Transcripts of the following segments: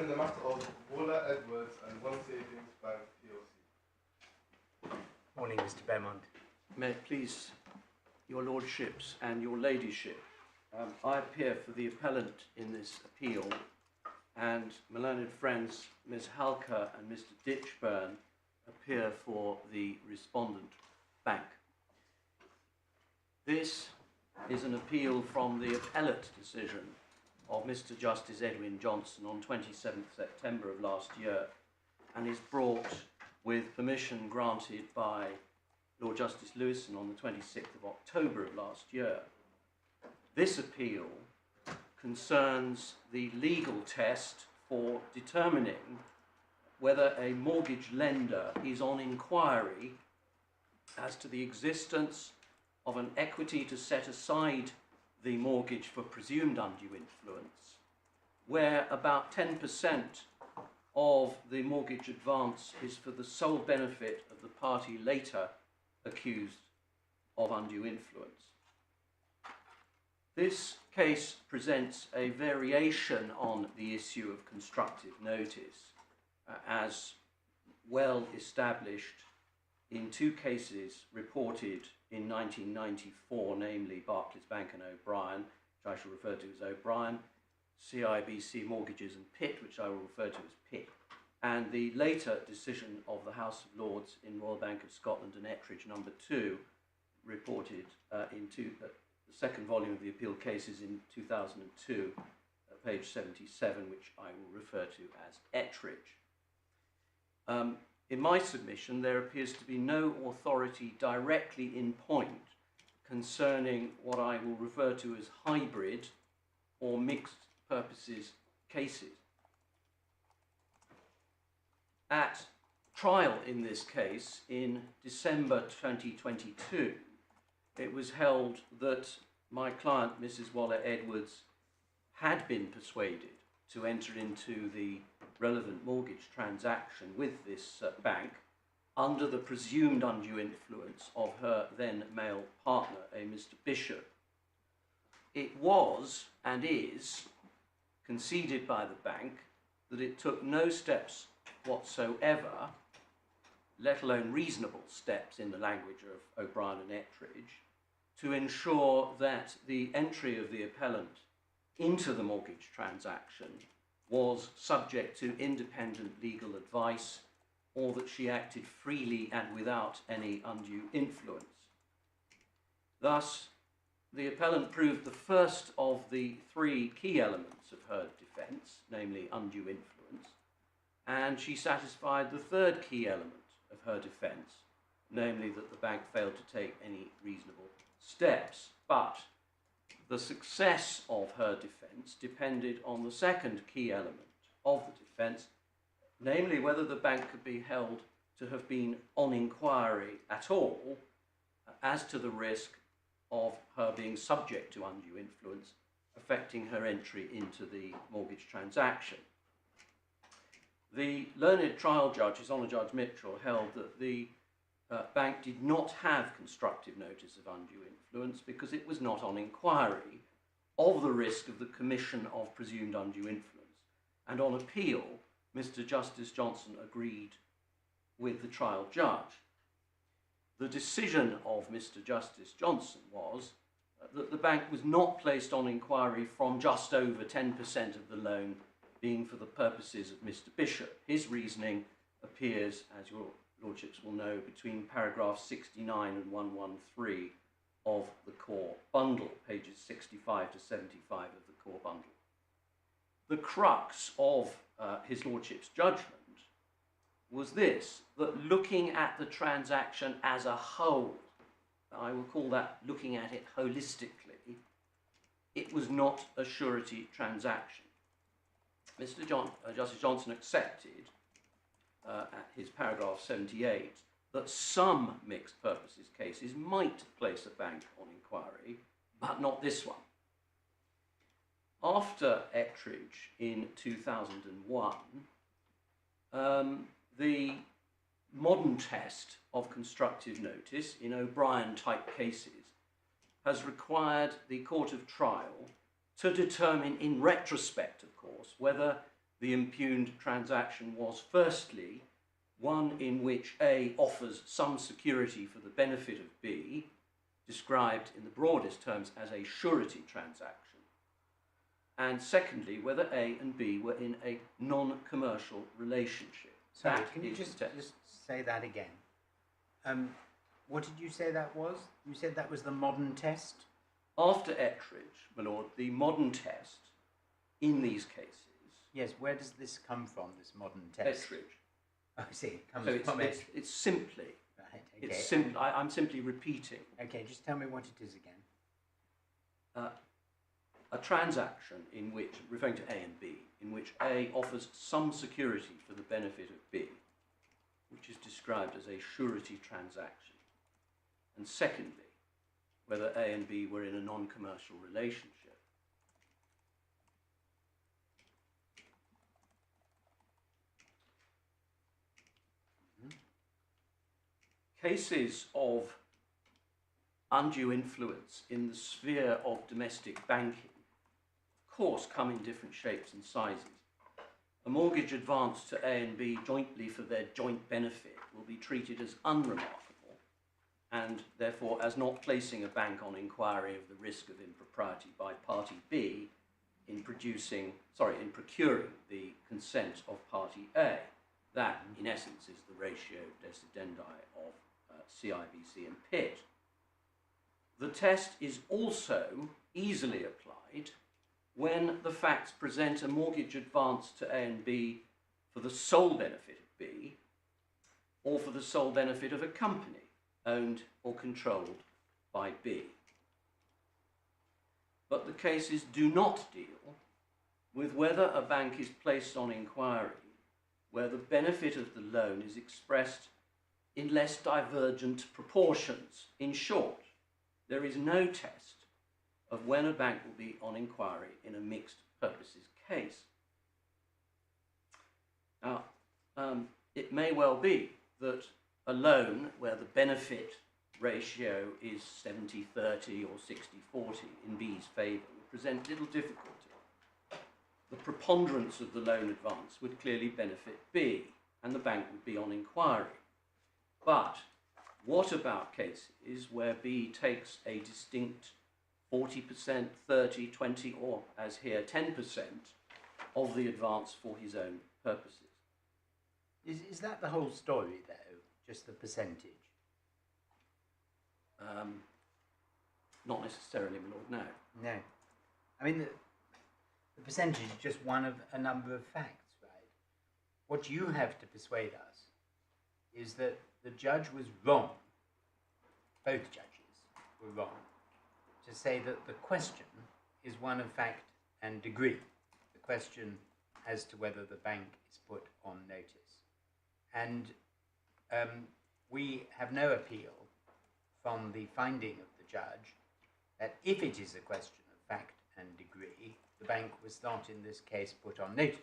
in the matter of Waller Edwards and OneSavings Bank PLC. Morning, Mr. Beaumont. May it please your lordships and your ladyship, I appear for the appellant in this appeal, and my learned friends Ms. Halker and Mr. Ditchburn appear for the respondent bank. This is an appeal from the appellate decision of Mr. Justice Edwin Johnson on 27th September of last year, and is brought with permission granted by Lord Justice Lewison on the 26th of October of last year. This appeal concerns the legal test for determining whether a mortgage lender is on inquiry as to the existence of an equity to set aside the mortgage for presumed undue influence, where about 10% of the mortgage advance is for the sole benefit of the party later accused of undue influence. This case presents a variation on the issue of constructive notice, as well established in two cases reported in 1994, namely Barclays Bank and O'Brien, which I shall refer to as O'Brien, CIBC Mortgages and Pitt, which I will refer to as Pitt, and the later decision of the House of Lords in Royal Bank of Scotland and Ettridge No. 2, reported in the second volume of the appeal cases in 2002, page 77, which I will refer to as Ettridge. In my submission, there appears to be no authority directly in point concerning what I will refer to as hybrid or mixed purposes cases. At trial in this case in December 2022, it was held that my client, Mrs. Waller Edwards, had been persuaded to enter into the relevant mortgage transaction with this bank under the presumed undue influence of her then male partner, a Mr. Bishop. It was and is conceded by the bank that it took no steps whatsoever, let alone reasonable steps in the language of O'Brien and Ettridge, to ensure that the entry of the appellant into the mortgage transaction was subject to independent legal advice, or that she acted freely and without any undue influence. Thus, the appellant proved the first of the three key elements of her defence, namely undue influence, and she satisfied the third key element of her defence, namely that the bank failed to take any reasonable steps. But the success of her defence depended on the second key element of the defence, namely whether the bank could be held to have been on inquiry at all as to the risk of her being subject to undue influence affecting her entry into the mortgage transaction. The learned trial judge, His Honour Judge Mitchell, held that the bank did not have constructive notice of undue influence because it was not on inquiry of the risk of the commission of presumed undue influence. And on appeal, Mr. Justice Johnson agreed with the trial judge. The decision of Mr. Justice Johnson was that the bank was not placed on inquiry from just over 10% of the loan being for the purposes of Mr. Bishop. His reasoning appears, as your lordships will know, between paragraphs 69 and 113 of the core bundle, pages 65 to 75 of the core bundle. The crux of his lordship's judgment was this, that looking at the transaction as a whole, I will call that looking at it holistically, it was not a surety transaction. Justice Johnson accepted at his paragraph 78 that some mixed purposes cases might place a bank on inquiry, but not this one. After Ettridge in 2001, the modern test of constructive notice in O'Brien-type cases has required the Court of Trial to determine in retrospect, of course, whether the impugned transaction was firstly one in which A offers some security for the benefit of B, described in the broadest terms as a surety transaction, and secondly, whether A and B were in a non-commercial relationship. Sorry, can you just say that again? What did you say that was? You said that was the modern test? After Ettridge, my lord, the modern test in these cases... Yes, where does this come from, this modern test? Ettridge. Oh, I see, it comes So from Ettridge. it's simply... Right, okay. I'm simply repeating. Okay, just tell me what it is again. A transaction in which, referring to A and B, in which A offers some security for the benefit of B, which is described as a surety transaction. And secondly, whether A and B were in a non-commercial relationship. Cases of undue influence in the sphere of domestic banking, of course, come in different shapes and sizes. A mortgage advance to A and B jointly for their joint benefit will be treated as unremarkable and therefore as not placing a bank on inquiry of the risk of impropriety by party B in procuring the consent of party A. That, in essence, is the ratio decidendi of CIBC and Pitt. The test is also easily applied when the facts present a mortgage advance to A and B for the sole benefit of B or for the sole benefit of a company owned or controlled by B. But the cases do not deal with whether a bank is placed on inquiry where the benefit of the loan is expressed in less divergent proportions. In short, there is no test of when a bank will be on inquiry in a mixed purposes case. Now, it may well be that a loan where the benefit ratio is 70-30 or 60-40 in B's favour would present little difficulty. The preponderance of the loan advance would clearly benefit B, and the bank would be on inquiry. But what about cases where B takes a distinct 40%, 30, 20, or, as here, 10% of the advance for his own purposes? Is that the whole story, though? Just the percentage? Not necessarily, my lord, no. No. I mean, the percentage is just one of a number of facts, right? What you have to persuade us is that the judge was wrong, both judges were wrong, to say that the question is one of fact and degree, the question as to whether the bank is put on notice. And we have no appeal from the finding of the judge that if it is a question of fact and degree, the bank was not in this case put on notice.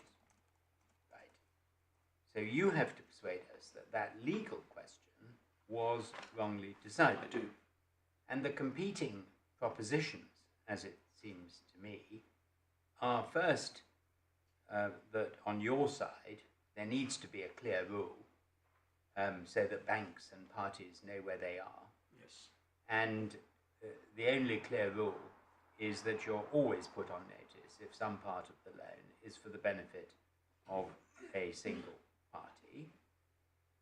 Right? So you have to persuade us that that legal question was wrongly decided. I do. And the competing propositions, as it seems to me, are first that on your side there needs to be a clear rule so that banks and parties know where they are. Yes. And the only clear rule is that you're always put on notice if some part of the loan is for the benefit of a single party.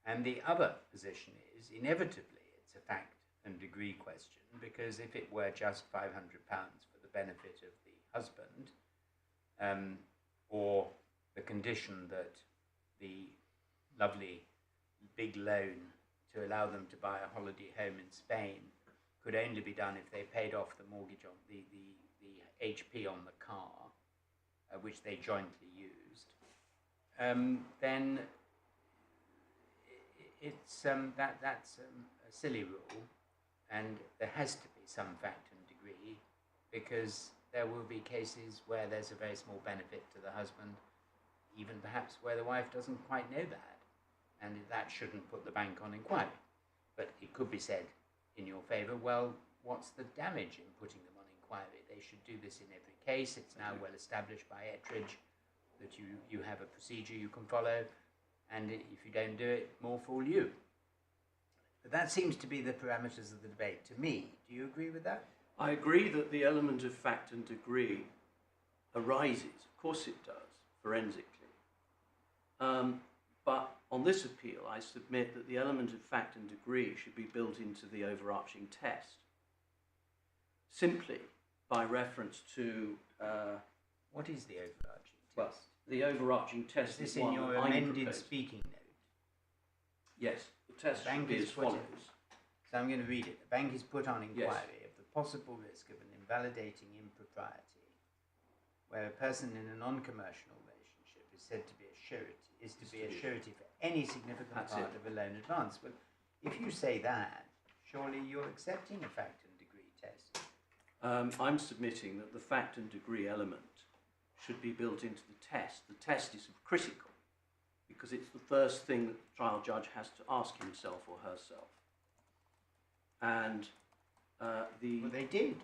And the other position is, inevitably, it's a fact and degree question, because if it were just £500 for the benefit of the husband, or the condition that the lovely big loan to allow them to buy a holiday home in Spain could only be done if they paid off the mortgage on the HP on the car, which they jointly used, then it's that's a silly rule, and there has to be some fact and degree, because there will be cases where there's a very small benefit to the husband, even perhaps where the wife doesn't quite know that, and that shouldn't put the bank on inquiry. But it could be said in your favour, well, what's the damage in putting them on inquiry? They should do this in every case. It's now well established by Ettridge that you have a procedure you can follow, and if you don't do it, more fool you. But that seems to be the parameters of the debate to me. Do you agree with that? I agree that the element of fact and degree arises. Of course it does, forensically. But on this appeal, I submit that the element of fact and degree should be built into the overarching test, simply by reference to... what is the overarching test? Well, the overarching test is this is one in your that I'm amended proposing. speaking note? Yes, the test should be as follows. So I'm going to read it. The bank is put on inquiry of the possible risk of an invalidating impropriety where a person in a non-commercial relationship is said to be a surety, for any significant That's part it. of a loan advance. Well, if you say that, surely you're accepting a fact and degree test. I'm submitting that the fact and degree element should be built into the test. The test is critical because it's the first thing that the trial judge has to ask himself or herself. And Well, they did.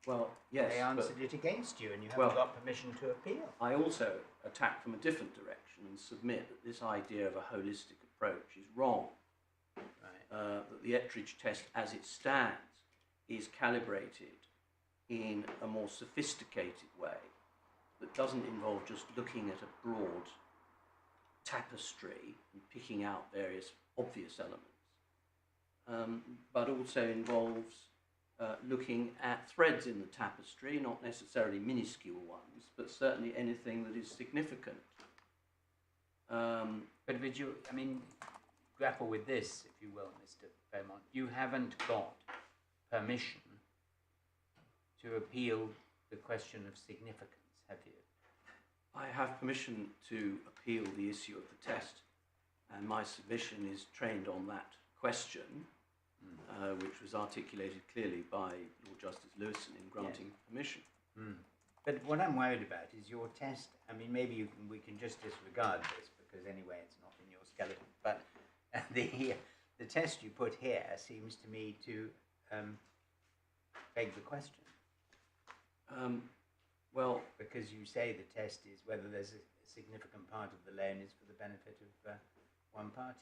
Well, yes, They but answered it against you, and you haven't Well- got permission to appeal. I also attack from a different direction and submit that this idea of a holistic approach is wrong. Right. That the Ettridge test as it stands is calibrated in a more sophisticated way that doesn't involve just looking at a broad tapestry and picking out various obvious elements, but also involves looking at threads in the tapestry, not necessarily minuscule ones, but certainly anything that is significant. But would you, I mean, grapple with this, if you will, Mr. Beaumont. You haven't got permission to appeal the question of significance, have you? I have permission to appeal the issue of the test, and my submission is trained on that question, which was articulated clearly by Lord Justice Lewison in granting permission. But what I'm worried about is your test. I mean, maybe we can just disregard this because anyway it's not in your skeleton. But the test you put here seems to me to beg the question. Well, because you say the test is whether there's a significant part of the loan is for the benefit of one party.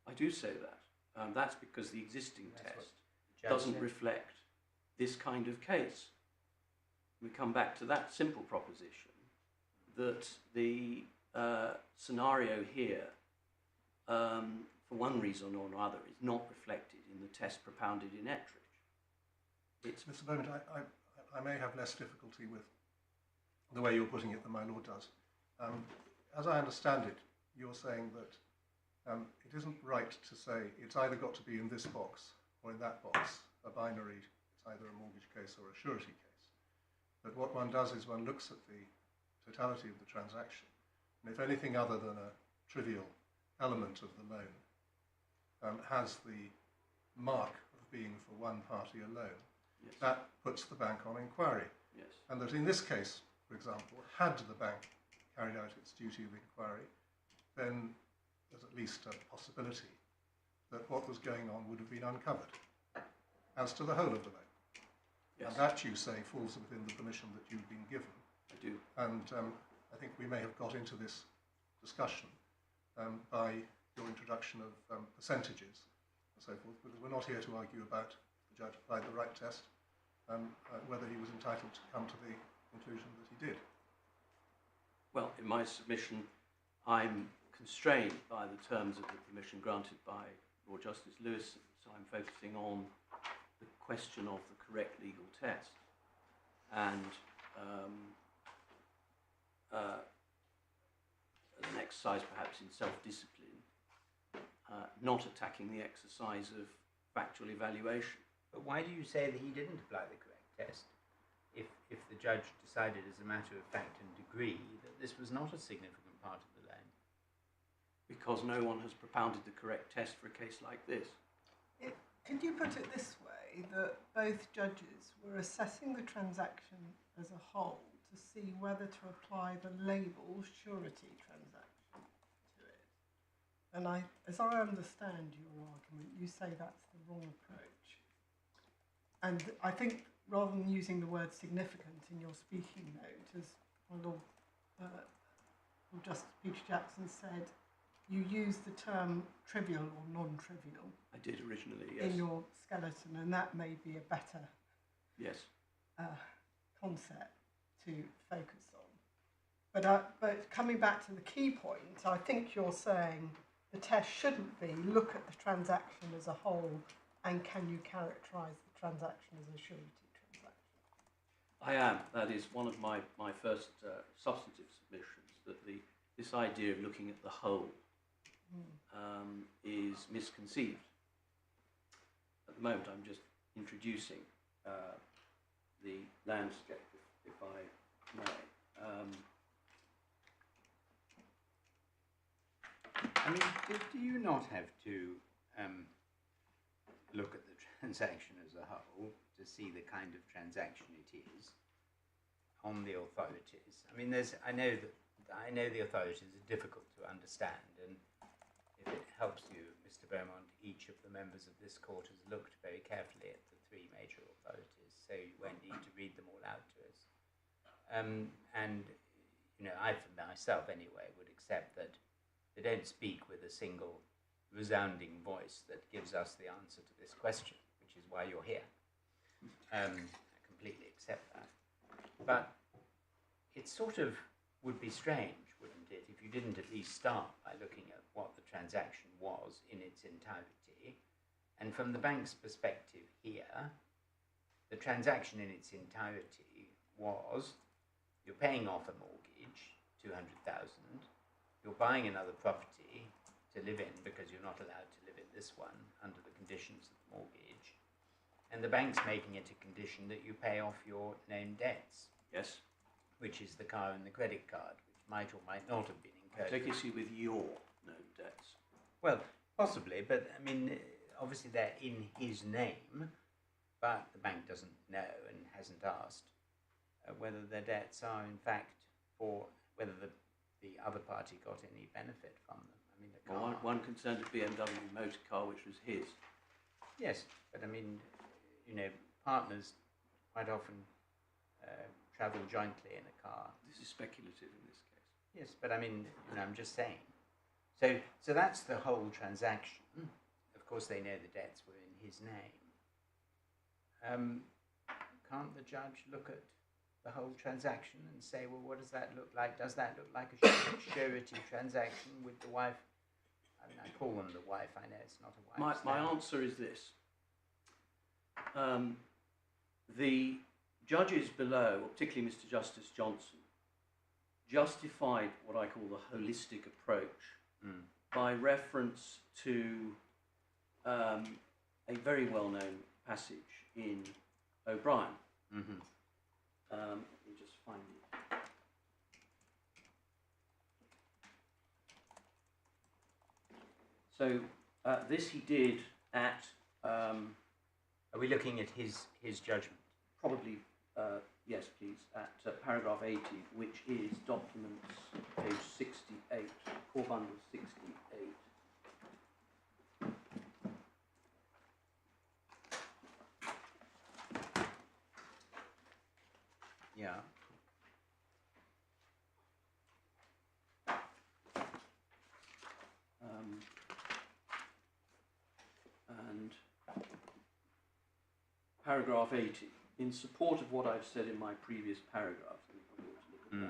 I do say that. That's because the existing That's test the judge doesn't said. reflect this kind of case. We come back to that simple proposition that the scenario here, for one reason or another, is not reflected in the test propounded in Ettridge. It's Mr. Beaumont, I may have less difficulty with the way you're putting it than my lord does. As I understand it, you're saying that it isn't right to say it's either got to be in this box or in that box, a binary, it's either a mortgage case or a surety case. But what one does is one looks at the totality of the transaction, and if anything other than a trivial element of the loan has the mark of being for one party alone, yes, that puts the bank on inquiry. yes, And that in this case, for example, had the bank carried out its duty of inquiry, then there's at least a possibility that what was going on would have been uncovered as to the whole of the loan. yes. And that, you say, falls within the permission that you've been given. I do. And I think we may have got into this discussion by your introduction of percentages and so forth, because we're not here to argue about the judge applied the right test and whether he was entitled to come to the conclusion that he did. Well, in my submission, I'm constrained by the terms of the permission granted by Lord Justice Lewison, so I'm focusing on the question of the correct legal test and as an exercise perhaps in self-discipline, not attacking the exercise of factual evaluation. But why do you say that he didn't apply the correct test if the judge decided as a matter of fact and degree that this was not a significant part of the loan? Because no one has propounded the correct test for a case like this. Could you put it this way, that both judges were assessing the transaction as a whole to see whether to apply the label surety transaction to it? And as I understand your argument, you say that's the wrong approach. And I think rather than using the word significant in your speaking note, as my Lord Justice Peter Jackson said you use the term trivial or non-trivial I did originally, yes. in your skeleton, and that may be a better Yes. concept to focus on. But coming back to the key point, I think you're saying the test shouldn't be look at the transaction as a whole and can you characterise the transaction as a surety transaction? I am. That is one of my first substantive submissions, that this idea of looking at the whole is misconceived. At the moment, I'm just introducing the landscape, if I may. I mean, do you not have to look at the transaction as a whole to see the kind of transaction it is on the authorities? I mean, I know the authorities are difficult to understand, and if it helps you, Mr. Beaumont, each of the members of this court has looked very carefully at the three major authorities, so you won't need to read them all out to us. And you know, I, for myself anyway, would accept that they don't speak with a single resounding voice that gives us the answer to this question, which is why you're here. I completely accept that. But it sort of would be strange, wouldn't it, if you didn't at least start by looking at what the transaction was in its entirety. And from the bank's perspective here, the transaction in its entirety was you're paying off a mortgage, 200,000. You're buying another property to live in because you're not allowed to live in this one under the conditions of the mortgage. And the bank's making it a condition that you pay off your named debts. Yes. Which is the car and the credit card, which might or might not have been incurred. I take issue with your known debts. Well, possibly, but I mean, obviously they're in his name, but the bank doesn't know and hasn't asked whether their debts are in fact for whether the other party got any benefit from them. I mean, the car. Well, one concerned a BMW motor car, which was his. Yes, but I mean, you know, partners quite often travel jointly in a car. This is speculative in this case. Yes, but I mean, you know, I'm just saying. So that's the whole transaction. Of course, they know the debts were in his name. Can't the judge look at the whole transaction and say, well, what does that look like? Does that look like a surety transaction with the wife? I mean, I call them the wife. I know it's not a wife. My answer is this. The judges below, particularly Mr. Justice Johnson, justified what I call the holistic approach by reference to a very well-known passage in O'Brien. Mm-hmm. Let me just find it. So this he did at... Are we looking at his judgment? Probably, yes, please, at paragraph 80, which is documents page 68, core bundle 68. Yeah. And paragraph 80, in support of what I've said in my previous paragraph, we probably ought to look at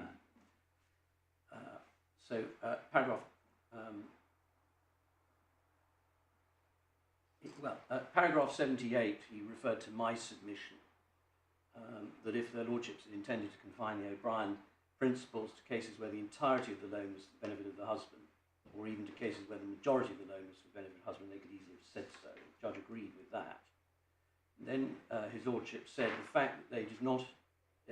that. Paragraph, paragraph 78, he referred to my submission, that if their lordships had intended to confine the O'Brien principles to cases where the entirety of the loan was for the benefit of the husband, or even to cases where the majority of the loan was for the benefit of the husband, they could easily have said so. The judge agreed with that. And then his lordship said the fact that they did not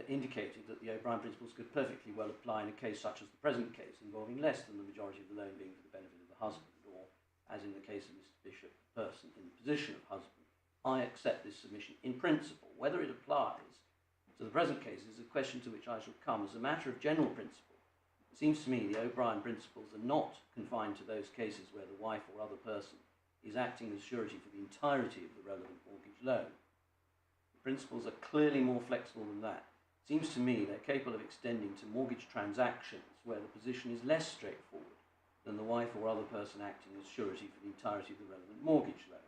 indicated that the O'Brien principles could perfectly well apply in a case such as the present case, involving less than the majority of the loan being for the benefit of the husband, or, as in the case of Mr. Bishop, the person in the position of husband. I accept this submission in principle. Whether it applies to the present case is a question to which I shall come. As a matter of general principle, it seems to me the O'Brien principles are not confined to those cases where the wife or other person is acting as surety for the entirety of the relevant mortgage loan. The principles are clearly more flexible than that. Seems to me they're capable of extending to mortgage transactions where the position is less straightforward than the wife or other person acting as surety for the entirety of the relevant mortgage loan.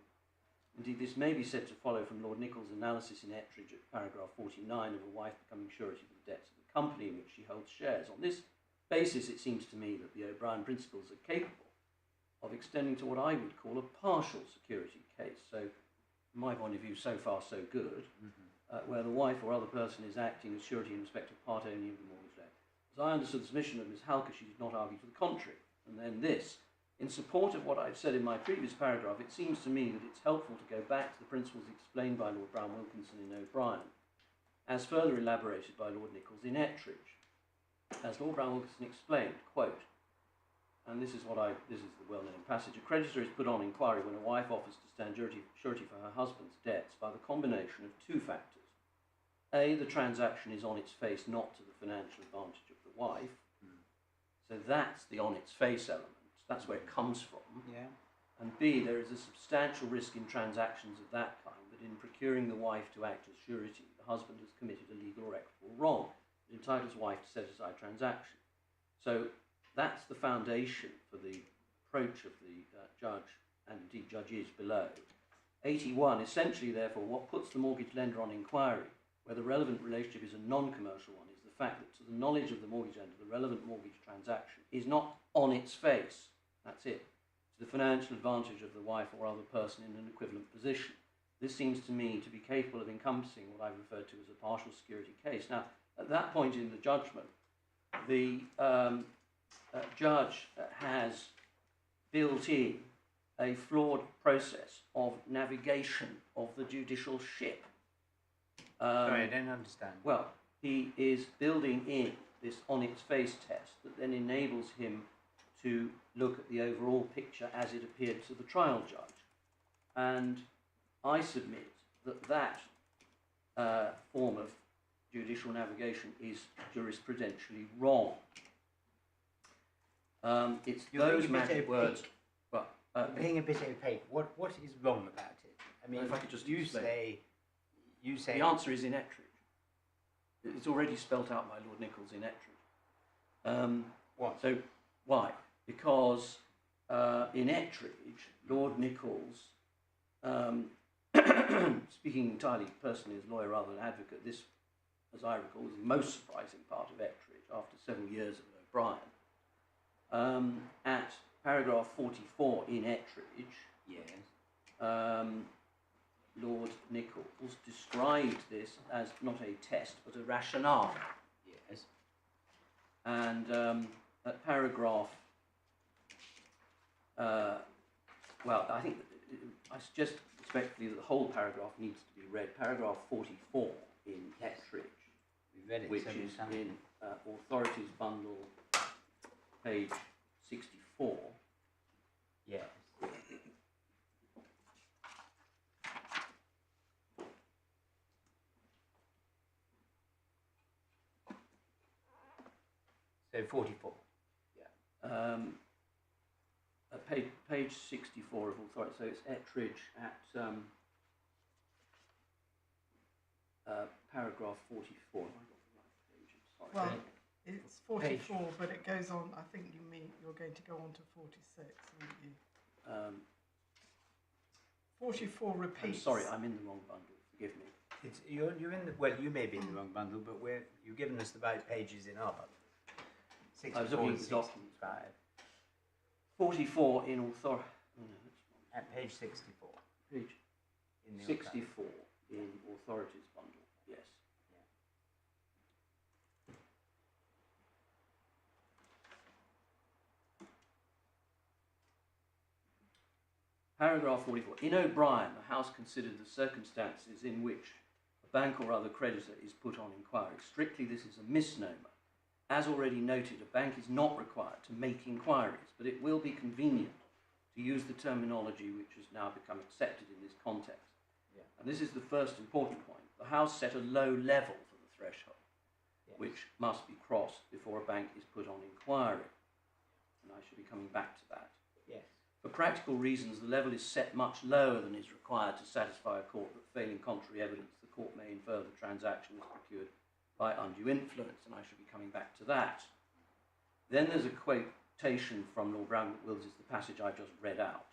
Indeed, this may be said to follow from Lord Nichols' analysis in Ettridge at paragraph 49 of a wife becoming surety for the debts of the company in which she holds shares. On this basis, it seems to me that the O'Brien principles are capable of extending to what I would call a partial security case. So, from my point of view, so far so good, where the wife or other person is acting as surety in respect of part only of the mortgage loan. As I understood the submission of Ms. Halker, she did not argue to the contrary. And then this, in support of what I've said in my previous paragraph, it seems to me that it's helpful to go back to the principles explained by Lord Brown Wilkinson in O'Brien, as further elaborated by Lord Nichols in Ettridge. As Lord Brown Wilkinson explained, quote, and this is the well-known passage, a creditor is put on inquiry when a wife offers to stand surety for her husband's debts by the combination of two factors. A, the transaction is on its face not to the financial advantage of the wife. So that's the on its face element. That's where it comes from. Yeah. And B, there is a substantial risk in transactions of that kind that in procuring the wife to act as surety, the husband has committed a legal or equitable wrong that entitles the wife to set aside transaction. So that's the foundation for the approach of the judge and indeed judges below. 81, essentially, therefore, what puts the mortgage lender on inquiry, where the relevant relationship is a non-commercial one, is the fact that to the knowledge of the mortgage lender, the relevant mortgage transaction is not on its face, that's it, to the financial advantage of the wife or other person in an equivalent position. This seems to me to be capable of encompassing what I've referred to as a partial security case. Now, at that point in the judgment, the judge has built in a flawed process of navigation of the judicial ship. Sorry, I don't understand. Well, he is building in this on its face test that then enables him to look at the overall picture as it appeared to the trial judge. And I submit that that form of judicial navigation is jurisprudentially wrong. It's those magic words. Well, being a bit opaque, what is wrong about it? I mean, if I could just you explain. say The answer is in Ettridge. It's already spelt out by Lord Nichols in Ettridge. What? So, why? Because in Ettridge, Lord Nichols, speaking entirely personally as lawyer rather than advocate, this, as I recall, was the most surprising part of Ettridge after several years of O'Brien. At paragraph 44 in Ettridge, yes. Lord Nichols described this as not a test but a rationale. Yes. And at paragraph, well, I think I suggest respectfully that the whole paragraph needs to be read. Paragraph 44 in Ettridge, We've read it which several is times. in Authorities Bundle, page 64. Yes. So 44. Page 64 of Authority, so it's Ettridge at paragraph 44. Have I got the right page? Sorry. Well, it's 44, but it goes on. I think you're going to go on to 46, aren't you? 44 I'm repeats. sorry, I'm in the wrong bundle. Forgive me. It's, you're in the, well, you may be in the wrong bundle, but you've given us the right pages in our bundle. 64 I was looking and at the document. 65. 44 in Authority. Oh, no, that's wrong. At page 64. Page In the 64 in Authorities Bundle, yes. Paragraph 44. In O'Brien, the House considered the circumstances in which a bank or other creditor is put on inquiry. Strictly, this is a misnomer. As already noted, a bank is not required to make inquiries, but it will be convenient to use the terminology which has now become accepted in this context. Yeah. And this is the first important point. The House set a low level for the threshold, Yes. which must be crossed before a bank is put on inquiry. And I shall be coming back to that. Yes. For practical reasons, the level is set much lower than is required to satisfy a court that, failing contrary evidence, the court may infer the transaction was procured by undue influence, and I shall be coming back to that. Then there's a quotation from Lord Brown Wills, the passage I just read out,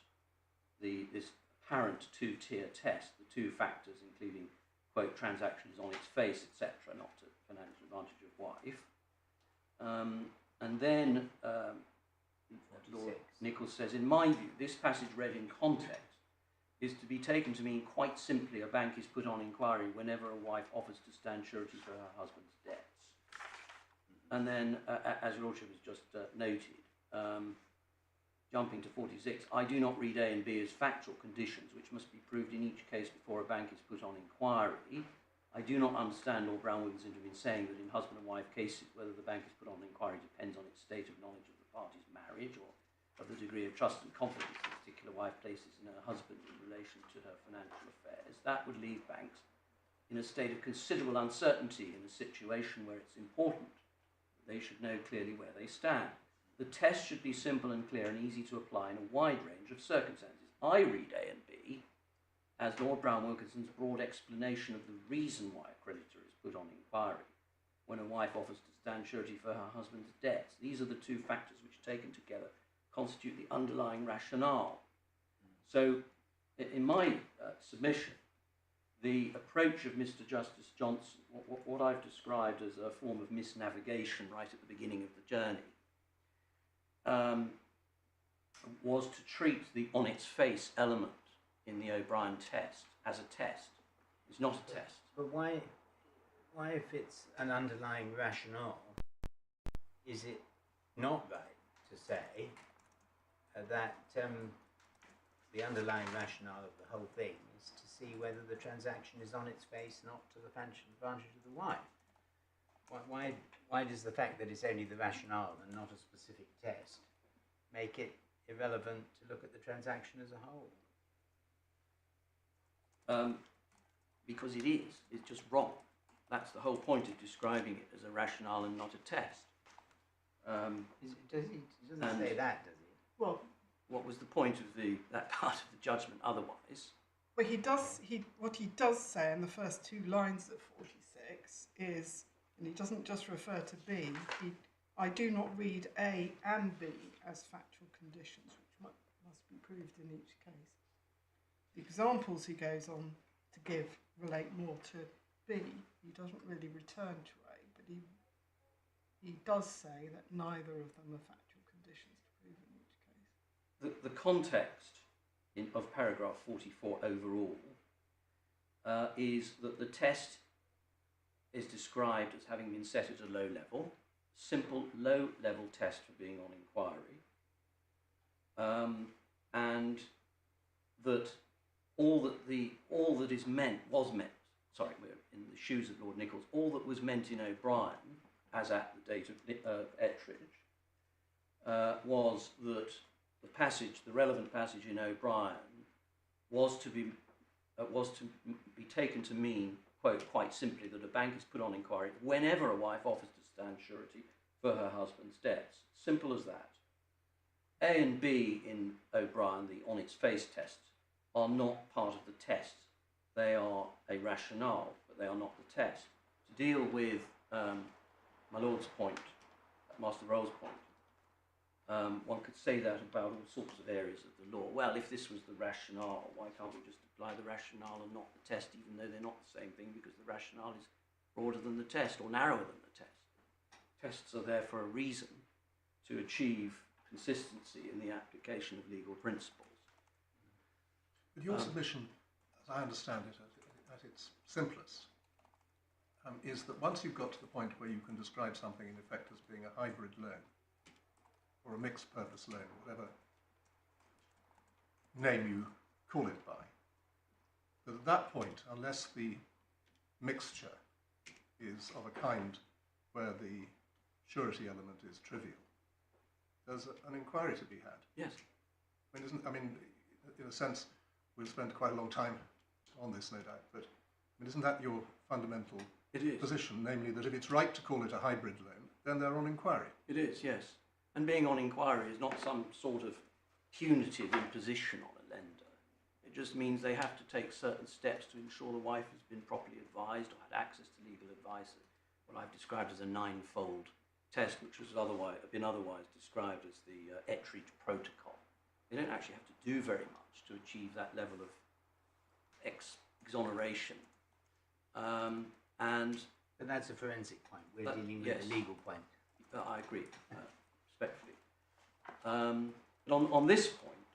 this apparent two-tier test, the two factors including, quote, transactions on its face, etc., not to financial advantage of wife. And then Lord Nichols says, in my view, this passage read in context is to be taken to mean quite simply a bank is put on inquiry whenever a wife offers to stand surety for her husband's debts. And then, as your Lordship has just noted, jumping to 46, I do not read A and B as factual conditions which must be proved in each case before a bank is put on inquiry. I do not understand Lord Brown Wilkinson to have been saying that in husband and wife cases whether the bank is put on inquiry depends on its state of knowledge of the parties' marriage or of the degree of trust and confidence the particular wife places in her husband in relation to her financial affairs. That would leave banks in a state of considerable uncertainty in a situation where it's important that they should know clearly where they stand. The test should be simple and clear and easy to apply in a wide range of circumstances. I read A and B as Lord Brown Wilkinson's broad explanation of the reason why a creditor is put on inquiry when a wife offers to stand surety for her husband's debts. These are the two factors which, taken together, constitute the underlying rationale. So, in my submission, the approach of Mr. Justice Johnson, what I've described as a form of misnavigation right at the beginning of the journey, was to treat the on-its-face element in the O'Brien test as a test. It's not a test. But why if it's an underlying rationale, is it not right to say that the underlying rationale of the whole thing is to see whether the transaction is on its face, not to the financial advantage of the wife? Why does the fact that it's only the rationale and not a specific test make it irrelevant to look at the transaction as a whole? Because it is. It's just wrong. That's the whole point of describing it as a rationale and not a test. He doesn't say that, does he? Well, what was the point of that part of the judgment otherwise? Well, what he does say in the first two lines of 46 is, and he doesn't just refer to B, I do not read A and B as factual conditions, which must be proved in each case. The examples he goes on to give relate more to B. He doesn't really return to A, but he does say that neither of them are factual conditions to prove in each case. The context of paragraph 44 overall is that the test is described as having been set at a low level, simple low-level test for being on inquiry, and that all that is meant was meant. Sorry, we're in the shoes of Lord Nichols. All that was meant in O'Brien, as at the date of Ettridge, was that the relevant passage in O'Brien, was to be taken to mean, quote, quite simply, that a bank is put on inquiry whenever a wife offers to stand surety for her husband's debts. Simple as that. A and B in O'Brien, the on-its-face tests, are not part of the test. They are a rationale, but they are not the test. To deal with my Lord's point, Master Roll's point, one could say that about all sorts of areas of the law. Well, if this was the rationale, why can't we just apply the rationale and not the test, even though they're not the same thing, because the rationale is broader than the test or narrower than the test. Tests are there for a reason, to achieve consistency in the application of legal principles. But your submission, as I understand it, at its simplest, is that once you've got to the point where you can describe something in effect as being a hybrid loan, or a mixed purpose loan, whatever name you call it by, that at that point, unless the mixture is of a kind where the surety element is trivial, there's an inquiry to be had. Yes. I mean, in a sense, we'll spend quite a long time on this, no doubt, but isn't that your fundamental position, namely that if it's right to call it a hybrid loan, then they're on inquiry? It is, yes. And being on inquiry is not some sort of punitive imposition on a lender. It just means they have to take certain steps to ensure the wife has been properly advised or had access to legal advice what I've described as a ninefold test, which was otherwise described as the Ettridge Protocol. They don't actually have to do very much to achieve that level of exoneration. But that's a forensic point. We're dealing with a legal point. I agree, respectfully. But on this point,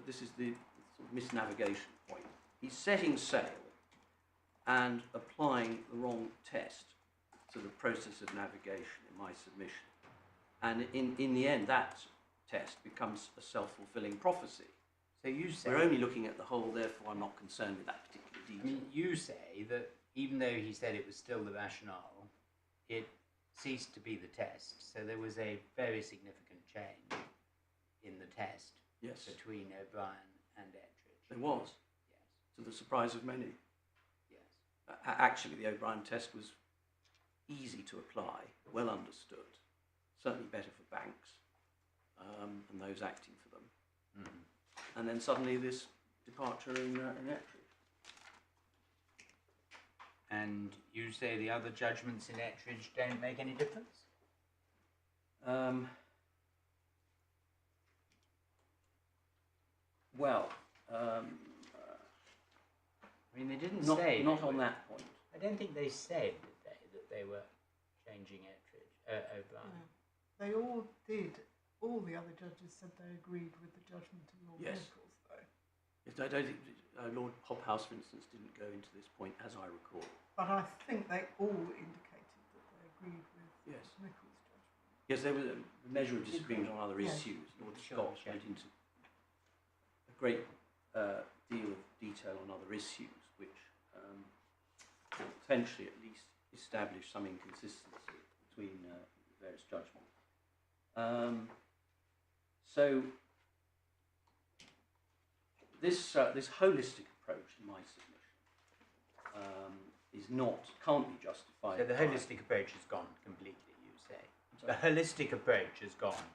this is the sort of misnavigation point. He's setting sail and applying the wrong test to the process of navigation in my submission. And in the end, that test becomes a self-fulfilling prophecy. So you say... We're only looking at the whole, therefore I'm not concerned with that particular detail. I mean, you say that even though he said it was still the rationale, it ceased to be the test. So there was a very significant change in the test between O'Brien and Ettridge. There was. Yes. To the surprise of many. Yes. Actually, the O'Brien test was easy to apply, well understood, certainly better for banks and those acting for them. Mm. And then suddenly this departure in Ettridge. And you say the other judgments in Ettridge don't make any difference? I mean, they didn't say... Not on that point. I don't think they said, did they, that they were changing Ettridge, O'Brien. No. They all did. All the other judges said they agreed with the judgment of Lord Nichols, though. Yes, I don't think Lord Hobhouse, for instance, didn't go into this point, as I recall. But I think they all indicated that they agreed with Nichols' judgment. Yes, there was a measure of disagreement on other issues. Lord Scott went into a great deal of detail on other issues, which potentially at least establish some inconsistency between various judgments. So this holistic approach in my submission can't be justified. So the holistic approach has gone completely, you say? The holistic approach has gone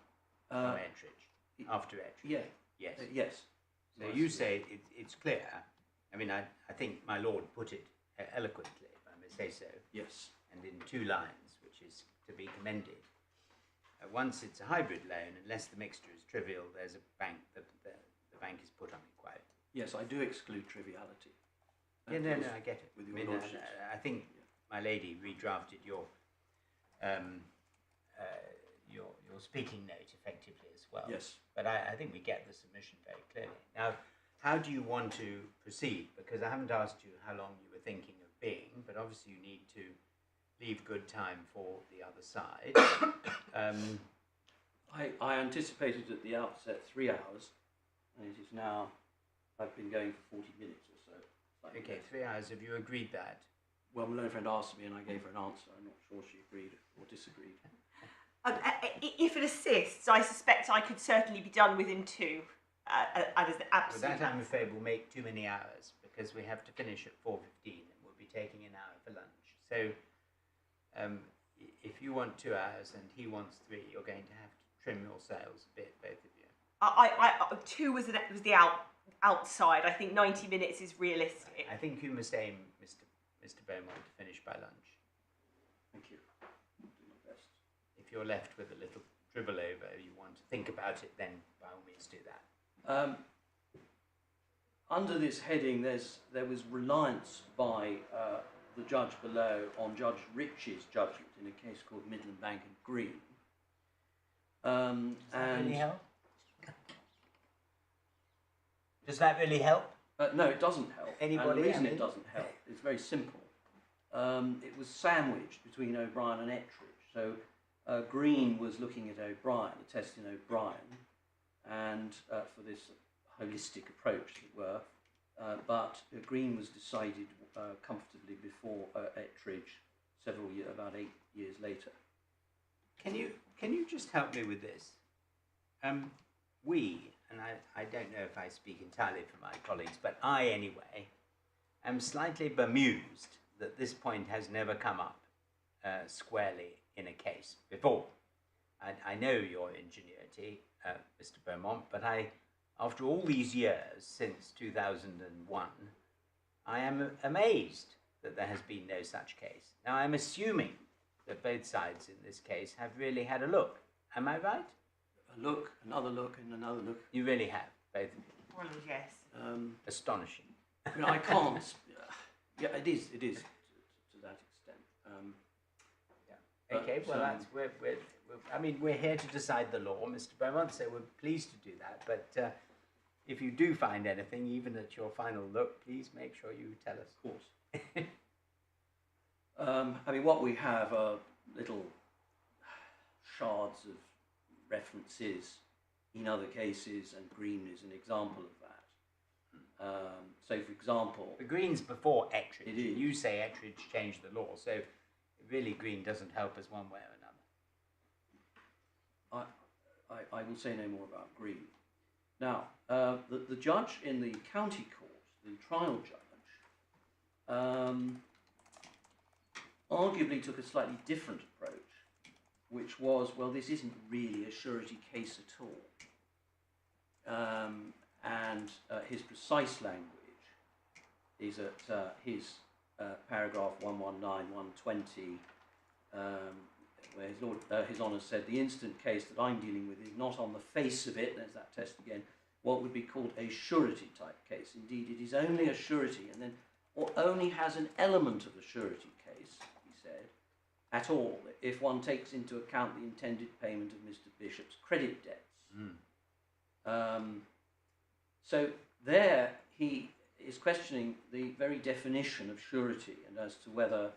from Ettridge, after Ettridge? Yeah. Yes. Yes. So you say it's clear. I mean, I think my lord put it eloquently, if I may say so. Yes. And in 2 lines, which is to be commended. Once it's a hybrid loan, unless the mixture is trivial, there's a bank that the bank is put on inquiry. Yes, I do exclude triviality. No, I get it. With I mean, I think my lady redrafted your speaking note effectively as well. Yes. But I think we get the submission very clearly. Now, how do you want to proceed? Because I haven't asked you how long you were thinking of being, but obviously you need to leave good time for the other side. I anticipated at the outset 3 hours, and it is now, I've been going for 40 minutes or so. Okay, 3 hours. Have you agreed that? Well, my learned friend asked me and I gave her an answer. I'm not sure she agreed or disagreed. If it assists, I suspect I could certainly be done within 2. As an absolute. Well, that I'm afraid will make too many hours because we have to finish at 4:15 and we'll be taking an hour for lunch. So if you want 2 hours and he wants 3, you're going to have to trim your sails a bit, both of you. 2 was the outside. I think 90 minutes is realistic. I think you must aim, Mr. Beaumont, to finish by lunch. Thank you. I'll do my best. If you're left with a little dribble over, you want to think about it, then by all means do that. Under this heading, there was reliance by the judge below on Judge Rich's judgment in a case called Midland Bank and Green. Does that really help? Does that really help? No, it doesn't help. Anybody? And the reason it doesn't help is very simple. It was sandwiched between O'Brien and Ettridge. So Green was looking at O'Brien, a test in O'Brien, and for this holistic approach, as it were. But Green was decided comfortably before Ettridge, about 8 years later. Can you just help me with this? We, and I don't know if I speak entirely for my colleagues, but I anyway, am slightly bemused that this point has never come up squarely in a case before. I know your ingenuity, Mr. Beaumont, but after all these years, since 2001, I am amazed that there has been no such case. Now, I'm assuming that both sides in this case have really had a look. Am I right? A look, another look, and another look. You really have, both of you. Well, yes. Astonishing. I mean, I can't. Yeah, it is to that extent. Okay, well, that's we're here to decide the law, Mr. Beaumont, so we're pleased to do that. But if you do find anything, even at your final look, please make sure you tell us. Of course. I mean, what we have are little shards of references in other cases, and Green is an example of that. So, for example, The Green's before Ettridge. It is. You say Ettridge changed the law, so really Green doesn't help us one way or another. I will say no more about Green. Now, the judge in the county court, the trial judge, arguably took a slightly different approach, which was, well, this isn't really a surety case at all. And his precise language is at his paragraph 119, 120, where his Honour said, the instant case that I'm dealing with is not on the face of it, there's that test again, what would be called a surety type case. Indeed, it is only a surety, and then, or only has an element of a surety case, he said, at all, if one takes into account the intended payment of Mr. Bishop's credit debts. So there he is questioning the very definition of surety and as to whether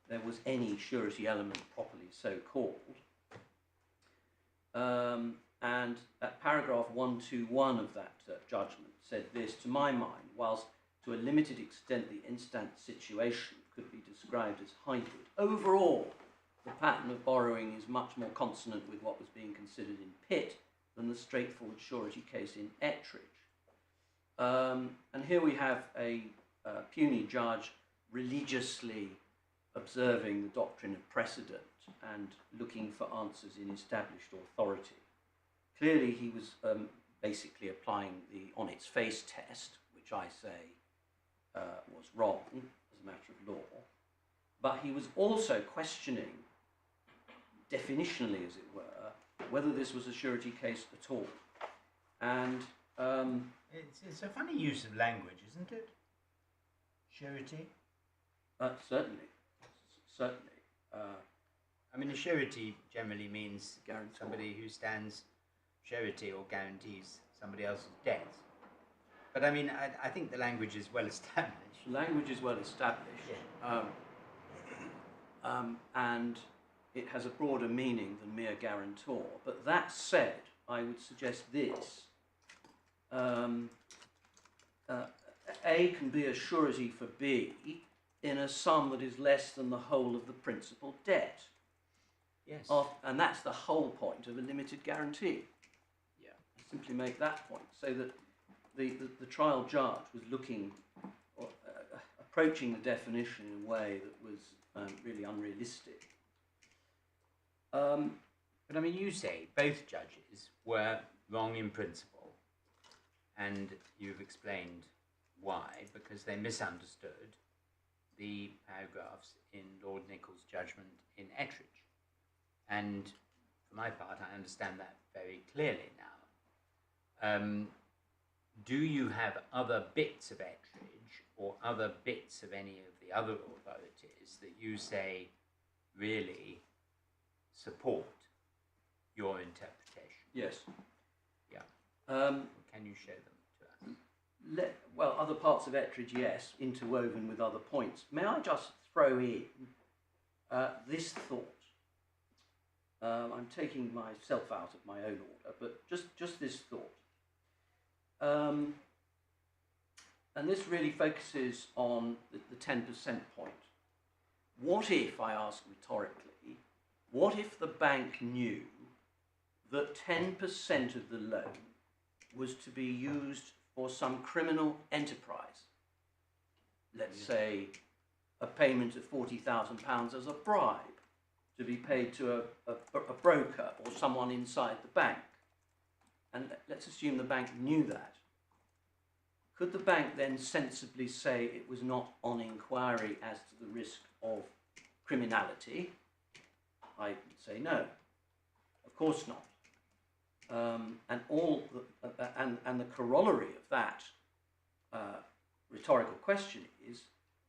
there was any surety element properly so called. And at paragraph 121 of that judgment said this, to my mind, whilst to a limited extent the instant situation could be described as hybrid, overall the pattern of borrowing is much more consonant with what was being considered in Pitt than the straightforward surety case in Ettridge. And here we have a puny judge religiously observing the doctrine of precedent and looking for answers in established authority. Clearly he was basically applying the on its face test, which I say was wrong as a matter of law, but he was also questioning, definitionally as it were, whether this was a surety case at all. And It's a funny use of language, isn't it? Surety. certainly. I mean, a surety generally means Guarantor. somebody who stands surety or guarantees somebody else's debts. But I mean, I think the language is well established. Language is well established, and it has a broader meaning than mere guarantor. But that said, I would suggest this. A can be a surety for B in a sum that is less than the whole of the principal debt. Yes. And that's the whole point of a limited guarantee. Yeah. I simply make that point, so that the trial judge was looking, approaching the definition in a way that was really unrealistic. But I mean, you say both judges were wrong in principle, and you've explained why, because they misunderstood the paragraphs in Lord Nichols' judgment in Ettridge. And for my part, I understand that very clearly now. Do you have other bits of Ettridge or other bits of any of the other authorities that you say really support your interpretation? Yes. Yeah. Um, Can you show them to us? Well, other parts of Ettridge, yes, interwoven with other points. May I just throw in this thought? I'm taking myself out of my own order, but just this thought. And this really focuses on the 10% point. What if, I ask rhetorically, what if the bank knew that 10% of the loan was to be used for some criminal enterprise? Let's say a payment of £40,000 as a bribe to be paid to a broker or someone inside the bank. And let's assume the bank knew that. Could the bank then sensibly say it was not on inquiry as to the risk of criminality, I would say no. Of course not. And the corollary of that rhetorical question is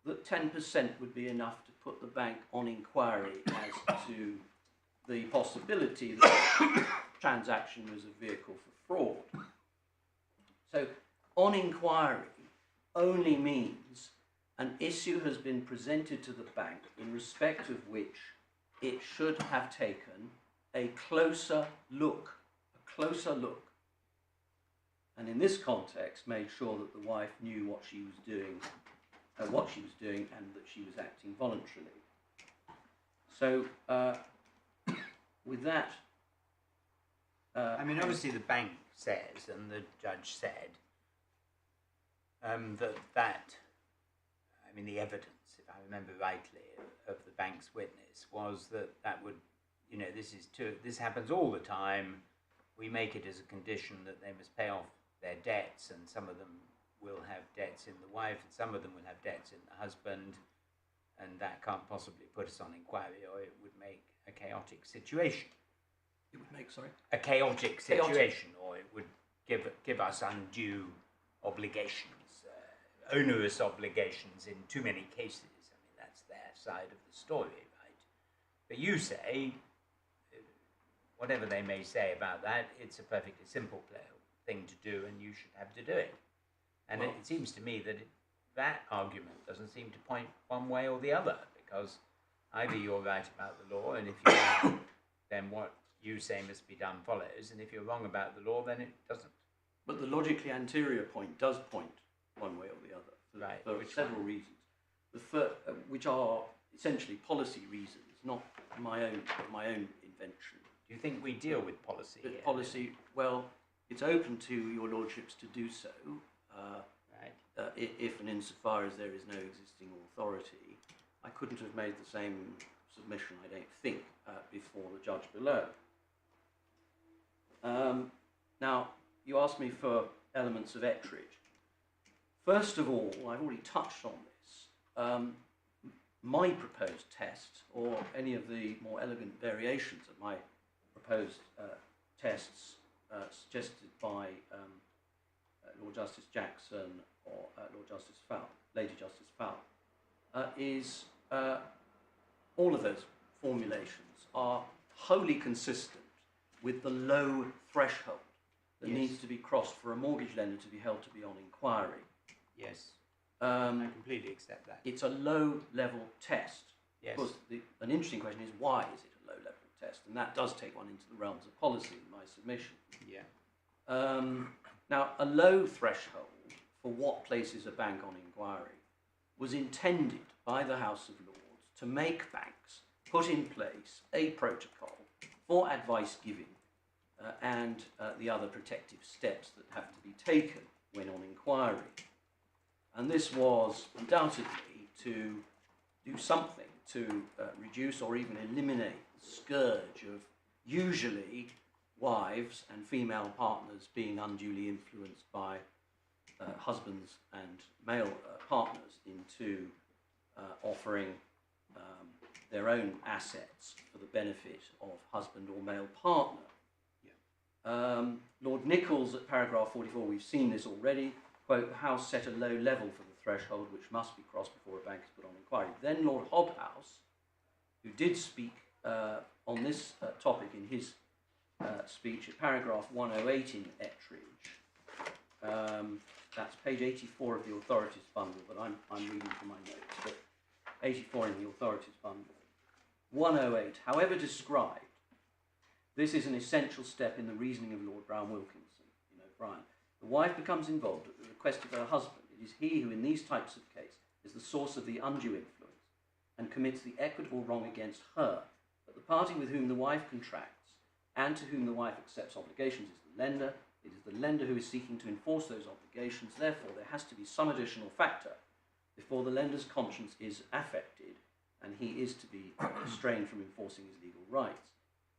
that 10% would be enough to put the bank on inquiry as to the possibility that the transaction was a vehicle for fraud. So on inquiry only means an issue has been presented to the bank in respect of which it should have taken a closer look, and in this context made sure that the wife knew what she was doing, and that she was acting voluntarily. So with that, I mean, obviously the bank says, and the judge said, the evidence, if I remember rightly, of the bank's witness was that would, this happens all the time. We make it as a condition that they must pay off their debts, and some of them will have debts in the wife, and some of them will have debts in the husband, and that can't possibly put us on inquiry, or it would make a chaotic situation. It would make, sorry? A chaotic situation, or it would give us undue obligations, onerous obligations in too many cases. I mean, that's their side of the story, right? But you say, whatever they may say about that, it's a perfectly simple thing to do, and you should have to do it. And it seems to me that that argument doesn't seem to point one way or the other, because either you're right about the law, and if you're right, then what you say must be done follows, and if you're wrong about the law, then it doesn't. But the logically anterior point does point one way or the other, for several reasons, which are essentially policy reasons, not my own invention. Do you think we deal with policy here? Policy, well, it's open to your lordships to do so, if and insofar as there is no existing authority. I couldn't have made the same submission, I don't think, before the judge below. Now, you asked me for elements of Ettridge. First of all, I've already touched on this. My proposed test, or any of the more elegant variations of my proposed tests suggested by Lord Justice Jackson or Lord Justice Falk, Lady Justice Falk, is all of those formulations are wholly consistent with the low threshold that needs to be crossed for a mortgage lender to be held to be on inquiry. Yes, I completely accept that. It's a low-level test. Yes. Of course, an interesting question is, why is it a low-level test? And that does take one into the realms of policy in my submission. Yeah. Now, a low threshold for what places a bank on inquiry was intended by the House of Lords to make banks put in place a protocol for advice giving and the other protective steps that have to be taken when on inquiry. And this was undoubtedly to do something to reduce or even eliminate the scourge of usually wives and female partners being unduly influenced by husbands and male partners into offering their own assets for the benefit of husband or male partner. Yeah. Lord Nichols at paragraph 44, we've seen this already, quote, the House set a low level for the threshold which must be crossed before a bank is put on inquiry. Then Lord Hobhouse, who did speak on this topic in his speech at paragraph 108 in Ettridge, that's page 84 of the authorities bundle, but I'm reading from my notes, but 84 in the authorities bundle. 108, however described, this is an essential step in the reasoning of Lord Brown-Wilkinson, O'Brien. The wife becomes involved at the request of her husband. It is he who, in these types of cases, is the source of the undue influence and commits the equitable wrong against her. But the party with whom the wife contracts and to whom the wife accepts obligations is the lender. It is the lender who is seeking to enforce those obligations. Therefore, there has to be some additional factor before the lender's conscience is affected and he is to be restrained from enforcing his legal rights.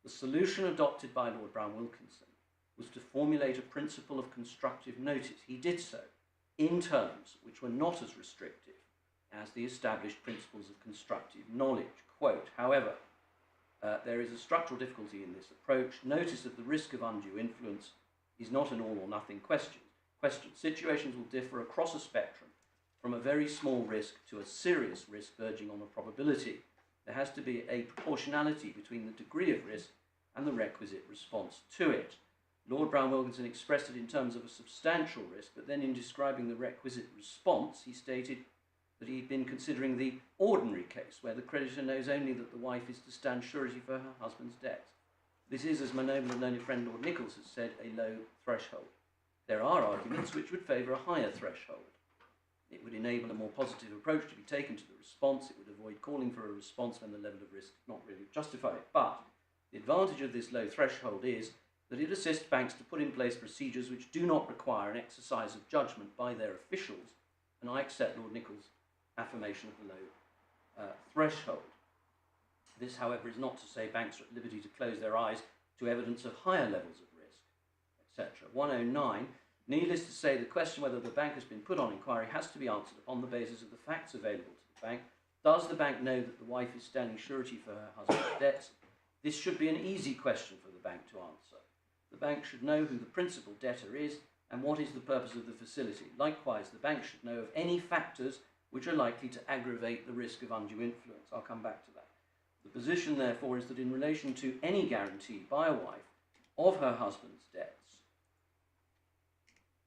The solution adopted by Lord Brown-Wilkinson was to formulate a principle of constructive notice. He did so in terms which were not as restrictive as the established principles of constructive knowledge. Quote, however, there there is a structural difficulty in this approach. Notice that the risk of undue influence is not an all or nothing question. Situations will differ across a spectrum, from a very small risk to a serious risk verging on a probability. There has to be a proportionality between the degree of risk and the requisite response to it. Lord Brown-Wilkinson expressed it in terms of a substantial risk, but then in describing the requisite response, he stated that he'd been considering the ordinary case, where the creditor knows only that the wife is to stand surety for her husband's debts. This is, as my noble and learned friend Lord Nichols has said, a low threshold. There are arguments which would favour a higher threshold. It would enable a more positive approach to be taken to the response. It would avoid calling for a response when the level of risk did not really justify it. But the advantage of this low threshold is that it assists banks to put in place procedures which do not require an exercise of judgment by their officials, and I accept Lord Nichols' affirmation of the low threshold. This, however, is not to say banks are at liberty to close their eyes to evidence of higher levels of risk, etc. 109. Needless to say, the question whether the bank has been put on inquiry has to be answered upon the basis of the facts available to the bank. Does the bank know that the wife is standing surety for her husband's debts? This should be an easy question for the bank to answer. The bank should know who the principal debtor is and what is the purpose of the facility. Likewise, the bank should know of any factors which are likely to aggravate the risk of undue influence. I'll come back to that. The position, therefore, is that in relation to any guarantee by a wife of her husband's debts,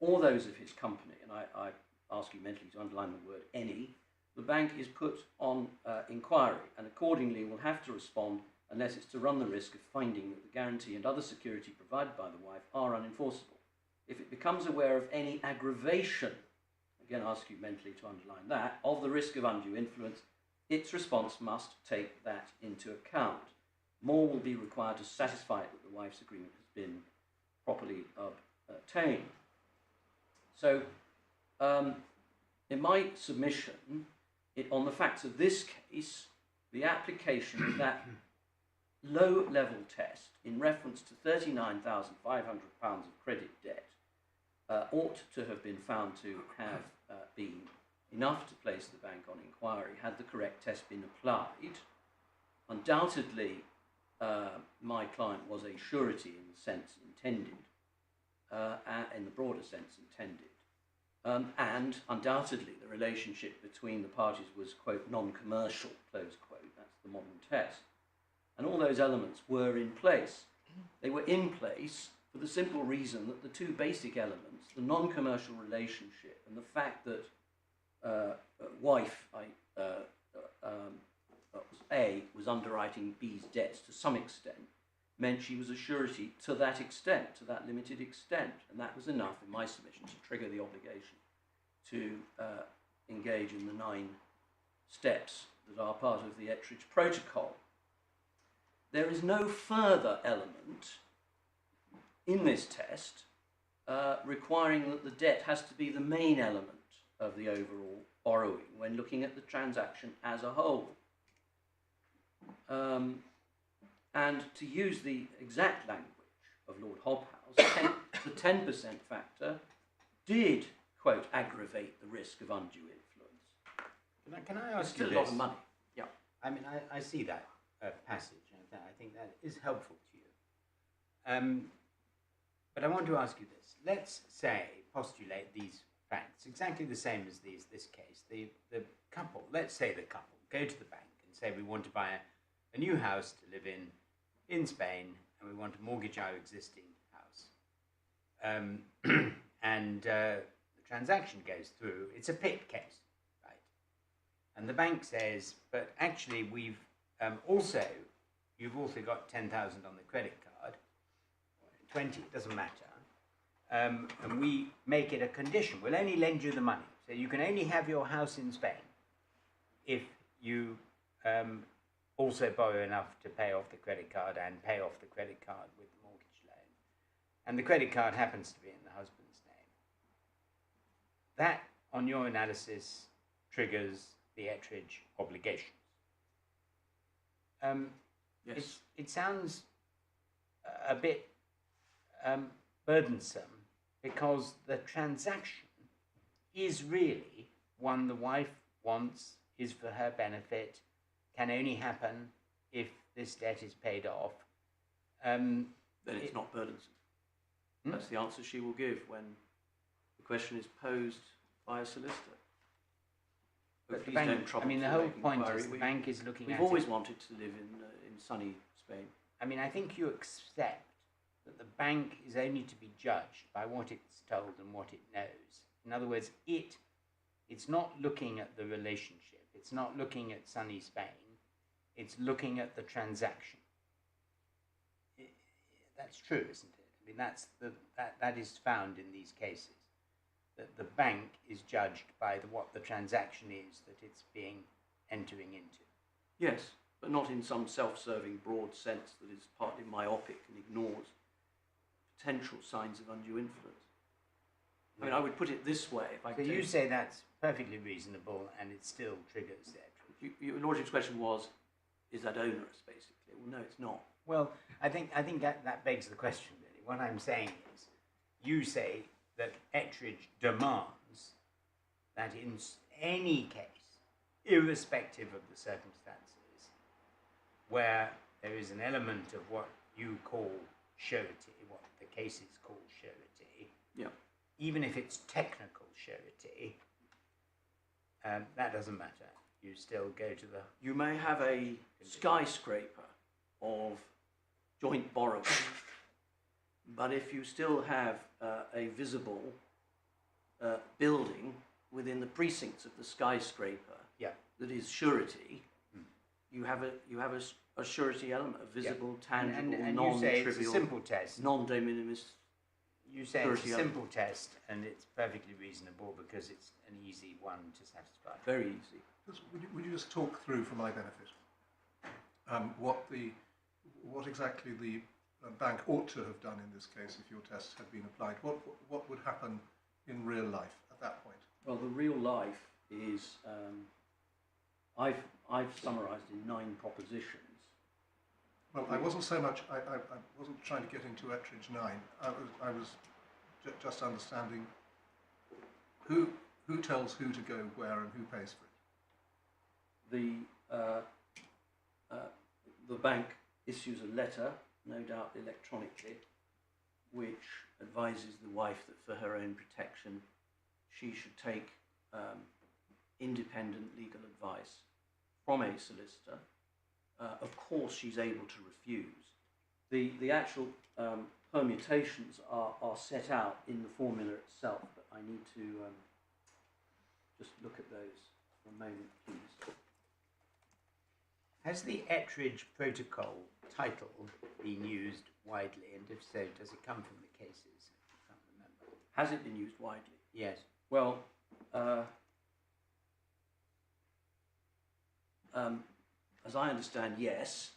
or those of his company, and I ask you mentally to underline the word any, the bank is put on inquiry and accordingly will have to respond unless it's to run the risk of finding that the guarantee and other security provided by the wife are unenforceable. If it becomes aware of any aggravation, again I ask you mentally to underline that, of the risk of undue influence, its response must take that into account. More will be required to satisfy it that the wife's agreement has been properly obtained. So, in my submission, on the facts of this case, the application of that low-level test in reference to £39,500 of credit debt ought to have been found to have been enough to place the bank on inquiry had the correct test been applied. Undoubtedly, my client was a surety in the sense intended, in the broader sense intended. And undoubtedly the relationship between the parties was, quote, non-commercial, close quote. That's the modern test. And all those elements were in place. They were in place for the simple reason that the two basic elements, the non-commercial relationship and the fact that wife A was underwriting B's debts to some extent, meant she was a surety to that extent, to that limited extent, and that was enough in my submission to trigger the obligation to engage in the 9 steps that are part of the Ettridge Protocol. There is no further element in this test requiring that the debt has to be the main element of the overall borrowing when looking at the transaction as a whole. And to use the exact language of Lord Hobhouse, the 10% factor did, quote, aggravate the risk of undue influence. Can I It's ask you still a this? lot of money. Yeah. I mean, I see that passage, and I think that is helpful to you. But I want to ask you this. Let's say, postulate these facts, exactly the same as this case. The couple, let's say the couple, go to the bank and say we want to buy a new house to live in Spain, and we want to mortgage our existing house. And the transaction goes through. It's a PIT case, right? And the bank says, but actually you've also got 10,000 on the credit card, 20, it doesn't matter. And we make it a condition. We'll only lend you the money. So you can only have your house in Spain if you also borrow enough to pay off the credit card and pay off the credit card with the mortgage loan. And the credit card happens to be in the husband's name. That, on your analysis, triggers the Ettridge obligations. Yes. It sounds a bit burdensome because the transaction is really one the wife wants, is for her benefit, can only happen if this debt is paid off, Then it's it- not burdensome. Hmm? That's the answer she will give when the question is posed by a solicitor. but the Please bank, don't trouble I mean, the to whole make point inquiry. is the bank is looking We've at always it. wanted to live in sunny Spain. I mean, I think you accept that the bank is only to be judged by what it's told and what it knows. In other words, it's not looking at the relationship. It's not looking at sunny Spain. It's looking at the transaction. That's true, isn't it? I mean, that is found in these cases. That the bank is judged by what the transaction is that it's entering into. Yes, but not in some self-serving broad sense that is partly myopic and ignores potential signs of undue influence. I mean, I would put it this way. If I So could you take- say that's perfectly reasonable and it still triggers that. Your Lordship's question was, is that onerous, basically? Well, no, it's not. Well, I think that begs the question, really. What I'm saying is, you say that Ettridge demands that in any case, irrespective of the circumstances, where there is an element of what you call surety, what the cases call surety, Yeah. even if it's technical surety, that doesn't matter. You still go to the... You may have a skyscraper of joint borrowing, but if you still have a visible building within the precincts of the skyscraper Yeah. that is surety, you have a surety element, a visible, tangible, and you say it's a non-trivial, simple test. non-de minimis. You say it's a surety simple test and it's perfectly reasonable because it's an easy one to satisfy. Very easy. Would you just talk through, for my benefit, what exactly the bank ought to have done in this case if your tests had been applied? What would happen in real life at that point? Well, the real life is I've summarised in 9 propositions. Well, I wasn't so much. I wasn't trying to get into Ettridge 9. I was just understanding who tells who to go where and who pays for it. The bank issues a letter, no doubt electronically, which advises the wife that for her own protection she should take independent legal advice from a solicitor. Of course she's able to refuse. The actual permutations are set out in the formula itself, but I need to just look at those for a moment, please. Has the Ettridge Protocol title been used widely, and if so, does it come from the cases? I can't remember. Has it been used widely? Yes. Well, as I understand, yes.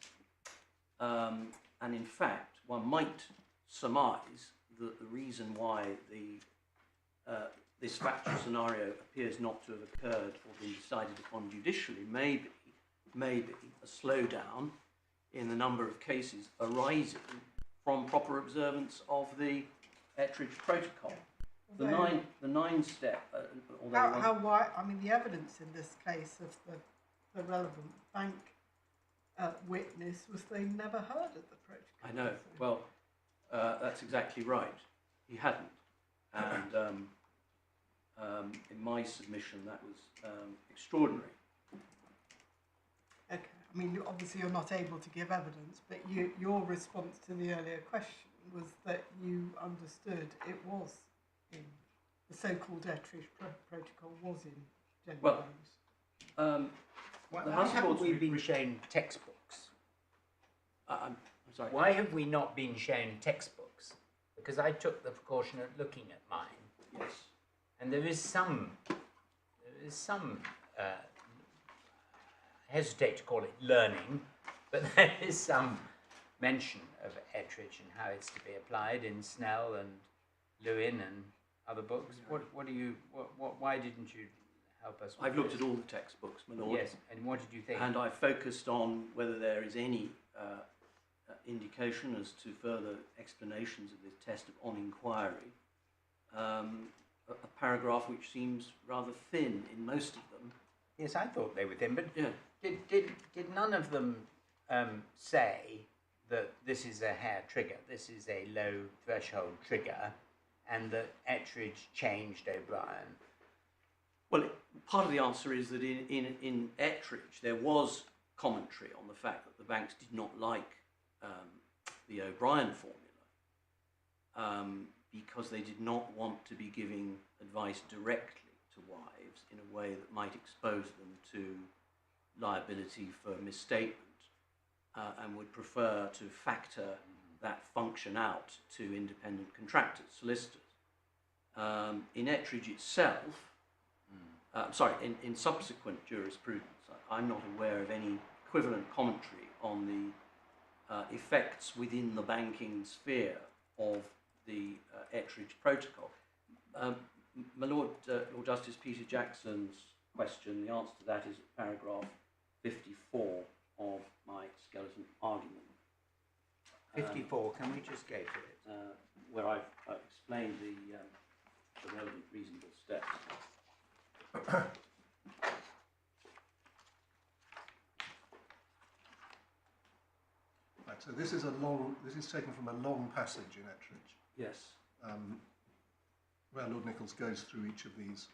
And in fact, one might surmise that the reason why this factual scenario appears not to have occurred or been decided upon judicially may be a slowdown in the number of cases arising from proper observance of the Ettridge Protocol. The nine step. How wide? I mean, the evidence in this case of the relevant bank witness was they never heard of the protocol. I know. Well, that's exactly right. He hadn't, and in my submission, that was extraordinary. Okay. I mean, obviously you're not able to give evidence, but your response to the earlier question was that you understood it was in the so-called Ettridge Protocol was in general Well, use. Why The House of haven't Lords we been shown textbooks? I'm sorry. Why have we not been shown textbooks? Because I took the precaution of looking at mine, Yes. and there is some I hesitate to call it learning, but there is some mention of Ettridge and how it's to be applied in Snell and Lewin and other books. Why didn't you help us? I've looked at all the textbooks, my lord. Yes, and what did you think? And I focused on whether there is any indication as to further explanations of this test on inquiry. A paragraph which seems rather thin in most of them. Yes, I thought they were thin, but Yeah. did none of them say that this is a hair trigger, this is a low threshold trigger, and that Ettridge changed O'Brien? Well, part of the answer is that in Ettridge there was commentary on the fact that the banks did not like the O'Brien formula because they did not want to be giving advice directly to wives in a way that might expose them to liability for misstatement and would prefer to factor that function out to independent contractors, solicitors. In Ettridge itself, in subsequent jurisprudence, I'm not aware of any equivalent commentary on the effects within the banking sphere of the Ettridge Protocol. My Lord, Lord Justice Peter Jackson's question, the answer to that is paragraph 54 of my skeleton argument. 54, can we just go to it? Where I've explained the relevant reasonable steps. Right, so this is taken from a long passage in Ettridge, Yes. where Lord Nichols goes through each of these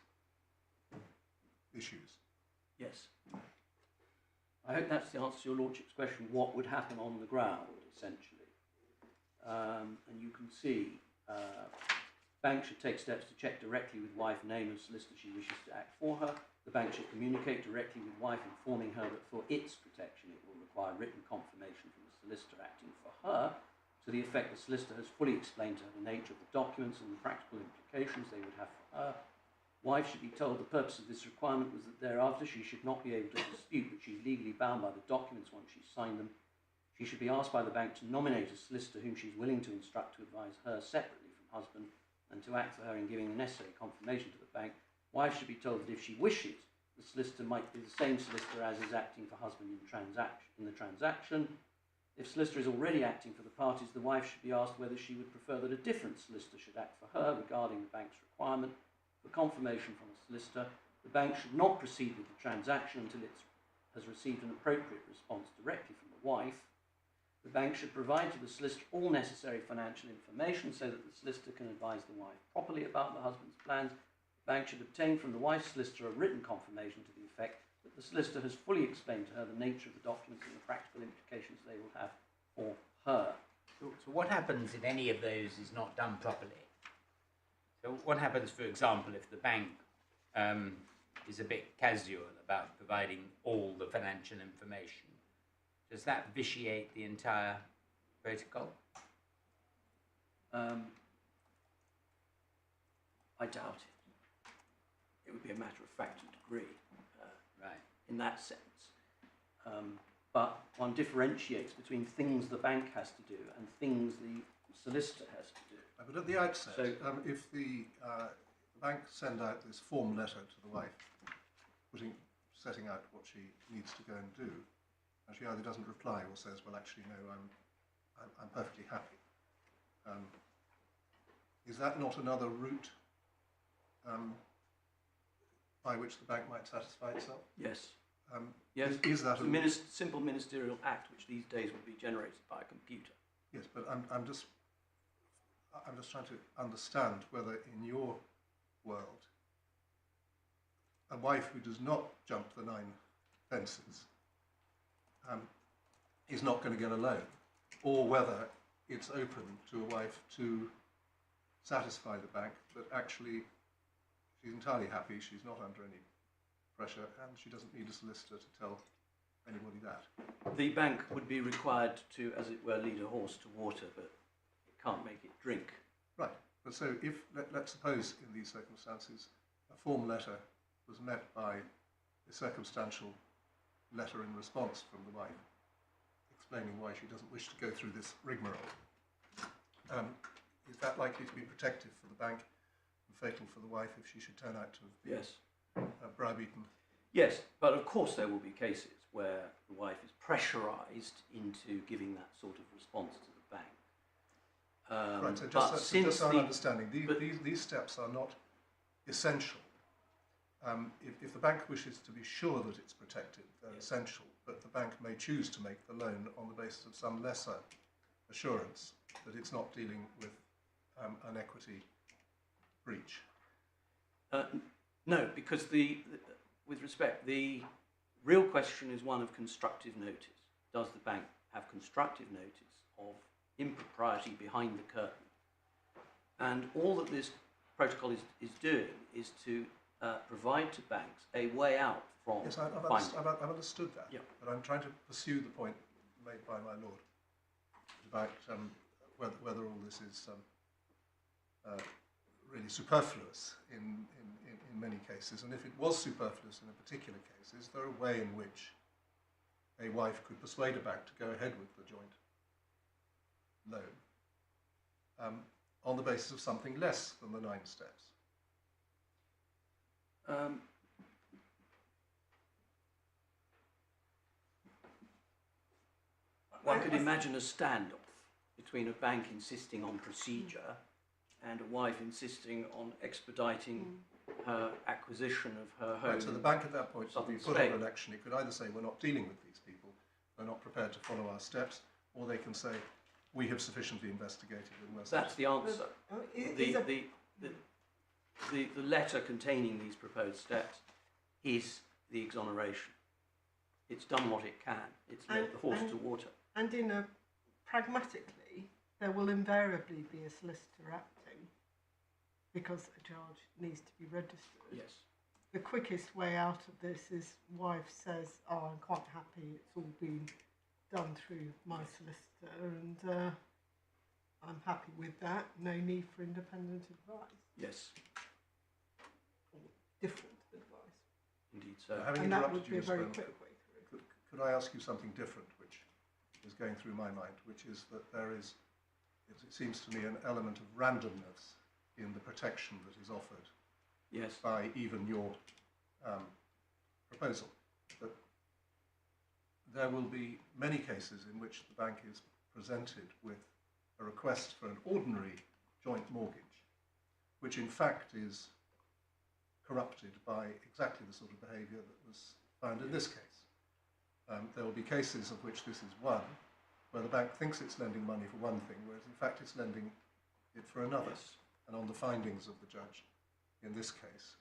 issues. Yes. I hope that's the answer to your Lordship's question, what would happen on the ground, essentially. And you can see, bank should take steps to check directly with wife name of solicitor she wishes to act for her. The bank should communicate directly with wife, informing her that for its protection it will require written confirmation from the solicitor acting for her, to the effect the solicitor has fully explained to her the nature of the documents and the practical implications they would have for her. Wife should be told the purpose of this requirement was that thereafter she should not be able to dispute that she is legally bound by the documents once she's signed them. She should be asked by the bank to nominate a solicitor whom she is willing to instruct to advise her separately from husband and to act for her in giving the necessary confirmation to the bank. Wife should be told that if she wishes, the solicitor might be the same solicitor as is acting for husband in the transaction. If solicitor is already acting for the parties, the wife should be asked whether she would prefer that a different solicitor should act for her regarding the bank's requirement for confirmation from a solicitor. The bank should not proceed with the transaction until it has received an appropriate response directly from the wife. The bank should provide to the solicitor all necessary financial information so that the solicitor can advise the wife properly about the husband's plans. The bank should obtain from the wife's solicitor a written confirmation to the effect that the solicitor has fully explained to her the nature of the documents and the practical implications they will have for her. So what happens if any of those is not done properly? So what happens, for example, if the bank is a bit casual about providing all the financial information? Does that vitiate the entire protocol? I doubt it. It would be a matter of fact and degree, Right. in that sense. But one differentiates between things the bank has to do and things the solicitor has to do. But at the outset, So- if the bank send out this form letter to the wife, setting out what she needs to go and do, and she either doesn't reply or says, "Well, actually, no, I'm perfectly happy." Is that not another route by which the bank might satisfy itself? Yes. Um, Yes. Is that It's a simple ministerial act which these days would be generated by a computer. Yes, but I'm just trying to understand whether in your world a wife who does not jump the 9 fences is not going to get a loan, or whether it's open to a wife to satisfy the bank that actually she's entirely happy, she's not under any pressure, and she doesn't need a solicitor to tell anybody that. The bank would be required to, as it were, lead a horse to water, but it can't make it drink. Right, but so if, let's suppose in these circumstances, a form letter was met by a circumstantial letter in response from the wife, explaining why she doesn't wish to go through this rigmarole. Is that likely to be protective for the bank and fatal for the wife if she should turn out to have been Yes. browbeaten? Yes, but of course there will be cases where the wife is pressurised into giving that sort of response to the bank. Right, so but just so I'm understanding, but- these steps are not essential if the bank wishes to be sure that it's protected, they're essential, but the bank may choose to make the loan on the basis of some lesser assurance that it's not dealing with an equity breach. No, because with respect, the real question is one of constructive notice. Does the bank have constructive notice of impropriety behind the curtain? And all that this protocol is doing is to provide to banks a way out from Yes, finding. I've understood that, Yeah. but I'm trying to pursue the point made by my lord about whether all this is really superfluous in many cases, and if it was superfluous in a particular case, is there a way in which a wife could persuade a bank to go ahead with the joint loan on the basis of something less than the 9 steps? One could imagine a standoff between a bank insisting on procedure and a wife insisting on expediting her acquisition of her home. Right, so the bank at that point would be put Spain. on election. It could either say, we're not dealing with these people, they're not prepared to follow our steps, or they can say, we have sufficiently investigated and we're That's the answer. Is The letter containing these proposed steps is the exoneration. It's done what it can. It's led the horse to water. And pragmatically, there will invariably be a solicitor acting because a charge needs to be registered. Yes. The quickest way out of this is wife says, oh, I'm quite happy, it's all been done through my solicitor and I'm happy with that, no need for independent advice. Yes, Or different advice. indeed so. Having And that interrupted would be you, a very Miss Byrne, quick way through. could I ask you something different, which is going through my mind, which is that there is, it seems to me, an element of randomness in the protection that is offered Yes. by even your proposal. That there will be many cases in which the bank is presented with a request for an ordinary joint mortgage, which in fact is corrupted by exactly the sort of behaviour that was found in this case. There will be cases of which this is one, where the bank thinks it's lending money for one thing, whereas in fact it's lending it for another. Yes. And on the findings of the judge, in this case,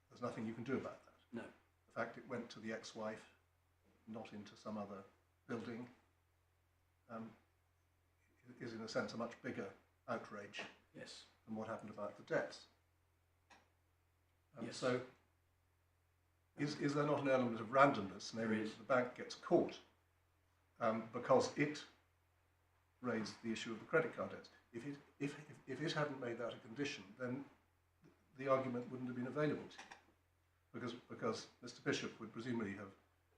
there's nothing you can do about that. No. The fact it went to the ex-wife, not into some other building, is in a sense a much bigger outrage Yes. than what happened about the debts. Yes. So, is there not an element of randomness, namely There is. that the bank gets caught because it raised the issue of the credit card debts? If it hadn't made that a condition, then the argument wouldn't have been available to you, because Mr. Bishop would presumably have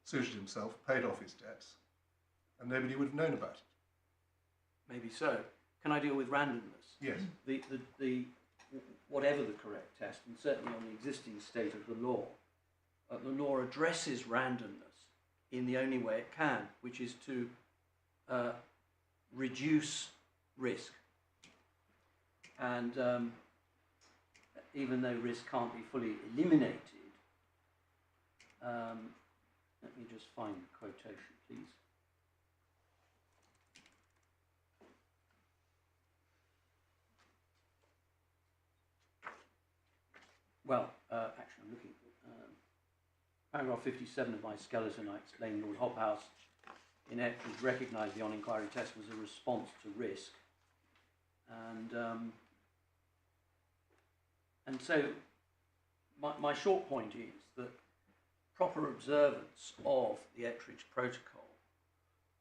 suited himself, paid off his debts, and nobody would have known about it. Maybe so. Can I deal with randomness? Yes. The whatever the correct test, and certainly on the existing state of the law addresses randomness in the only way it can, which is to reduce risk. And even though risk can't be fully eliminated, let me just find the quotation, please. Well, actually, I'm looking at paragraph 57 of my skeleton. I explained Lord Hobhouse in Eccles recognised the on-inquiry test was a response to risk, and so my short point is that proper observance of the Ettridge Protocol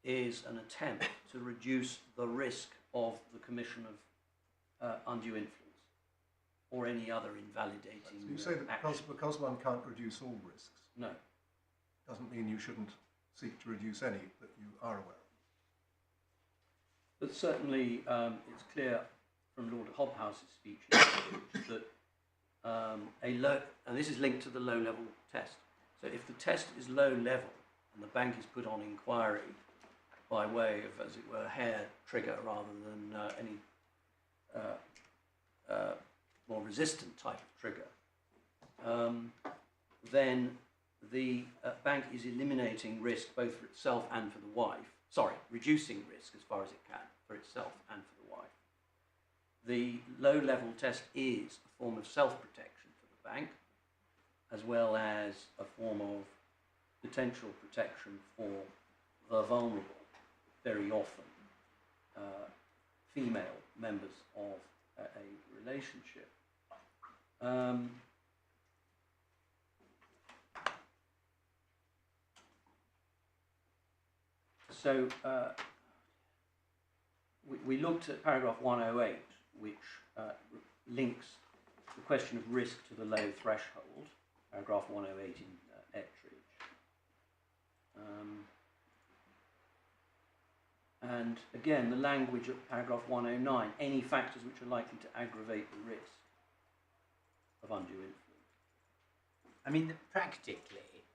is an attempt to reduce the risk of the commission of undue influence or any other invalidating So you say that action. because one can't reduce all risks, No. doesn't mean you shouldn't seek to reduce any that you are aware of. But certainly it's clear from Lord Hobhouse's speech that and this is linked to the low-level test. So if the test is low-level and the bank is put on inquiry by way of, as it were, hair trigger rather than any more resistant type of trigger, then the bank is eliminating risk both for itself and for the wife. Sorry, reducing risk as far as it can for itself and for the wife. The low-level test is a form of self-protection for the bank, as well as a form of potential protection for the vulnerable, very often female members of a relationship. So we looked at paragraph 108, which links the question of risk to the low threshold, paragraph 108 in Ettridge. And again, the language of paragraph 109, any factors which are likely to aggravate the risk of undue influence. I mean, practically,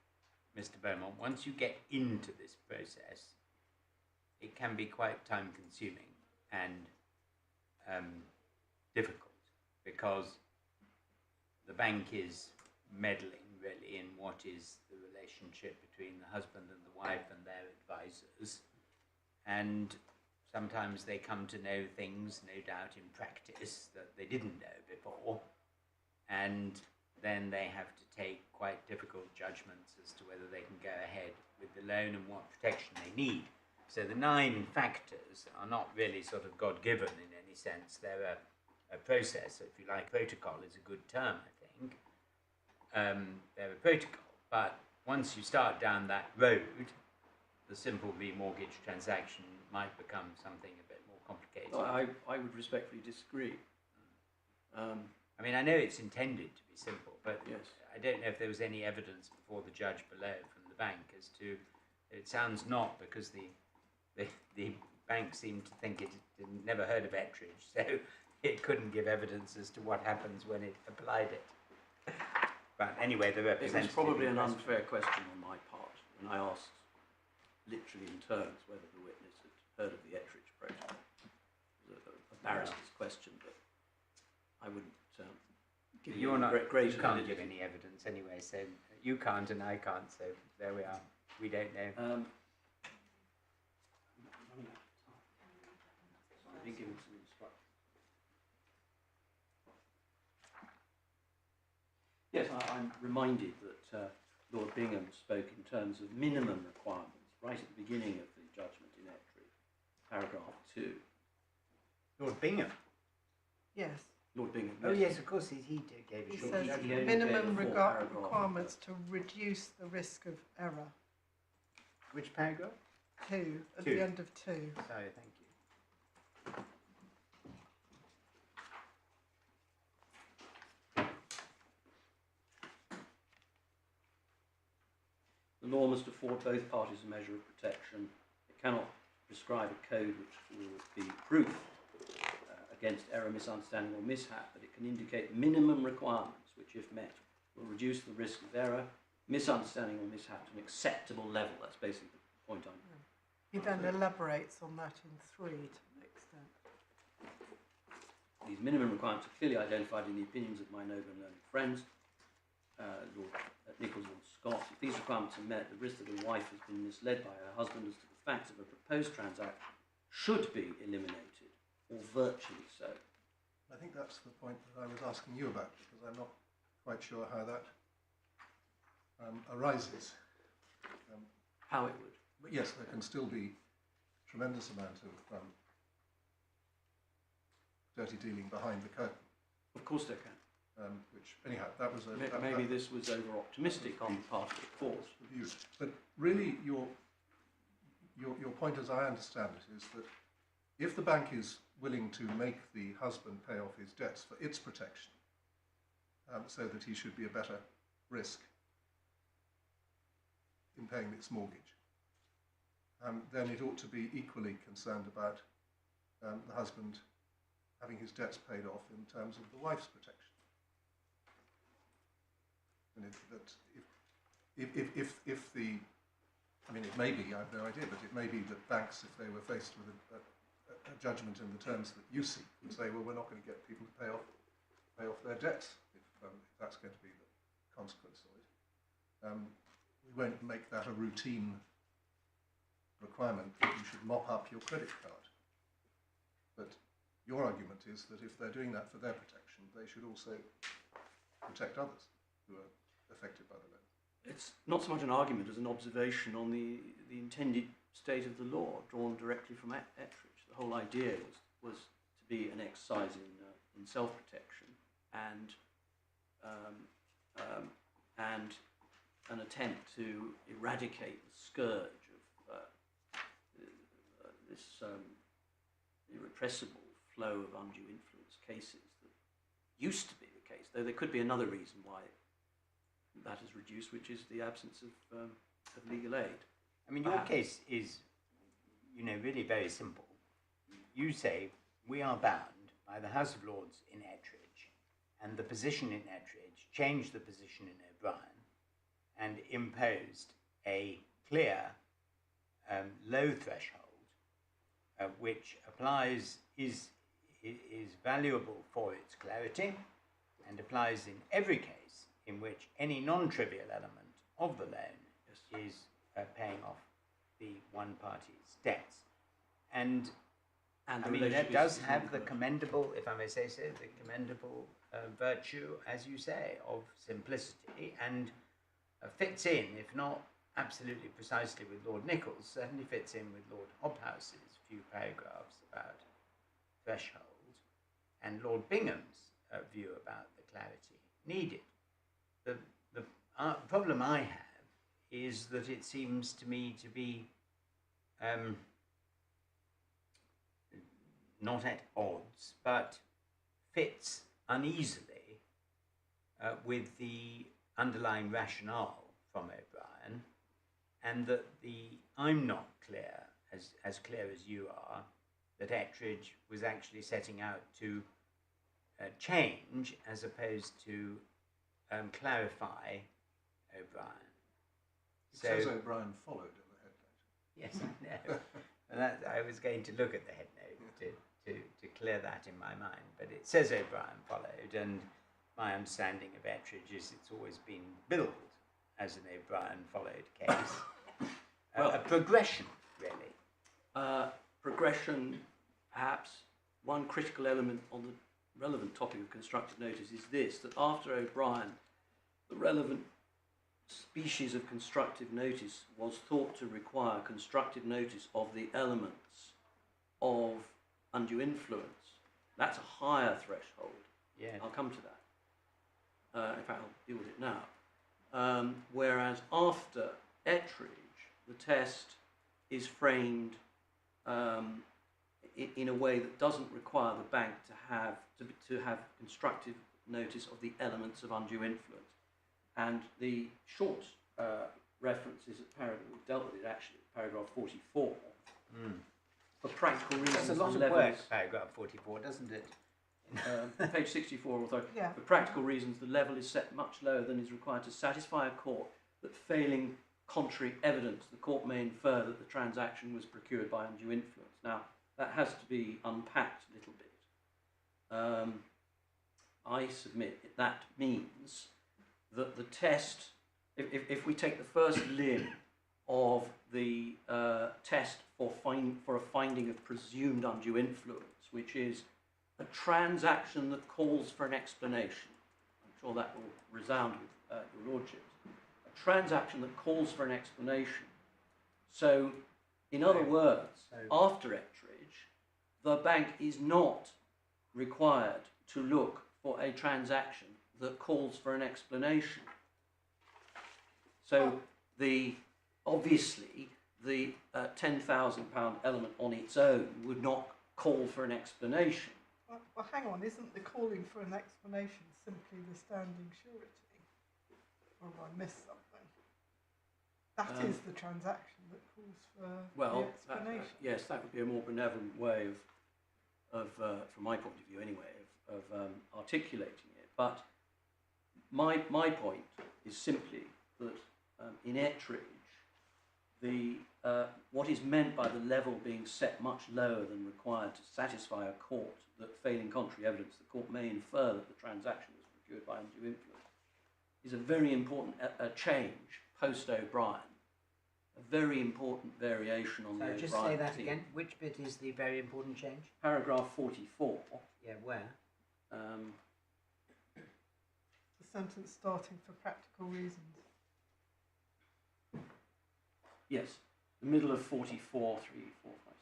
Mr. Beaumont, once you get into this process, it can be quite time-consuming and difficult, because the bank is meddling really in what is the relationship between the husband and the wife and their advisors, and sometimes they come to know things, no doubt in practice, that they didn't know before, and then they have to take quite difficult judgments as to whether they can go ahead with the loan and what protection they need. So the 9 factors are not really sort of God-given in any sense. They're a process, if you like. Protocol is a good term, I think. They're a protocol. But once you start down that road, the simple remortgage transaction might become something a bit more complicated. Well, I would respectfully disagree. I mean, I know it's intended to be simple, but Yes. I don't know if there was any evidence before the judge below from the bank as to, it sounds not, because the bank seemed to think it had never heard of Ettridge, so it couldn't give evidence as to what happens when it applied it. But anyway, the It representative... was probably an unfair question on my part when I asked, literally in terms, whether the witness had heard of the Ettridge protocol. It was a barrister's question, but I wouldn't give you great you can't give any evidence anyway, so you can't and I can't, so there we are. We don't know. I've been given some instructions. Yes, I'm reminded that Lord Bingham spoke in terms of minimum requirements right at the beginning of the judgment in Ettridge, paragraph 2. Lord Bingham? Yes. Lord Bingham. Oh yes, of course, he gave a He short says judgment. only minimum gave a full paragraph. requirements to reduce the risk of error. Which paragraph? 2, at 2. the end of 2. Sorry, thank you. The law must afford both parties a measure of protection. It cannot prescribe a code which will be proof against error, misunderstanding or mishap, but it can indicate minimum requirements which, if met, will reduce the risk of error, misunderstanding or mishap to an acceptable level. That's basically the point I'm making. He then elaborates on that in 3 to an extent. These minimum requirements are clearly identified in the opinions of my noble and learned friends, Lord Nichols and Scott. If these requirements are met, the risk that a wife has been misled by her husband as to the facts of a proposed transaction should be eliminated, or virtually so. I think that's the point that I was asking you about, because I'm not quite sure how that arises. How it would. But yes, there can still be a tremendous amount of dirty dealing behind the curtain. Of course there can. Which, anyhow, that was a... Maybe this was over-optimistic on the part of the court. View. But really, your point, as I understand it, is that if the bank is willing to make the husband pay off his debts for its protection, so that he should be a better risk in paying its mortgage, then it ought to be equally concerned about the husband having his debts paid off in terms of the wife's protection. And if the, I mean, it may be, I have no idea, but it may be that banks, if they were faced with a judgment in the terms that you seek, would say, well, we're not going to get people to pay off their debts if that's going to be the consequence of it. we won't make that a routine requirement that you should mop up your credit card. But your argument is that if they're doing that for their protection, they should also protect others who are affected by the loan. It's not so much an argument as an observation on the intended state of the law drawn directly from Ettridge. The whole idea was to be an exercise in self-protection and an attempt to eradicate the scourge of this irrepressible flow of undue influence cases that used to be the case, though there could be another reason why that is reduced, which is the absence of legal aid. I mean, your case is, really very simple. You say we are bound by the House of Lords in Ettridge, and the position in Ettridge changed the position in O'Brien and imposed a clear low threshold, which is valuable for its clarity and applies in every case in which any non-trivial element of the loan is paying off the one party's debts. And I mean, that does have the commendable, if I may say so, the commendable virtue, as you say, of simplicity, and fits in, if not absolutely precisely with Lord Nichols, certainly fits in with Lord Hobhouse's few paragraphs about threshold, and Lord Bingham's view about the clarity needed. The problem I have is that it seems to me to be not at odds, but fits uneasily with the underlying rationale from O'Brien, and that I'm not clear, as clear as you are, that Ettridge was actually setting out to change as opposed to clarify O'Brien. It says O'Brien followed in the head note. Yes, I know. And I was going to look at the head note to clear that in my mind, but it says O'Brien followed, and my understanding of Ettridge is it's always been billed as an O'Brien followed case. Well, a progression, really. Progression, perhaps. One critical element on the relevant topic of constructive notice is this, that after O'Brien, the relevant species of constructive notice was thought to require constructive notice of the elements of undue influence. That's a higher threshold. Yeah. I'll come to that. In fact, I'll deal with it now. Whereas after Ettridge, the test is framed in a way that doesn't require the bank to have constructive notice of the elements of undue influence. And the short references at paragraph, we've dealt with it actually, paragraph 44. For practical reasons, That's a lot of work, paragraph 44, doesn't it? Page 64, although Yeah. for practical reasons the level is set much lower than is required to satisfy a court that, failing contrary evidence, the court may infer that the transaction was procured by undue influence. Now, that has to be unpacked a little bit. I submit that means that the test, if we take the first limb of the test for a finding of presumed undue influence, which is a transaction that calls for an explanation. I'm sure that will resound with your lordships. A transaction that calls for an explanation. So, in other words, after Ettridge, the bank is not required to look for a transaction that calls for an explanation. So, obviously, the £10,000 element on its own would not call for an explanation. Well, hang on, isn't the calling for an explanation simply the standing surety? Or have I missed something? That is the transaction that calls for the explanation. Yes, that would be a more benevolent way of from my point of view anyway, of articulating it. But my point is simply that in Ettridge, what is meant by the level being set much lower than required to satisfy a court that, failing contrary evidence, the court may infer that the transaction was procured by undue influence, is a very important change post-O'Brien. A very important variation on the So O'Brien just say that theme. again. Which bit is the very important change? Paragraph 44. Yeah, where? The sentence starting for practical reasons. Yes, the middle of 44, 3, 4, 5,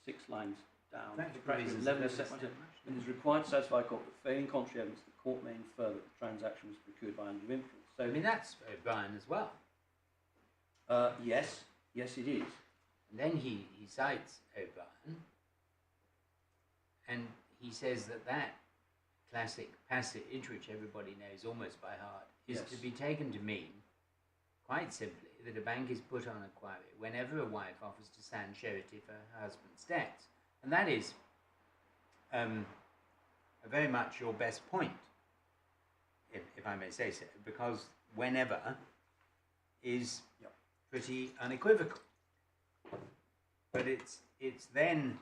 6, 6 lines down. Practical reasons, 11 11 is set is by too and is required to satisfy court that failing contrary evidence, the court may infer that the transaction was procured by undue influence. So, I mean, that's O'Brien as well. yes, yes, it is. And then he cites O'Brien, and he says that that classic passage, which everybody knows almost by heart, is Yes. to be taken to mean, quite simply, that a bank is put on inquiry whenever a wife offers to stand surety for her husband's debts. And that is very much your best point, if I may say so, because whenever is pretty unequivocal. But it's then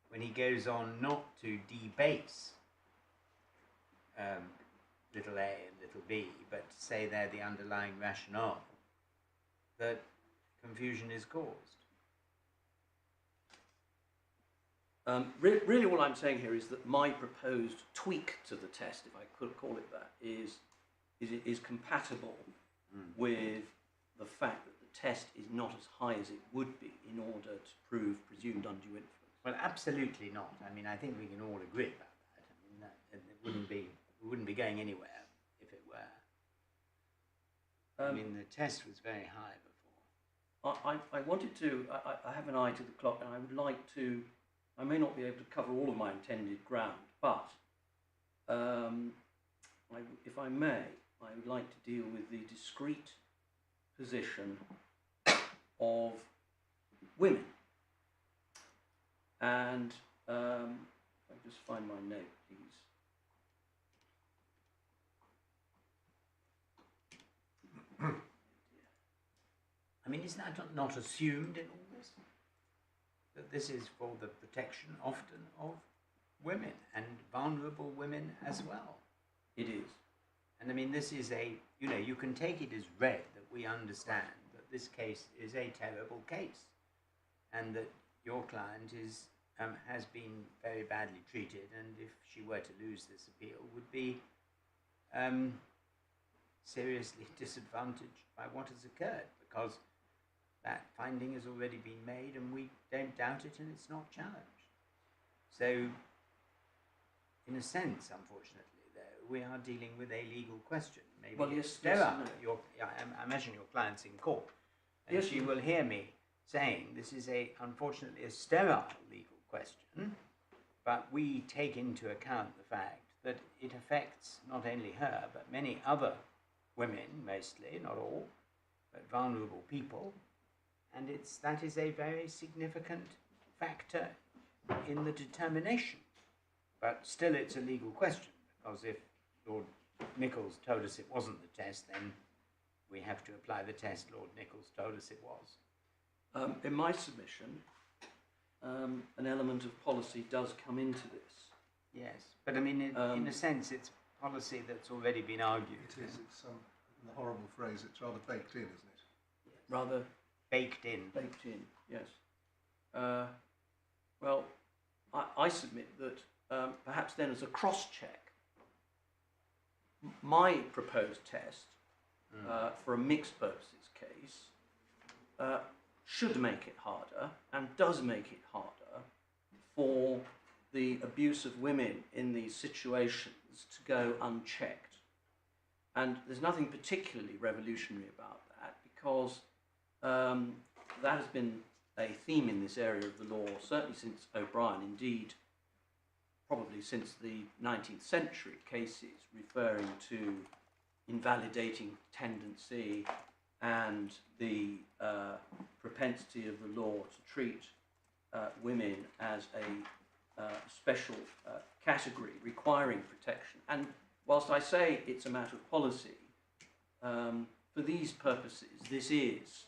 when he goes on not to debase little a and little b, but to say they're the underlying rationale, that confusion is caused. Really what I'm saying here is that my proposed tweak to the test, if I could call it that, is compatible with the fact that the test is not as high as it would be in order to prove presumed undue influence. Well, absolutely not. I mean, I think we can all agree about that. I mean, we wouldn't be going anywhere if it were. I mean, the test was very high before. I wanted to, I have an eye to the clock, and I would like to, I may not be able to cover all of my intended ground, but if I may, I would like to deal with the discrete position of women. And if I just find my note, please. I mean, is that not assumed in all this? That this is for the protection often of women and vulnerable women as well. It is. And I mean, this is you can take it as read that we understand that this case is a terrible case and that your client has been very badly treated, and if she were to lose this appeal would be seriously disadvantaged by what has occurred, because that finding has already been made and we don't doubt it and it's not challenged. So, in a sense, unfortunately, though, we are dealing with a legal question. Maybe Well, yes, sterile. yes, no. I imagine your client's in court, and Yes, she will hear me saying this is unfortunately a sterile legal question, but we take into account the fact that it affects not only her, but many other women, mostly, not all, but vulnerable people, and that is a very significant factor in the determination. But still it's a legal question, because if Lord Nichols told us it wasn't the test, then we have to apply the test Lord Nichols told us it was. In my submission, an element of policy does come into this. Yes, but I mean, in a sense, it's policy that's already been argued. It is. It's the horrible phrase. It's rather baked in, isn't it? Rather Baked in. baked in, yes. Well, I submit that perhaps then as a cross-check, my proposed test for a mixed purposes case should make it harder, and does make it harder, for the abuse of women in these situations to go unchecked. And there's nothing particularly revolutionary about that, because that has been a theme in this area of the law, certainly since O'Brien, indeed probably since the 19th century, cases referring to invalidating tendency and the propensity of the law to treat women as a special category requiring protection. And whilst I say it's a matter of policy, for these purposes, this is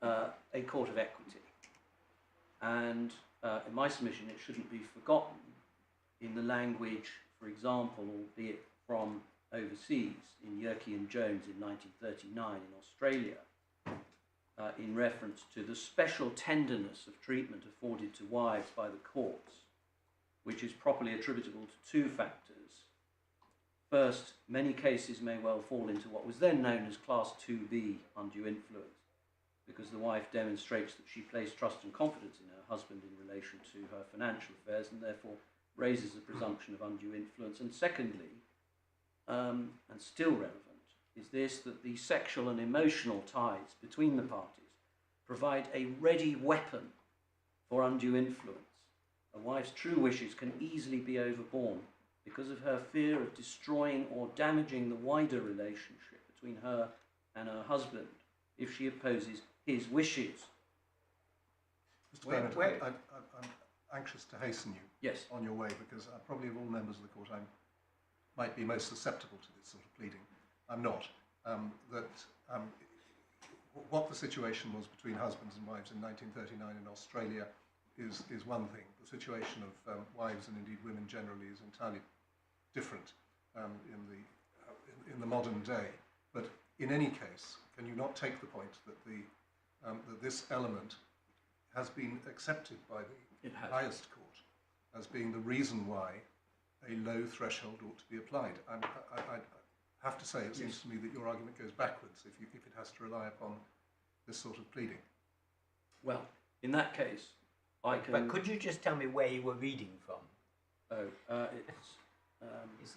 a court of equity. And in my submission, it shouldn't be forgotten in the language, for example, albeit from overseas in Yerke and Jones in 1939 in Australia, in reference to the special tenderness of treatment afforded to wives by the courts, which is properly attributable to two factors. First, many cases may well fall into what was then known as Class 2B undue influence, because the wife demonstrates that she placed trust and confidence in her husband in relation to her financial affairs and therefore raises the presumption of undue influence. And secondly, and still relevant, is this, that the sexual and emotional ties between the parties provide a ready weapon for undue influence. A wife's true wishes can easily be overborne because of her fear of destroying or damaging the wider relationship between her and her husband if she opposes his wishes. Mr. Bennett, I'm anxious to hasten you Yes. on your way, because probably of all members of the court I might be most susceptible to this sort of pleading. I'm not. What the situation was between husbands and wives in 1939 in Australia is one thing. The situation of wives and indeed women generally is entirely different in the modern day. But in any case, can you not take the point that that this element has been accepted by the highest court as being the reason why a low threshold ought to be applied? I have to say, it seems to me that your argument goes backwards if it has to rely upon this sort of pleading. Well, in that case, I can... But could you just tell me where you were reading from? Oh,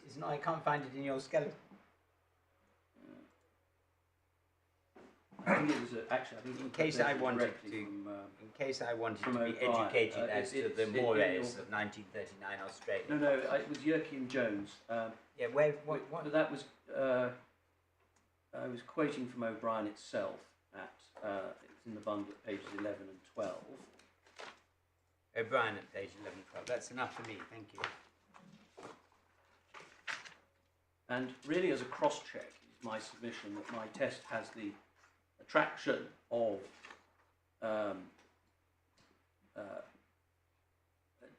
It's not, I can't find it in your skeleton. I think it was actually. I think In case I wanted to, in case I wanted to be educated as to the mores of 1939 Australia. No, it was Yerke and Jones. Yeah, where? What? But that was. I was quoting from O'Brien itself it's in the bundle at pages 11 and 12. O'Brien at page 11 and 12. That's enough for me. Thank you. And really, as a cross-check, is my submission that my test has the attraction of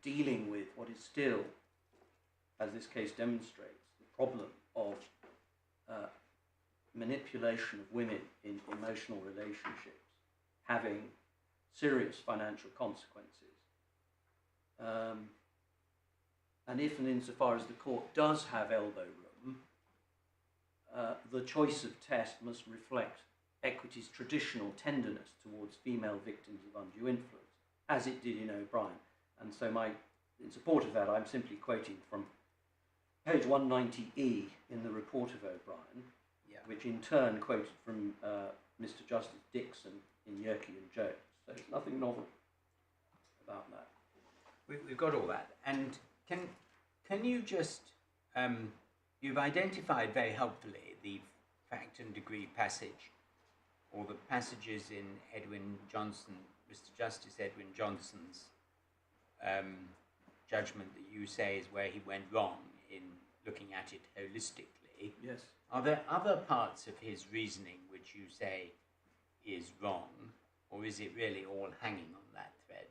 dealing with what is still, as this case demonstrates, the problem of manipulation of women in emotional relationships having serious financial consequences. And if and insofar as the court does have elbow room, the choice of test must reflect equity's traditional tenderness towards female victims of undue influence, as it did in O'Brien. And so in support of that, I'm simply quoting from page 190E in the report of O'Brien, which in turn quoted from Mr. Justice Dixon in Yerke and Jones. So there's nothing novel about that. We've got all that. And can you just, you've identified very helpfully the fact and degree passage, or the passages in Edwin Johnson, Mr. Justice Edwin Johnson's judgment that you say is where he went wrong in looking at it holistically. Yes. Are there other parts of his reasoning which you say is wrong, or is it really all hanging on that thread?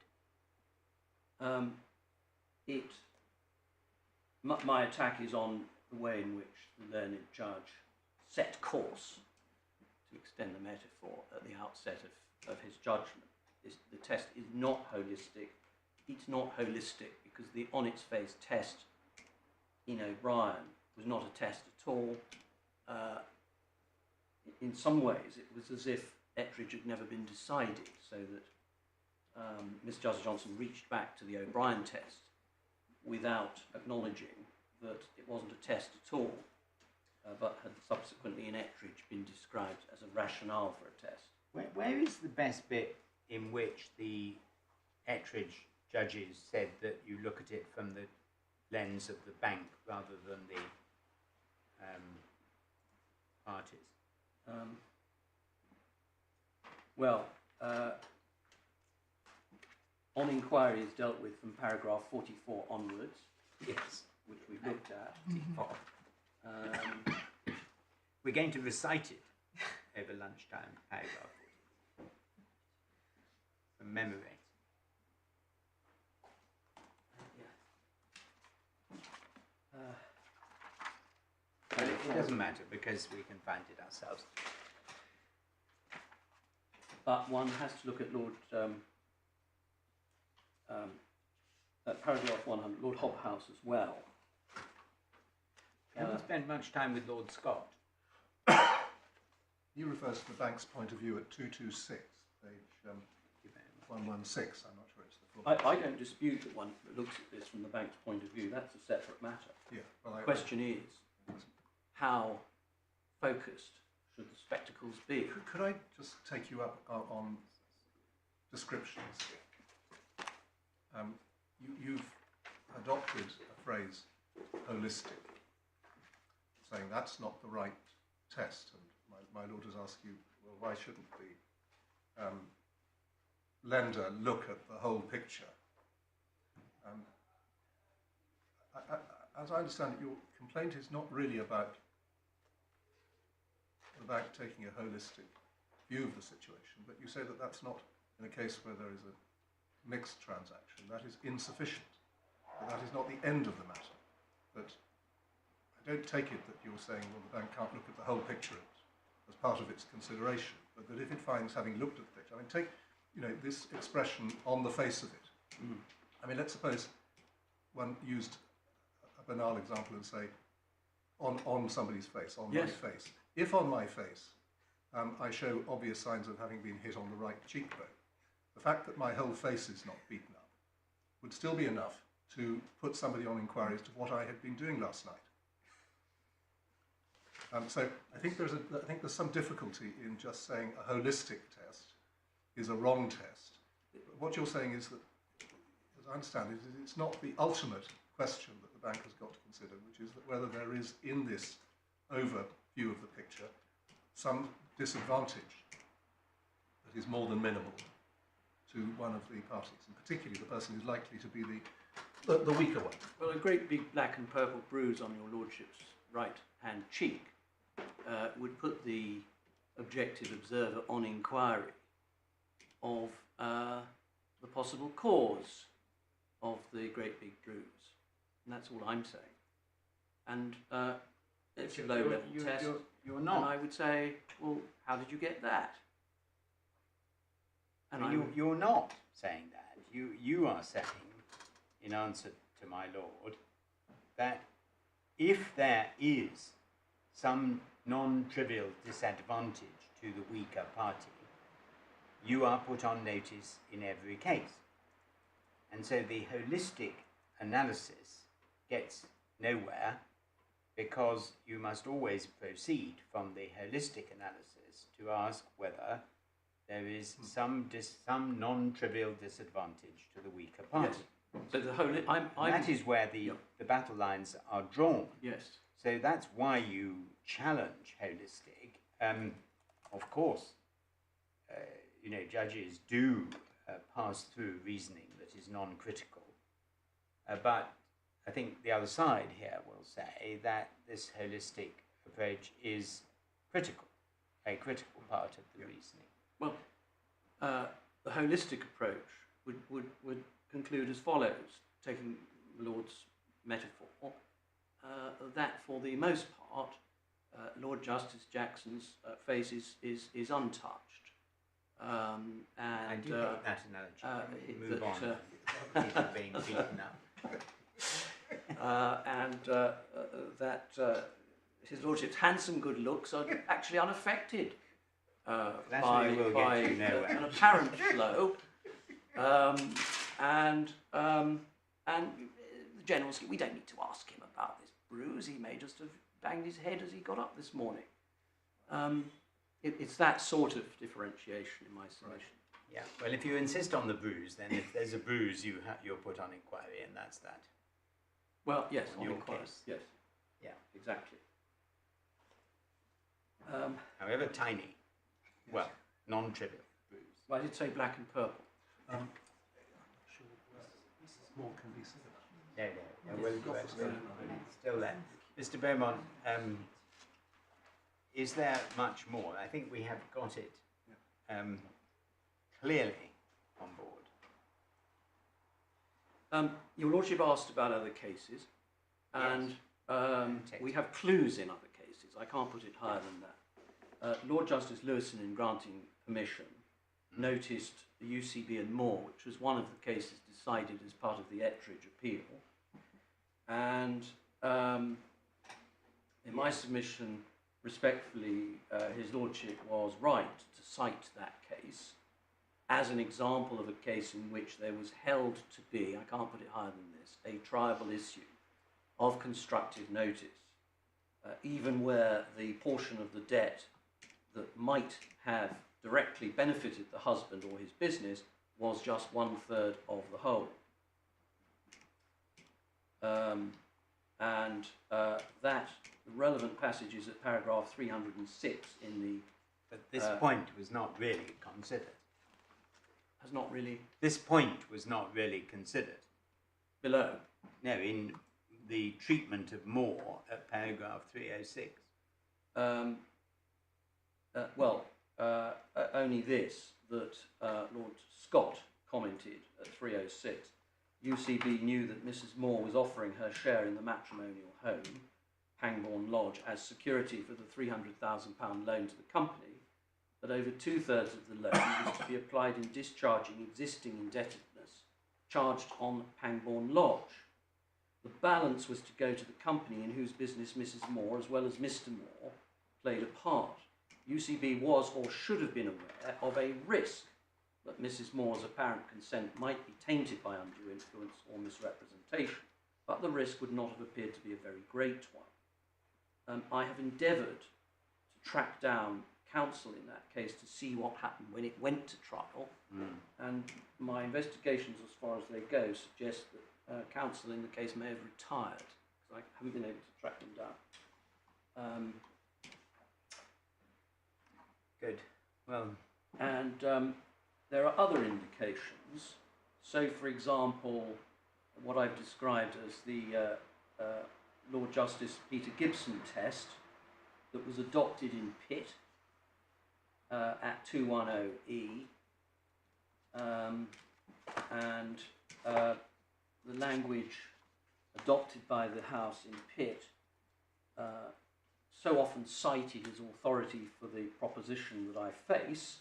My attack is on the way in which the learned judge set course, to extend the metaphor, at the outset of his judgment. The test is not holistic. It's not holistic because the on its face test in O'Brien was not a test at all. In some ways, it was as if Ettridge had never been decided, so that Mr. Justice Johnson reached back to the O'Brien test without acknowledging that it wasn't a test at all, but had subsequently in Ettridge been described as a rationale for a test. Where is the best bit in which the Ettridge judges said that you look at it from the lens of the bank rather than the parties? On inquiry is dealt with from paragraph 44 onwards. Yes. Which we've looked at. We're going to recite it over lunchtime, paragraph 44. From memory. It doesn't matter because we can find it ourselves. But one has to look at paragraph 100, Lord Hobhouse as well. We haven't spent much time with Lord Scott. He refers to the bank's point of view at 226, page 116. I'm not sure it's the full. I don't dispute that one looks at this from the bank's point of view. That's a separate matter. Yeah. Well, The question is, how focused should the spectacles be? Could I just take you up on descriptions? You've adopted a phrase, holistic, saying that's not the right test. And my lord has asked you, well, why shouldn't the lender look at the whole picture? As I understand it, your complaint is not really about the bank taking a holistic view of the situation, but you say that that's not, in a case where there is a mixed transaction, that is insufficient. That is not the end of the matter. That I don't take it that you're saying, well, the bank can't look at the whole picture as part of its consideration, but that if it finds, having looked at the picture, I mean, take, this expression on the face of it. Mm. I mean, let's suppose one used a banal example and say, on somebody's face, on yes. my face. If on my face I show obvious signs of having been hit on the right cheekbone, the fact that my whole face is not beaten up would still be enough to put somebody on inquiry as to what I had been doing last night. So I think there's some difficulty in just saying a holistic test is a wrong test. What you're saying is that, as I understand it, it's not the ultimate question that the bank has got to consider, which is that whether there is in this overview of the picture some disadvantage that is more than minimal to one of the parties, and particularly the person who's likely to be the weaker one. Well, a great big black and purple bruise on your lordship's right hand cheek would put the objective observer on inquiry of the possible cause of the great big bruise, and that's all I'm saying. And it's a low-level test. You're not. And I would say, well, how did you get that? And you're not saying that. You are saying, in answer to my lord, that if there is some non-trivial disadvantage to the weaker party, you are put on notice in every case. And so the holistic analysis gets nowhere, because you must always proceed from the holistic analysis to ask whether there is some non-trivial disadvantage to the weaker party. Yes. So the that is where the battle lines are drawn. Yes. So that's why you challenge holistic. Of course, judges do pass through reasoning that is non-critical, but I think the other side here will say that this holistic approach is critical, a critical part of the reasoning. Well, the holistic approach would conclude as follows, taking Lord's metaphor, that for the most part, Lord Justice Jackson's face is untouched. I do hate that analogy. Move on. People being beaten up. That his lordship's handsome good looks are actually unaffected by an apparent blow, and the general scheme. We don't need to ask him about this bruise. He may just have banged his head as he got up this morning. It's that sort of differentiation in my summation. Yeah. Well, if you insist on the bruise, then if there's a bruise, you're put on inquiry, and that's that. Well, yes, in your inquiry. case. Yes. Yeah. Exactly. However tiny. Yes. Well, non-trivial bruise. Well, I did say black and purple. I'm not sure Mrs. Moore can be said. No, we'll still there. Mr. Beaumont, is there much more? I think we have got it clearly on board. Your Lordship asked about other cases, and Yes. we have clues in other cases. cases. I can't put it higher than that. Lord Justice Lewison, in granting permission, noticed the UCB and Moore, which was one of the cases decided as part of the Ettridge appeal. And in my submission, respectfully, His Lordship was right to cite that case as an example of a case in which there was held to be, I can't put it higher than this, a triable issue of constructive notice, even where the portion of the debt that might have directly benefited the husband or his business was just 1/3 of the whole. That relevant passage is at paragraph 306 in the... But this point was not really considered. Has not really... This point was not really considered. Below? No, in the treatment of Moore at paragraph 306. Only this, that Lord Scott commented at 306. UCB knew that Mrs. Moore was offering her share in the matrimonial home, Pangbourne Lodge, as security for the £300,000 loan to the company, that over 2/3 of the loan was to be applied in discharging existing indebtedness charged on Pangbourne Lodge. The balance was to go to the company in whose business Mrs. Moore, as well as Mr. Moore, played a part. UCB was or should have been aware of a risk that Mrs. Moore's apparent consent might be tainted by undue influence or misrepresentation, but the risk would not have appeared to be a very great one. I have endeavoured to track down counsel in that case to see what happened when it went to trial, and my investigations, as far as they go, suggest that counsel in the case may have retired, because I haven't been able to track them down. Good. Well, and there are other indications. So, for example, what I've described as the Lord Justice Peter Gibson test that was adopted in Pitt at 210E, and the language adopted by the House in Pitt, so often cited as authority for the proposition that I face,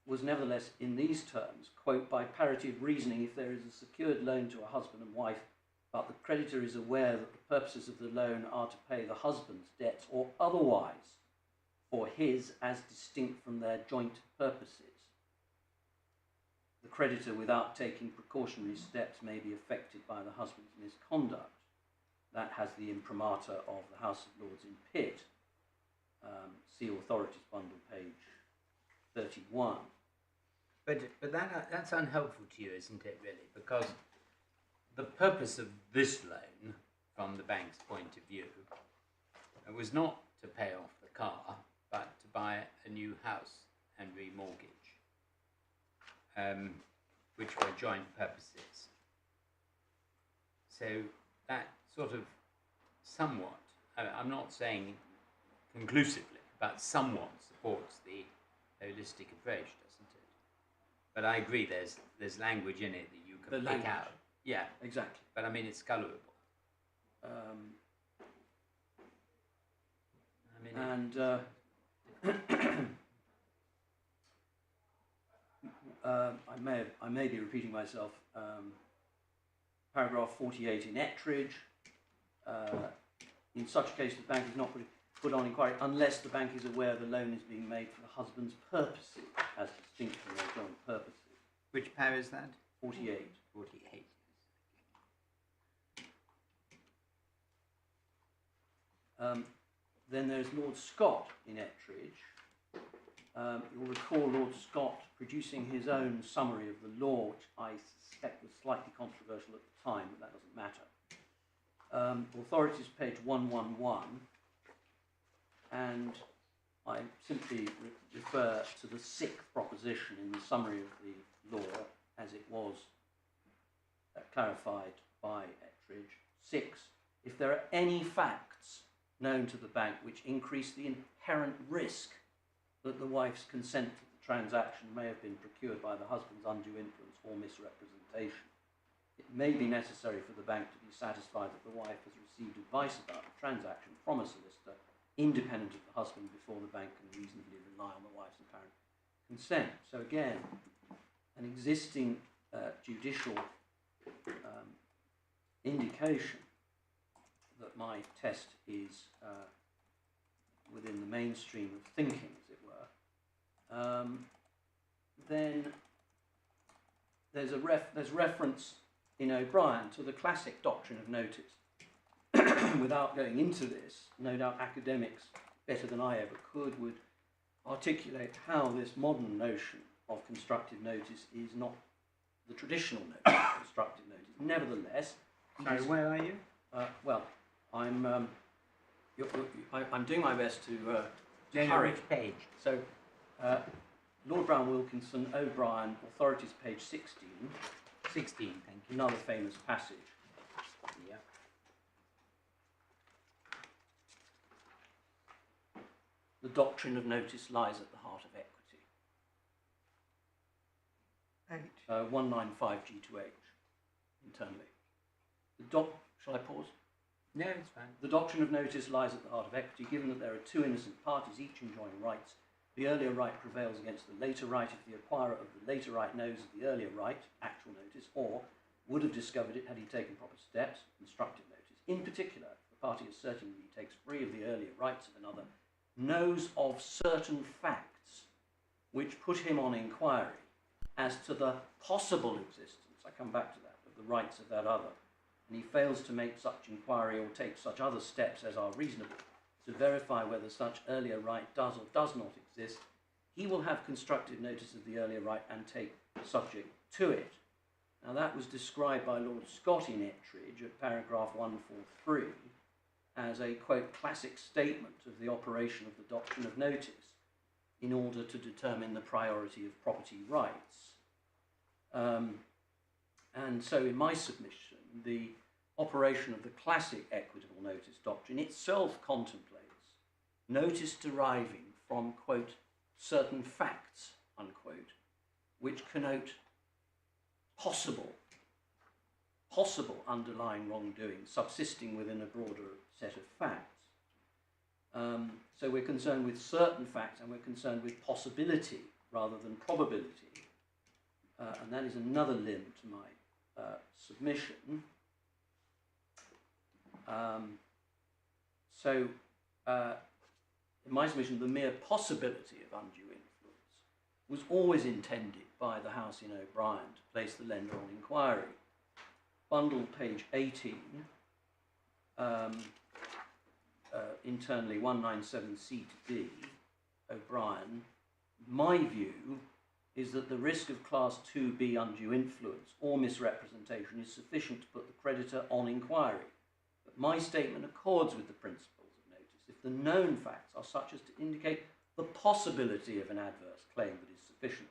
was nevertheless in these terms, quote, by parity of reasoning, if there is a secured loan to a husband and wife, but the creditor is aware that the purposes of the loan are to pay the husband's debts or otherwise for his as distinct from their joint purposes, the creditor, without taking precautionary steps, may be affected by the husband's misconduct. That has the imprimatur of the House of Lords in Pitt. See Authorities Bundle, page 31. but that's unhelpful to you, isn't it, really? Because the purpose of this loan, from the bank's point of view, was not to pay off the car, but to buy a new house and remortgage, which were joint purposes. So that sort of somewhat, I'm not saying conclusively, but somewhat supports the holistic approach, doesn't it? But I agree, there's language in it that you can pick out. Yeah, exactly. But I mean, it's colourable. I may be repeating myself. Paragraph 48 in Ettridge. In such a case, the bank is not put on inquiry unless the bank is aware the loan is being made for the husband's purposes, as distinct from their joint purposes. Which pair is that? 48. 48. Then there's Lord Scott in Ettridge. You'll recall Lord Scott producing his own summary of the law, which I suspect was slightly controversial at the time, but that doesn't matter. Authorities, page 111, and I simply refer to the 6th proposition in the summary of the law as it was clarified by Ettridge. 6. If there are any facts known to the bank which increase the inherent risk that the wife's consent to the transaction may have been procured by the husband's undue influence or misrepresentation, it may be necessary for the bank to be satisfied that the wife has received advice about the transaction from a solicitor independent of the husband before the bank can reasonably rely on the wife's apparent consent. So again, an existing judicial indication that my test is within the mainstream of thinking, as it were, then there's reference in O'Brien to the classic doctrine of notice. Without going into this, no doubt academics, better than I ever could, would articulate how this modern notion of constructive notice is not the traditional notion of constructive notice. Nevertheless, Sorry, where are you? well, I'm doing my best to hurry. Which page? So, Lord Brown Wilkinson, O'Brien, Authorities, page 16. 16, thank you. Another famous passage. Yeah. The doctrine of notice lies at the heart of equity. H. 195G2H, internally. Shall I pause? No, it's fine. The doctrine of notice lies at the heart of equity, given that there are two innocent parties, each enjoying rights. The earlier right prevails against the later right if the acquirer of the later right knows of the earlier right, actual notice, or would have discovered it had he taken proper steps, constructive notice. In particular, if the party asserting that he takes free of the earlier rights of another knows of certain facts which put him on inquiry as to the possible existence, I come back to that, of the rights of that other, and he fails to make such inquiry or take such other steps as are reasonable to verify whether such earlier right does or does not exist, he will have constructive notice of the earlier right and take subject to it. Now that was described by Lord Scott in Ettridge at paragraph 143 as a, quote, classic statement of the operation of the doctrine of notice in order to determine the priority of property rights. And so in my submission, the operation of the classic equitable notice doctrine itself contemplates notice deriving from, quote, certain facts, unquote, which connote possible underlying wrongdoing subsisting within a broader set of facts. So we're concerned with certain facts and we're concerned with possibility rather than probability. And that is another limb to my submission. In my submission, the mere possibility of undue influence was always intended by the House in O'Brien to place the lender on inquiry. Bundle page 18, internally 197C to D, O'Brien, my view is that the risk of Class 2B undue influence or misrepresentation is sufficient to put the creditor on inquiry. But my statement accords with the principles of notice if the known facts are such as to indicate the possibility of an adverse claim that is sufficient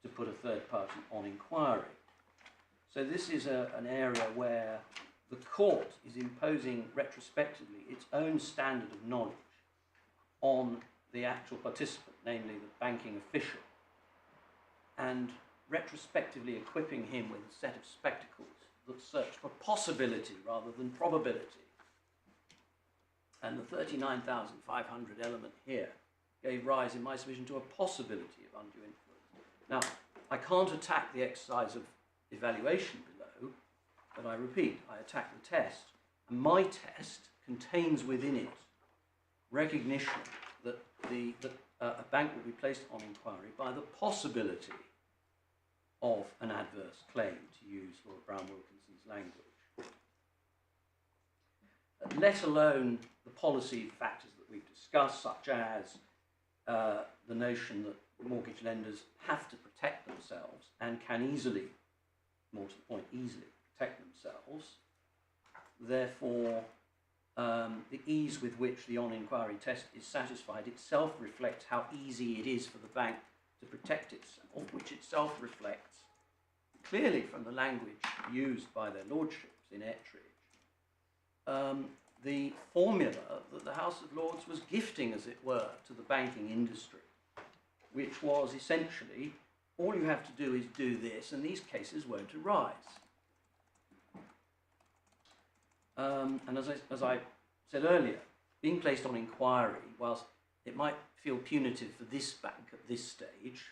to put a third party on inquiry. So this is an area where the court is imposing retrospectively its own standard of knowledge on the actual participant, namely the banking official, and retrospectively equipping him with a set of spectacles that search for possibility rather than probability. And the 39,500 element here gave rise, in my submission, to a possibility of undue influence. Now, I can't attack the exercise of evaluation below, but I repeat, I attack the test. And my test contains within it recognition that a bank will be placed on inquiry by the possibility of an adverse claim, to use Lord Brown Wilkinson's language. Let alone the policy factors that we've discussed, such as the notion that mortgage lenders have to protect themselves and can easily, more to the point, easily protect themselves. Therefore, the ease with which the on-inquiry test is satisfied itself reflects how easy it is for the bank to protect itself, which itself reflects clearly from the language used by their lordships in Ettridge, the formula that the House of Lords was gifting, as it were, to the banking industry, which was essentially, all you have to do is do this and these cases won't arise. And as I said earlier, being placed on inquiry, whilst it might feel punitive for this bank at this stage,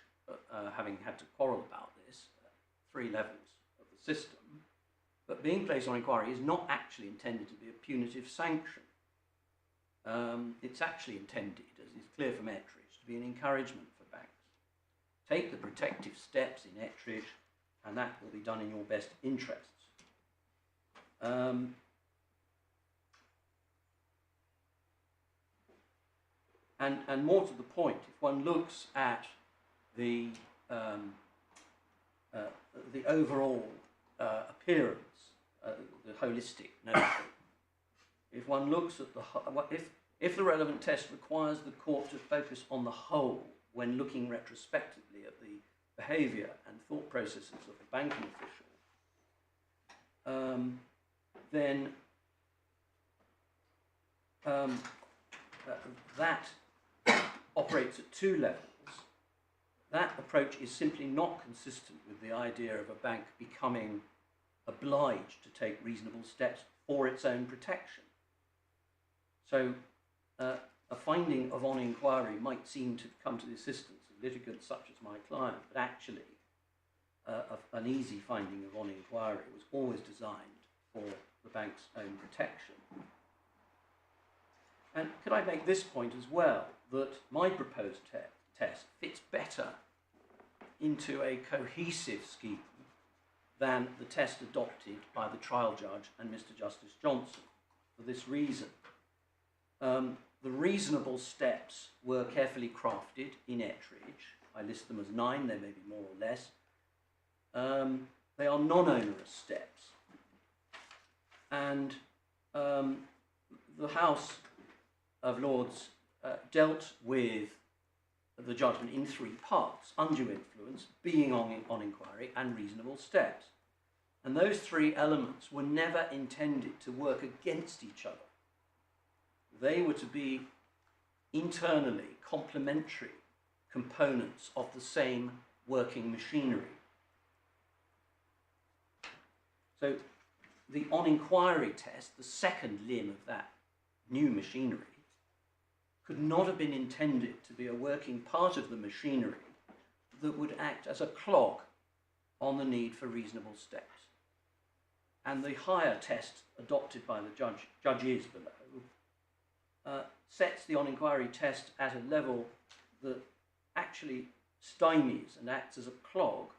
having had to quarrel about this at 3 levels of the system, but being placed on inquiry is not actually intended to be a punitive sanction. It's actually intended, as is clear from Ettridge, to be an encouragement for banks. Take the protective steps in Ettridge, and that will be done in your best interests. And more to the point, if one looks at the overall appearance, the holistic notion, if one looks at if the relevant test requires the court to focus on the whole when looking retrospectively at the behaviour and thought processes of the banking official, then that operates at 2 levels. That approach is simply not consistent with the idea of a bank becoming obliged to take reasonable steps for its own protection. So a finding of on inquiry might seem to come to the assistance of litigants such as my client, but actually an easy finding of on inquiry was always designed for the bank's own protection. And could I make this point as well, that my proposed test fits better into a cohesive scheme than the test adopted by the trial judge and Mr. Justice Johnson, for this reason. The reasonable steps were carefully crafted in Ettridge. I list them as 9, they may be more or less. They are non-onerous steps. And the House of Lords dealt with the judgment in 3 parts: undue influence, being on inquiry, and reasonable steps. And those 3 elements were never intended to work against each other. They were to be internally complementary components of the same working machinery. So the on inquiry test, the second limb of that new machinery, could not have been intended to be a working part of the machinery that would act as a clog on the need for reasonable steps. And the higher test adopted by the judges below sets the on inquiry test at a level that actually stymies and acts as a clog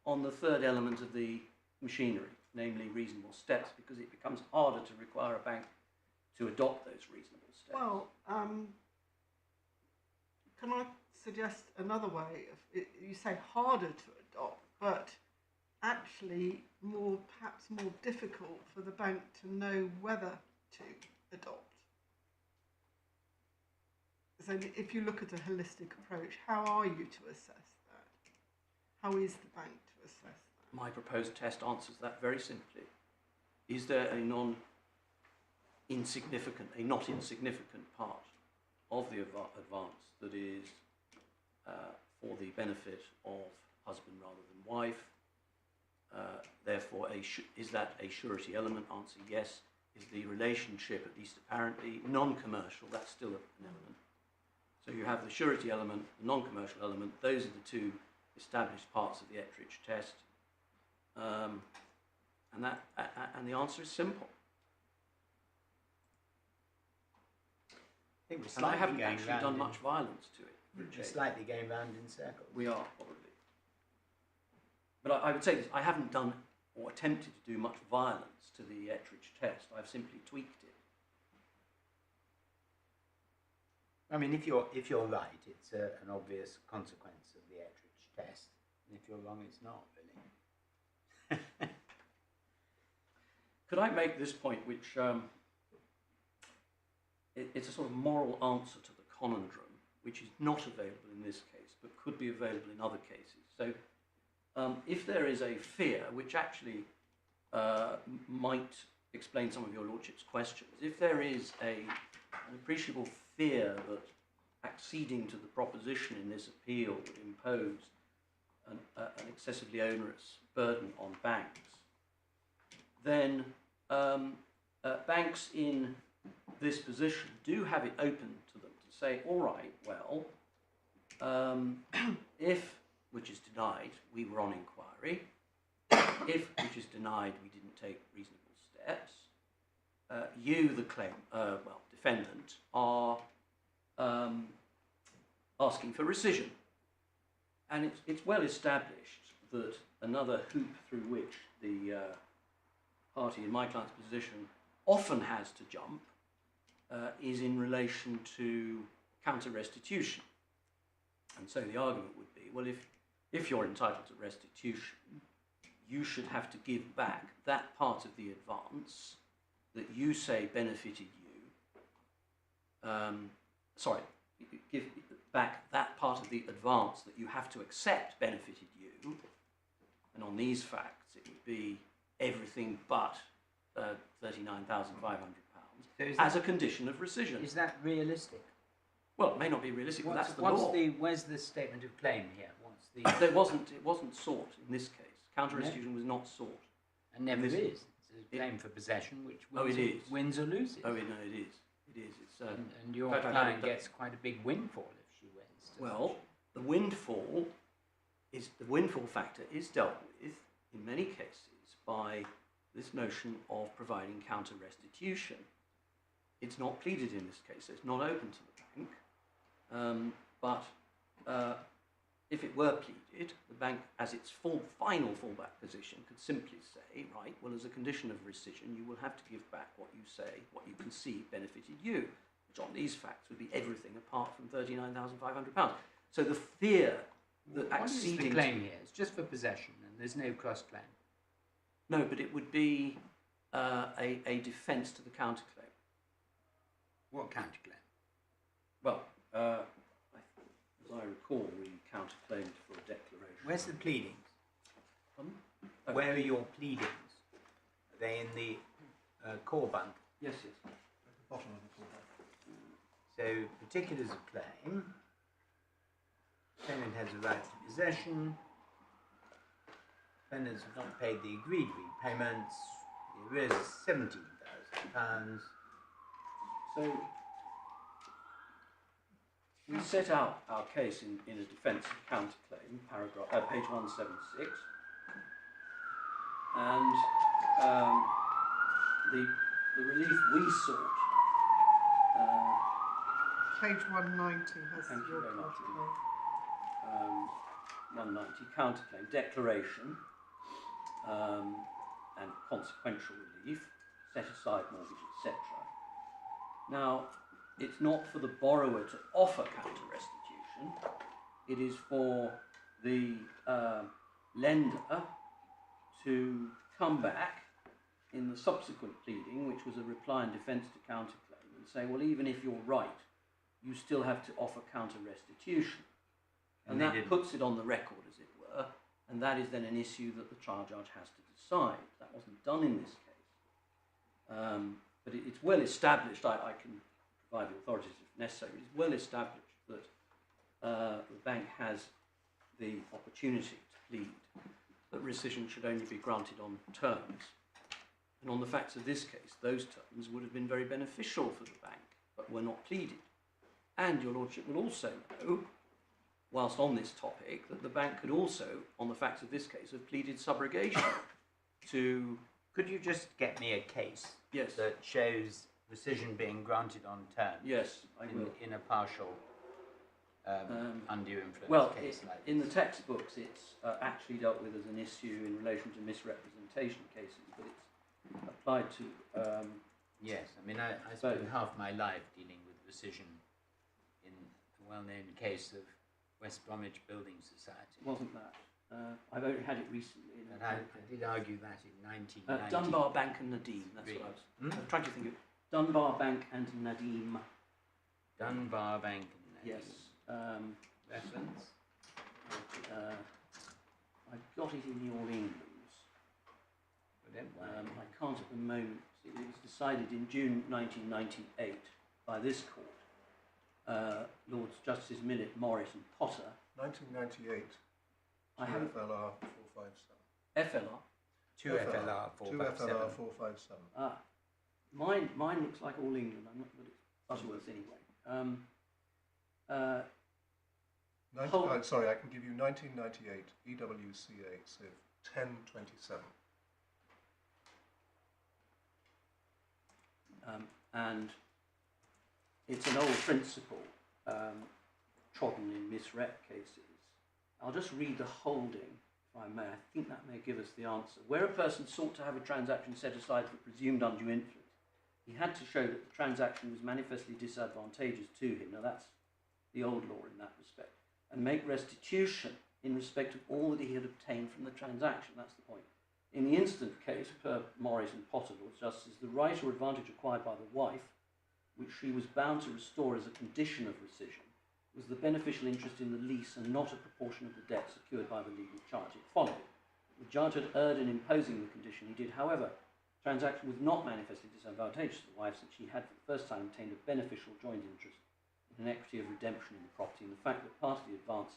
on the third element of the machinery, namely reasonable steps, because it becomes harder to require a bank to adopt those reasonable steps. Well, can I suggest another way? You say harder to adopt, but actually perhaps more difficult for the bank to know whether to adopt. So if you look at a holistic approach, how are you to assess that? How is the bank to assess that? My proposed test answers that very simply. Is there a not insignificant part of the advance that is for the benefit of husband rather than wife? Therefore, is that a surety element? Answer, yes. Is the relationship, at least apparently, non-commercial? That's still an element. So you have the surety element, the non-commercial element. Those are the 2 established parts of the Ettridge test. And the answer is simple. I think we're And I slightly haven't going actually round done in- much violence to it. We're slightly going round in circles. We are, probably. But I would say this, I haven't done or attempted to do much violence to the Ettridge test. I've simply tweaked it. I mean, if you're right, it's an obvious consequence of the Ettridge test, and if you're wrong, it's not really. Could I make this point, which it's a sort of moral answer to the conundrum, which is not available in this case, but could be available in other cases. So if there is a fear, which actually might explain some of your Lordship's questions, if there is an appreciable fear that acceding to the proposition in this appeal would impose an excessively onerous burden on banks, then banks in this position do have it open to them to say, all right, well, if which is denied, we were on inquiry. If which is denied, we didn't take reasonable steps. You, the defendant, are asking for rescission. And it's well established that another hoop through which the party in my client's position often has to jump is in relation to counter restitution. And so the argument would be, well, if you're entitled to restitution, you should have to give back that part of the advance that you say benefited you. Give back that part of the advance that you have to accept benefited you. And on these facts, it would be everything but £39,500 as a condition of rescission. Is that realistic? Well, it may not be realistic, but that's the law. Where's the statement of claim here? What's the? It wasn't sought in this case. Counter restitution was not sought. And never is. It's a claim for possession, which wins or loses. Oh, no, it is. It is. It's, and your client gets quite a big windfall if she wins. Well, the windfall factor is dealt with in many cases by this notion of providing counter restitution. It's not pleaded in this case, so it's not open to the bank. But if it were pleaded, the bank, as its final fallback position, could simply say, right, well, as a condition of rescission, you will have to give back what you say, what you conceive benefited you, which on these facts would be everything apart from £39,500. So the fear that acceding... What is the claim here? It's just for possession, and there's no cross-claim. No, but it would be a defence to the counterclaim. What counterclaim? Well, as I recall, we counterclaimed for a declaration. Where's the pleadings? Pardon? Where are your pleadings? Are they in the core bunk? Yes. At the bottom of the full. So, particulars of claim. Claimant has a right to possession. Defendants have not paid the agreed repayments. The arrears is £17,000. So, we set out our case in a defence of counterclaim, page 176, and the relief we sought. Page 190 has Thank you your very much. counterclaim. 190 counterclaim declaration and consequential relief, set aside mortgage, etc. Now, it's not for the borrower to offer counter restitution. It is for the lender to come back in the subsequent pleading, which was a reply and defence to counterclaim, and say, well, even if you're right, you still have to offer counter restitution. And that puts it on the record, as it were, and that is then an issue that the trial judge has to decide. That wasn't done in this case. But it's well established, I can provide the authorities if necessary, it's well established that the bank has the opportunity to plead that rescission should only be granted on terms. And on the facts of this case, those terms would have been very beneficial for the bank, but were not pleaded. And your Lordship will also know, whilst on this topic, that the bank could also, on the facts of this case, have pleaded subrogation to... Could you just get me a case Yes. that shows rescission being granted on terms? Yes, I will. In a partial undue influence Well, case like in the this. textbooks, it's actually dealt with as an issue in relation to misrepresentation cases, but it's applied to... Yes, I mean, I spent half my life dealing with rescission in a well-known case of West Bromwich Building Society. Wasn't that? I've only had it recently. And I did argue that in 1990. Dunbar Bank and Nadim, that's what I was trying to think of. Dunbar Bank and Nadim. Dunbar Bank and Nadim. Yes. Reference? I've got it in your Englands. I can't at the moment. It was decided in June 1998 by this court. Lords Justices Millett, Morris and Potter. 1998. I haven't... FLR 457. FLR? 2 FLR 457. 2 FLR 457. Ah. Mine looks like all England. I'm not, but it's Butterworth anyway. Sorry, I can give you 1998 EWCA Civ 1027. And it's an old principle trodden in misrep cases. I'll just read the holding, if I may. I think that may give us the answer. Where a person sought to have a transaction set aside for presumed undue influence, he had to show that the transaction was manifestly disadvantageous to him. Now that's the old law in that respect. And make restitution in respect of all that he had obtained from the transaction. That's the point. In the instant case, per Morris and Potter, Lord Justice, the right or advantage acquired by the wife, which she was bound to restore as a condition of rescission, was the beneficial interest in the lease and not a proportion of the debt secured by the legal charge. It followed. The judge had erred in imposing the condition. He did, however, the transaction was not manifestly disadvantageous to the wife, since she had for the first time obtained a beneficial joint interest in an equity of redemption in the property, and the fact that part of the advance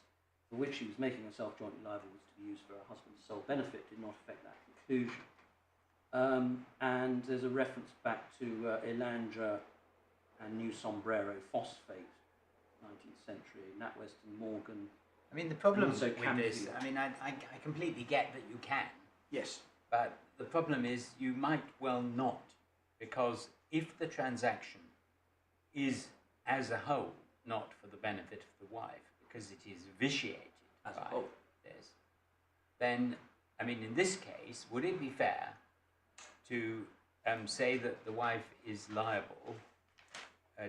for which she was making herself jointly liable was to be used for her husband's sole benefit did not affect that conclusion. And there's a reference back to Elandra and New Sombrero Phosphate, 19th century, Nat Weston Morgan. I mean, the problem also with this, I mean, I completely get that you can, Yes. but the problem is you might well not, because if the transaction is as a whole not for the benefit of the wife, because it is vitiated As a by whole. this, then, I mean, in this case, would it be fair to say that the wife is liable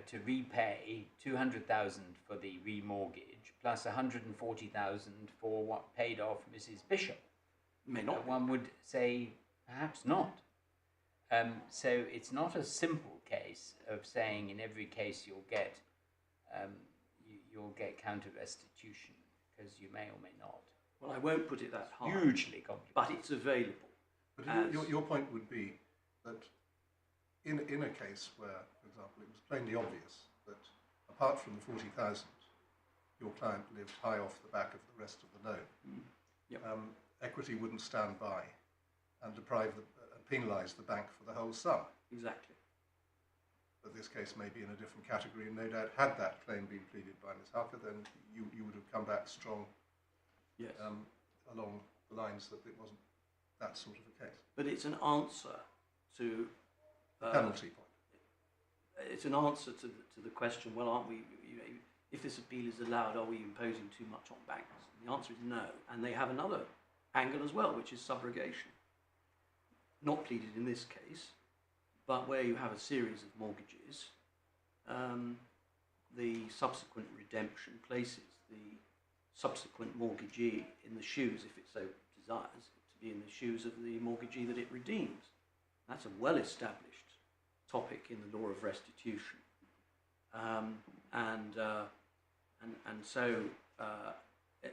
to repay 200,000 for the remortgage plus 140,000 for what paid off Mrs. Bishop? May not. One would say perhaps not. So it's not a simple case of saying in every case you'll get counter restitution, because you may or may not. Well, I won't put it that high. Hugely complicated. But it's available. But your point would be that in a case where, for example, it was plainly obvious that apart from the 40,000, your client lived high off the back of the rest of the loan, Yep. equity wouldn't stand by and penalise the bank for the whole sum. Exactly. But this case may be in a different category, and no doubt had that claim been pleaded by Ms. Harker, then you would have come back strong Yes. along the lines that it wasn't that sort of a case. But it's an answer to Penalty point. it's an answer to the question, well, aren't we, you know, if this appeal is allowed, are we imposing too much on banks? And the answer is no. And they have another angle as well, which is subrogation. Not pleaded in this case, but where you have a series of mortgages, the subsequent redemption places the subsequent mortgagee in the shoes, if it so desires, to be in the shoes of the mortgagee that it redeems. That's a well-established topic in the law of restitution, and so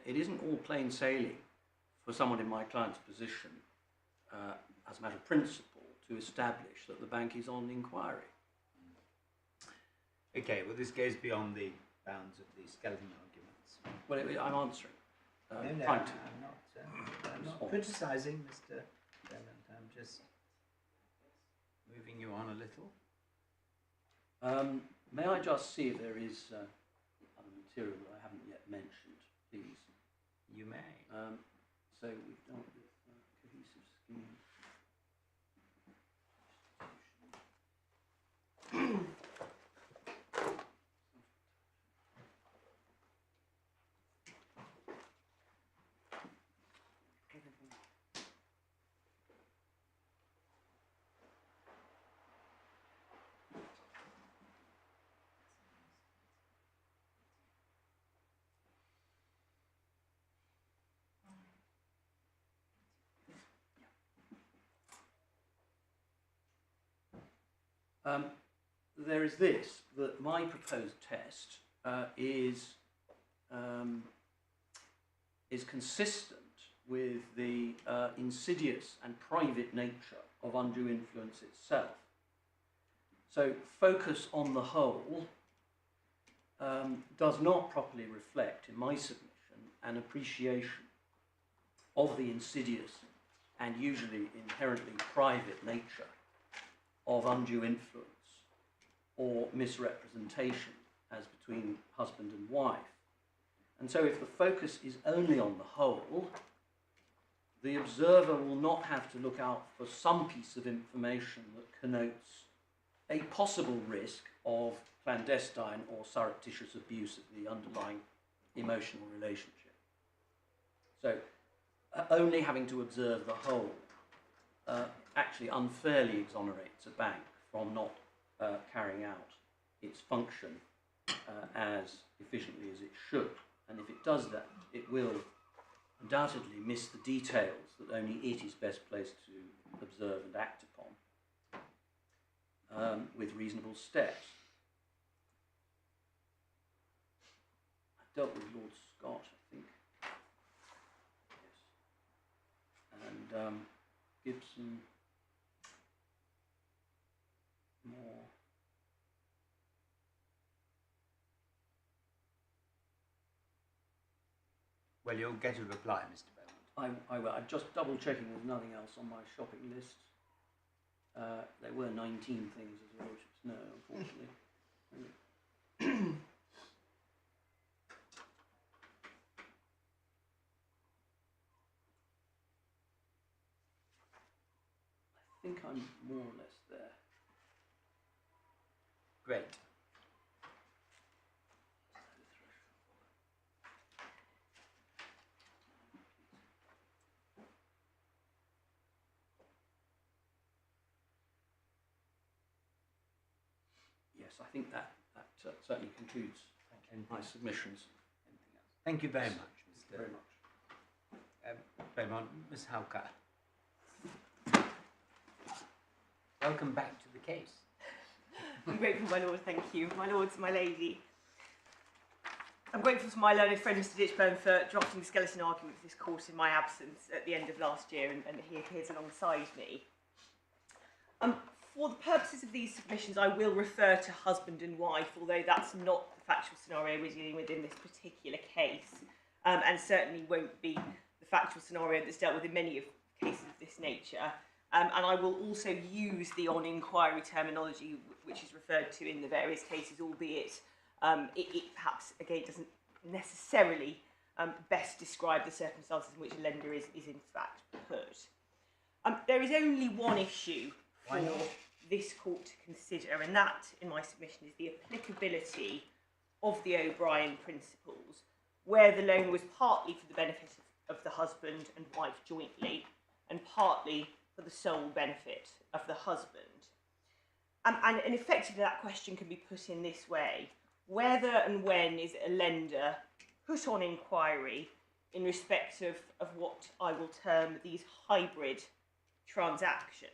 it isn't all plain sailing for someone in my client's position, as a matter of principle, to establish that the bank is on inquiry. Okay, well, this goes beyond the bounds of the skeleton arguments. Well, I'm answering. No, trying to. I'm not criticising, Mr. Appellant. I'm just moving you on a little. May I just see if there is other material that I haven't yet mentioned, please? You may. So we've dealt with cohesive scheme. There is this, that my proposed test is consistent with the insidious and private nature of undue influence itself. So focus on the whole does not properly reflect, in my submission, an appreciation of the insidious and usually inherently private nature of undue influence or misrepresentation as between husband and wife. And so if the focus is only on the whole, the observer will not have to look out for some piece of information that connotes a possible risk of clandestine or surreptitious abuse of the underlying emotional relationship. So only having to observe the whole actually unfairly exonerates a bank from not carrying out its function as efficiently as it should. And if it does that, it will undoubtedly miss the details that only it is best placed to observe and act upon with reasonable steps. I dealt with Lord Scott, I think. Yes. And Gibson more. Well, you'll get a reply, Mr. Beaumont. I will. I'm just double checking there's nothing else on my shopping list. There were 19 things, as your lordships know, unfortunately. I think I'm more or less there. Great. Yes, I think that certainly concludes my submissions. Anything else? Thank you very much, Mr. Very much. Beaumont. Ms. Hauker. Welcome back to the case. I'm grateful, my lord, thank you. My lords, my lady. I'm grateful to my learned friend Mr. Ditchburn for drafting the skeleton argument for this court in my absence at the end of last year, and he appears alongside me. For the purposes of these submissions, I will refer to husband and wife, although that's not the factual scenario we're dealing with in this particular case, and certainly won't be the factual scenario that's dealt with in many of cases of this nature. And I will also use the on-inquiry terminology which is referred to in the various cases, albeit it perhaps, again, doesn't necessarily best describe the circumstances in which a lender is in fact put. There is only one issue for this court to consider, and that, in my submission, is the applicability of the O'Brien principles, where the loan was partly for the benefit of the husband and wife jointly, and partly for the sole benefit of the husband. And effectively that question can be put in this way: whether and when is a lender put on inquiry in respect of what I will term these hybrid transactions?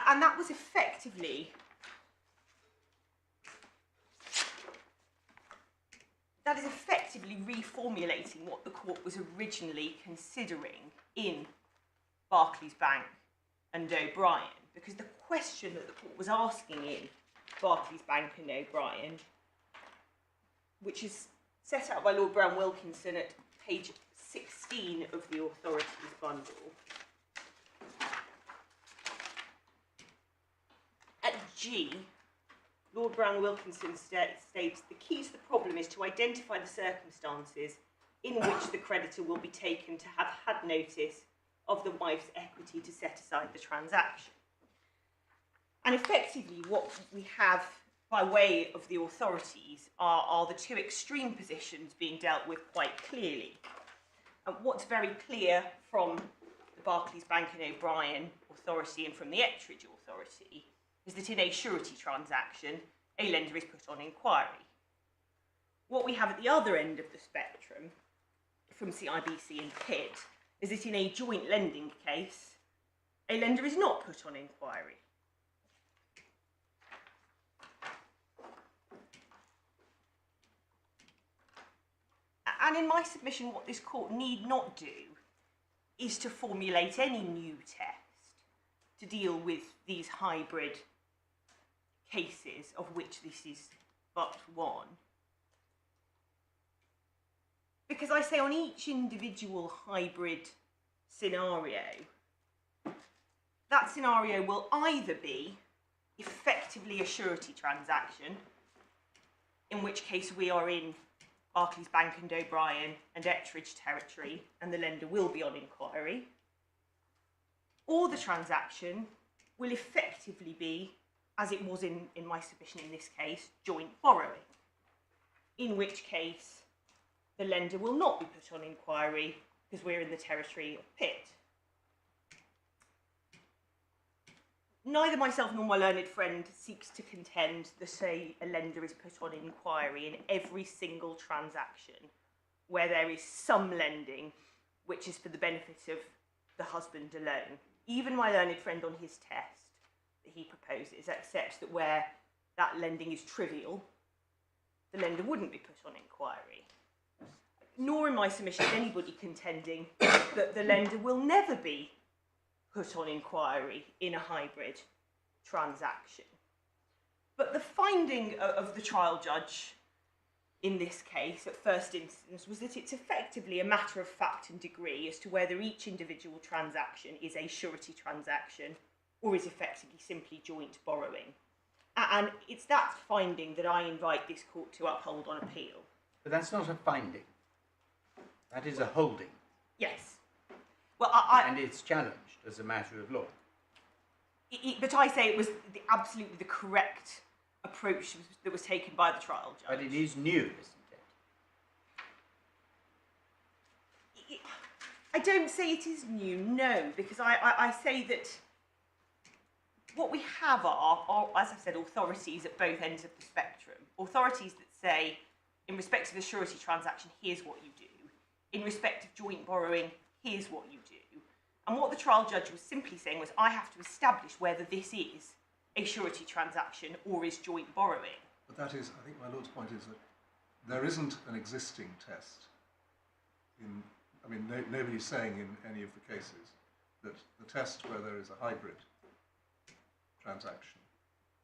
And that was effectively reformulating what the court was originally considering in Barclays Bank and O'Brien, because the question that the court was asking in Barclays Bank and O'Brien, which is set out by Lord Brown Wilkinson at page 16 of the authorities bundle, at G, Lord Brown Wilkinson states the key to the problem is to identify the circumstances in which the creditor will be taken to have had notice of the wife's equity to set aside the transaction. And effectively what we have by way of the authorities are the two extreme positions being dealt with quite clearly. And what's very clear from the Barclays Bank and O'Brien authority and from the Ettridge authority is that in a surety transaction, a lender is put on inquiry. What we have at the other end of the spectrum, from CIBC and PID, is that in a joint lending case, a lender is not put on inquiry. And in my submission, what this court need not do is to formulate any new test to deal with these hybrid cases, of which this is but one. Because I say on each individual hybrid scenario, that scenario will either be effectively a surety transaction, in which case we are in Barclays Bank and O'Brien and Ettridge territory, and the lender will be on inquiry, or the transaction will effectively be, as it was in my submission in this case, joint borrowing, in which case the lender will not be put on inquiry because we're in the territory of Pitt. Neither myself nor my learned friend seeks to contend that, say, a lender is put on inquiry in every single transaction where there is some lending which is for the benefit of the husband alone. Even my learned friend on his test that he proposes accepts that where that lending is trivial, the lender wouldn't be put on inquiry. Nor in my submission is anybody contending that the lender will never be put on inquiry in a hybrid transaction. But the finding of the trial judge in this case, at first instance, was that it's effectively a matter of fact and degree as to whether each individual transaction is a surety transaction or is effectively simply joint borrowing. And it's that finding that I invite this court to uphold on appeal. But that's not a finding. That is a holding. Yes. Well, and it's challenged as a matter of law. But I say it was absolutely the correct approach that was taken by the trial judge. But it is new, isn't it? I don't say it is new, no, because I say that what we have are, as I've said, authorities at both ends of the spectrum. Authorities that say, in respect of a surety transaction, here's what you do. In respect of joint borrowing, here's what you do. And what the trial judge was simply saying was, I have to establish whether this is a surety transaction or is joint borrowing. But that is, I think my Lord's point is that there isn't an existing test. Nobody's saying in any of the cases that the test where there is a hybrid transaction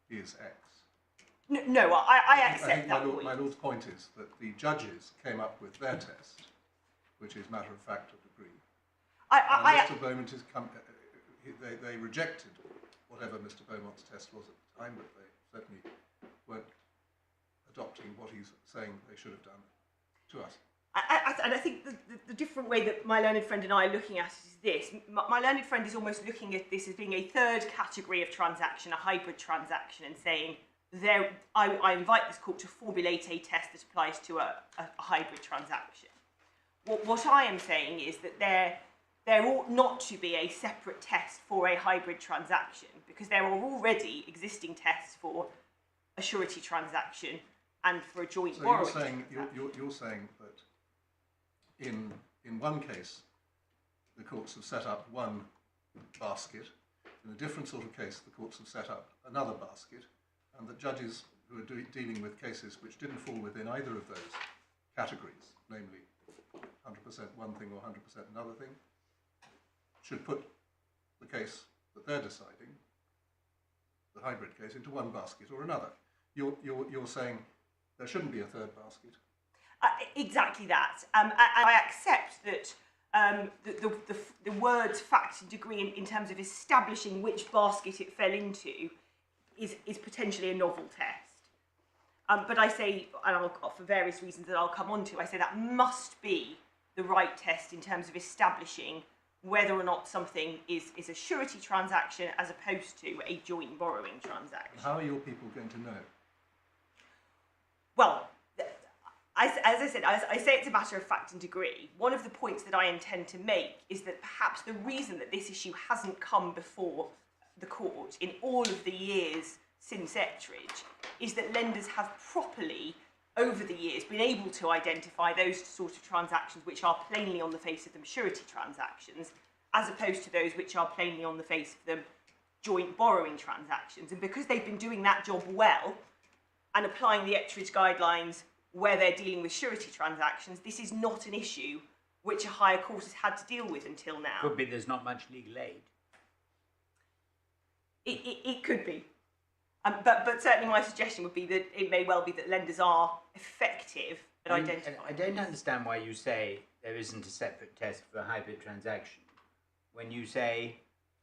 is X. No, I accept that my point. My Lord's point is that the judges came up with their test, which is matter of fact or degree. Mr. Beaumont they rejected whatever Mr. Beaumont's test was at the time, but they certainly weren't adopting what he's saying they should have done to us. And I think the different way that my learned friend and I are looking at it is this. My learned friend is almost looking at this as being a third category of transaction, a hybrid transaction, and saying, I invite this court to formulate a test that applies to a hybrid transaction. What I am saying is that there ought not to be a separate test for a hybrid transaction, because there are already existing tests for a surety transaction and for a joint borrowing transaction. You're saying that in one case, the courts have set up one basket. In a different sort of case, the courts have set up another basket, and the judges who are dealing with cases which didn't fall within either of those categories, namely 100% one thing or 100% another thing, should put the case that they're deciding, the hybrid case, into one basket or another. You're saying there shouldn't be a third basket. Exactly that. I accept that the words fact and degree in terms of establishing which basket it fell into is potentially a novel test. But I say, and for various reasons that I'll come on to, I say that must be the right test in terms of establishing whether or not something is a surety transaction as opposed to a joint borrowing transaction. How are your people going to know? Well, as I said, I say it's a matter of fact and degree. One of the points that I intend to make is that perhaps the reason that this issue hasn't come before the court in all of the years since Ettridge is that lenders have properly, over the years, been able to identify those sort of transactions which are plainly on the face of them surety transactions, as opposed to those which are plainly on the face of them joint borrowing transactions. And because they've been doing that job well and applying the Ettridge guidelines where they're dealing with surety transactions, this is not an issue which a higher court has had to deal with until now. Could be there's not much legal aid. It could be. But certainly my suggestion would be that it may well be that lenders are effective at identifying. I don't understand why you say there isn't a separate test for a hybrid transaction when you say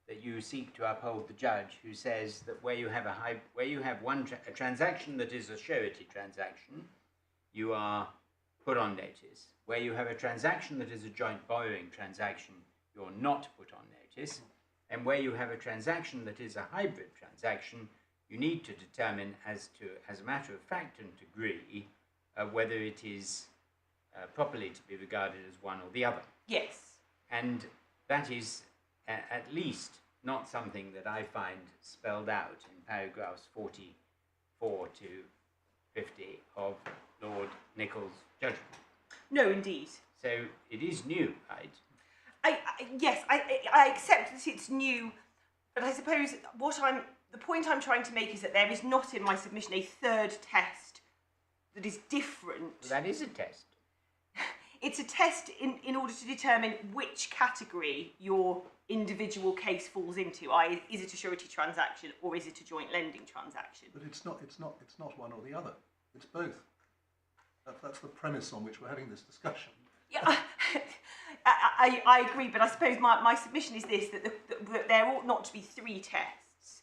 that you seek to uphold the judge who says that where you have a transaction that is a surety transaction, you are put on notice. Where you have a transaction that is a joint borrowing transaction, you're not put on notice. And where you have a transaction that is a hybrid transaction, you need to determine as a matter of fact and degree whether it is properly to be regarded as one or the other. Yes. And that is at least not something that I find spelled out in paragraphs 44 to 50 of Lord Nicholls' judgment. No, indeed. So it is new, right? Yes, I accept that it's new, but I suppose the point I'm trying to make is that there is not in my submission a third test that is different. Well, that is a test. It's a test in order to determine which category your individual case falls into. I.e., is it a surety transaction or is it a joint lending transaction? But it's not one or the other. It's both. That's the premise on which we're having this discussion. Yeah, I agree, but I suppose my submission is this, that there ought not to be three tests.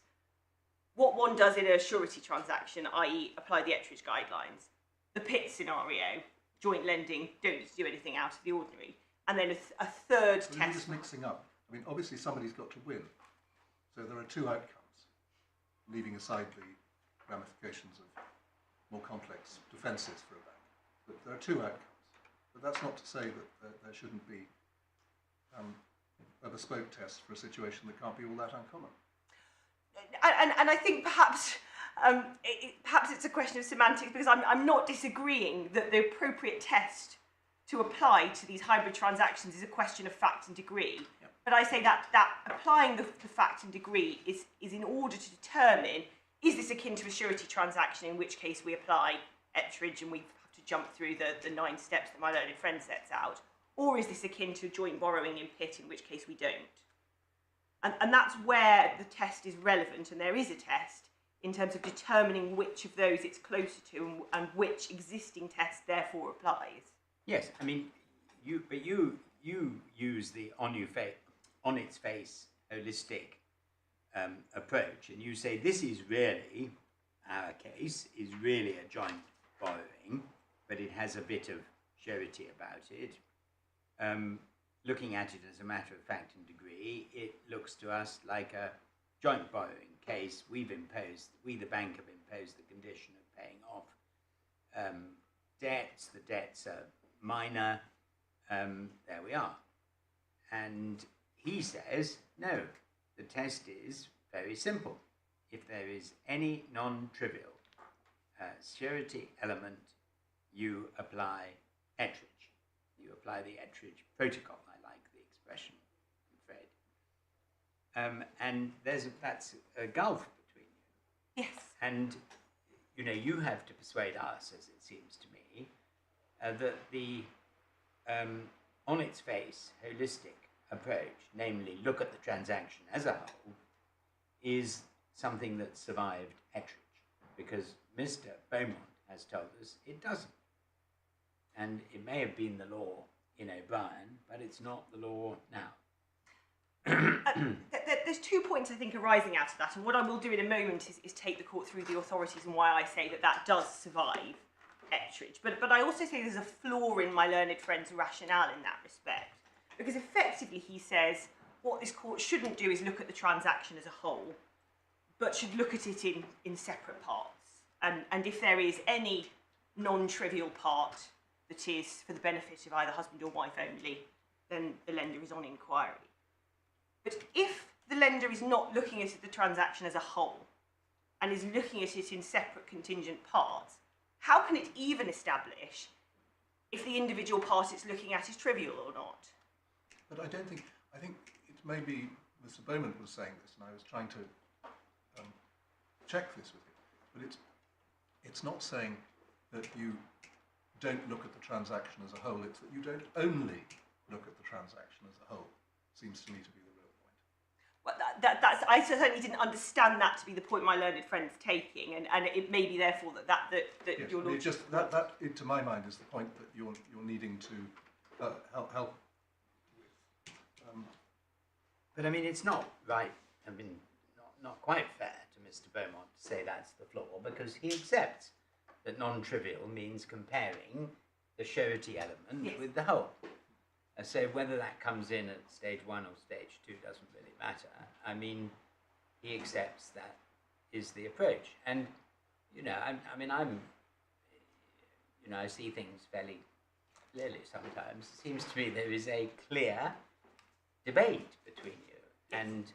What one does in a surety transaction, i.e. apply the Ettridge guidelines. The Pitt scenario, joint lending, don't need to do anything out of the ordinary. And then a third But test. you're just mixing up. I mean, obviously somebody's got to win. So there are two outcomes, leaving aside the ramifications of more complex defences for a bank. But there are two outcomes. But that's not to say that there shouldn't be a bespoke test for a situation that can't be all that uncommon. And I think perhaps it's a question of semantics, because I'm not disagreeing that the appropriate test to apply to these hybrid transactions is a question of fact and degree. Yep. But I say that applying the fact and degree is in order to determine, is this akin to a surety transaction, in which case we apply Ettridge and we have to jump through the 9 steps that my learned friend sets out, or is this akin to joint borrowing in Pitt, in which case we don't? And that's where the test is relevant, and there is a test in terms of determining which of those it's closer to and which existing test therefore applies. Yes, I mean, you use the on its face holistic approach, and you say this is really, our case is really a joint borrowing, but it has a bit of surety about it. Looking at it as a matter of fact and degree, it looks to us like a joint borrowing case. We, the bank, have imposed the condition of paying off debts. The debts are minor. There we are. And he says, no, the test is very simple. If there is any non-trivial surety element, you apply Ettridge. You apply the Ettridge protocol. I like the expression, I'm afraid. And that's a gulf between you. Yes. And, you have to persuade us, as it seems to me, that the on its face holistic approach, namely look at the transaction as a whole, is something that survived Ettridge, because Mr. Beaumont has told us it doesn't. And it may have been the law in O'Brien, but it's not the law now. There's 2 points I think arising out of that, and what I will do in a moment is take the court through the authorities and why I say that does survive Ettridge. But I also say there's a flaw in my learned friend's rationale in that respect, because effectively he says what this court shouldn't do is look at the transaction as a whole, but should look at it in separate parts. And if there is any non-trivial part that is for the benefit of either husband or wife only, then the lender is on inquiry. But if the lender is not looking at the transaction as a whole and is looking at it in separate contingent parts, how can it even establish if the individual part it's looking at is trivial or not? But I think it may be Mr. Beaumont was saying this, and I was trying to check this with him, but it's not saying that you don't look at the transaction as a whole, it's that you don't only look at the transaction as a whole, seems to me to be the real point. Well, that's I certainly didn't understand that to be the point my learned friend's taking, and it may be therefore that Yes, your I mean, lordship... that to my mind is the point that you're needing to help with But I mean, it's not right. I mean, not quite fair to Mr. Beaumont to say that's the flaw, because he accepts that non-trivial means comparing the surety element Yes. with the whole. And so whether that comes in at stage 1 or stage 2 doesn't really matter. I mean, he accepts that is the approach. And, you know, I see things fairly clearly sometimes. It seems to me there is a clear debate between you. And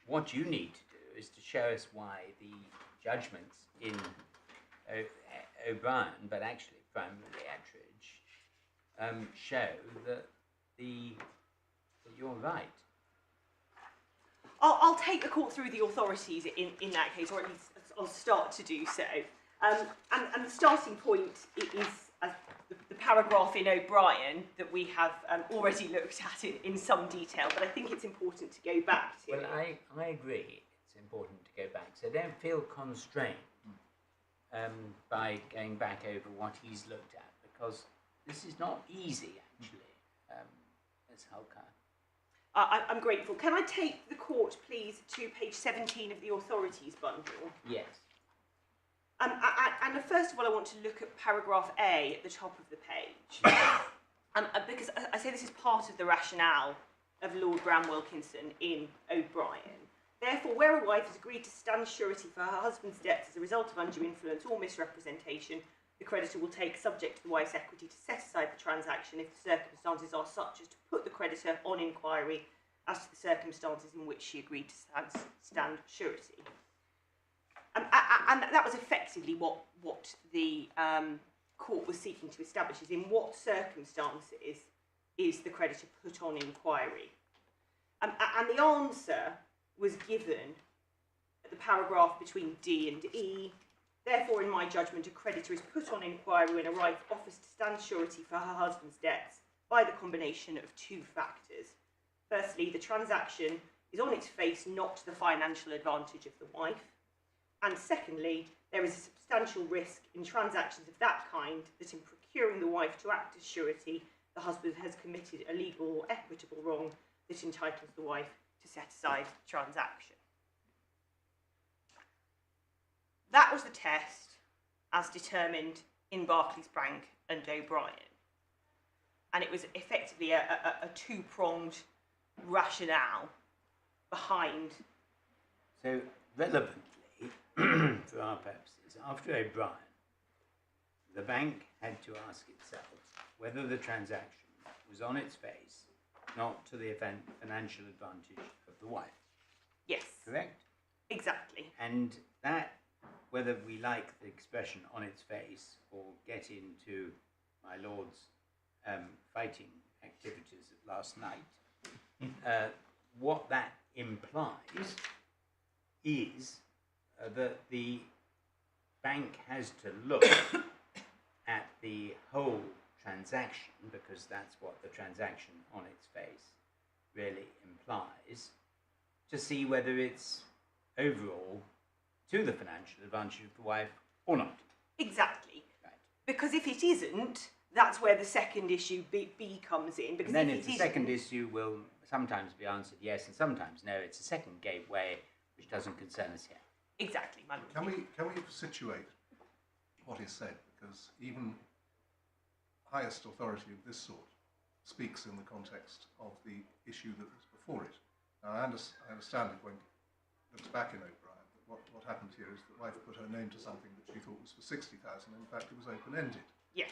what you need to do is to show us why the judgments in O'Brien, but actually primarily Attridge, show that you're right. I'll take the court through the authorities in that case, or at least I'll start to do so. And the starting point is the paragraph in O'Brien that we have already looked at in some detail, but I think it's important to go back to. Well, I agree it's important to go back, so don't feel constrained by going back over what he's looked at, because this is not easy, actually, Ms. Hulker. I'm grateful. Can I take the court, please, to page 17 of the authorities bundle? Yes. And first of all, I want to look at paragraph A at the top of the page. Because I say this is part of the rationale of Lord Graham Wilkinson in O'Brien. Therefore, where a wife has agreed to stand surety for her husband's debts as a result of undue influence or misrepresentation, the creditor will take, subject to the wife's equity, to set aside the transaction if the circumstances are such as to put the creditor on inquiry as to the circumstances in which she agreed to stand surety. And that was effectively what the court was seeking to establish, is in what circumstances is the creditor put on inquiry. And the answer was given at the paragraph between D and E. Therefore, in my judgment, a creditor is put on inquiry when a wife offers to stand surety for her husband's debts by the combination of two factors. Firstly, the transaction is on its face not to the financial advantage of the wife. And secondly, there is a substantial risk in transactions of that kind that in procuring the wife to act as surety, the husband has committed a legal or equitable wrong that entitles the wife to set aside the transaction. That was the test as determined in Barclays Bank and O'Brien. And it was effectively a two-pronged rationale behind. So, relevantly, for our purposes, after O'Brien, the bank had to ask itself whether the transaction was on its face not to the financial advantage of the wife. Yes. Correct? Exactly. And that, whether we like the expression on its face or get into my lord's fighting activities of last night, what that implies is that the bank has to look at the whole transaction, because that's what the transaction on its face really implies, to see whether it's overall to the financial advantage of the wife or not. Exactly. Right. Because if it isn't, that's where the second issue B comes in. Because And then if the second issue will sometimes be answered yes and sometimes no. It's a second gateway which doesn't concern us here. Exactly, my lord. Can we situate what is said? Because even highest authority of this sort speaks in the context of the issue that was before it. Now, I understand it when it looks back in O'Brien, that what happened here is the wife put her name to something that she thought was for 60,000. In fact, it was open-ended. Yes.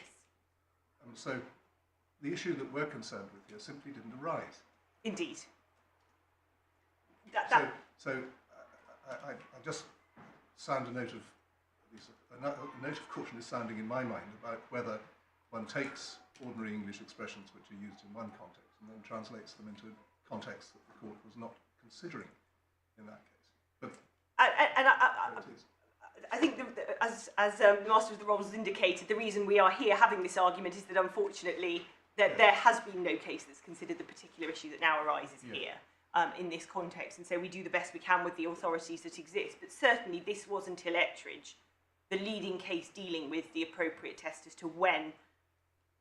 So the issue that we're concerned with here simply didn't arise. Indeed. I just sound a note of caution is sounding in my mind about whether one takes ordinary English expressions which are used in one context and then translates them into a context that the court was not considering in that case. But I think, as the Master of the Rolls has indicated, the reason we are here having this argument is that unfortunately there has been no case that's considered the particular issue that now arises here in this context, and so we do the best we can with the authorities that exist. But certainly this was, until Ettridge, the leading case dealing with the appropriate test as to when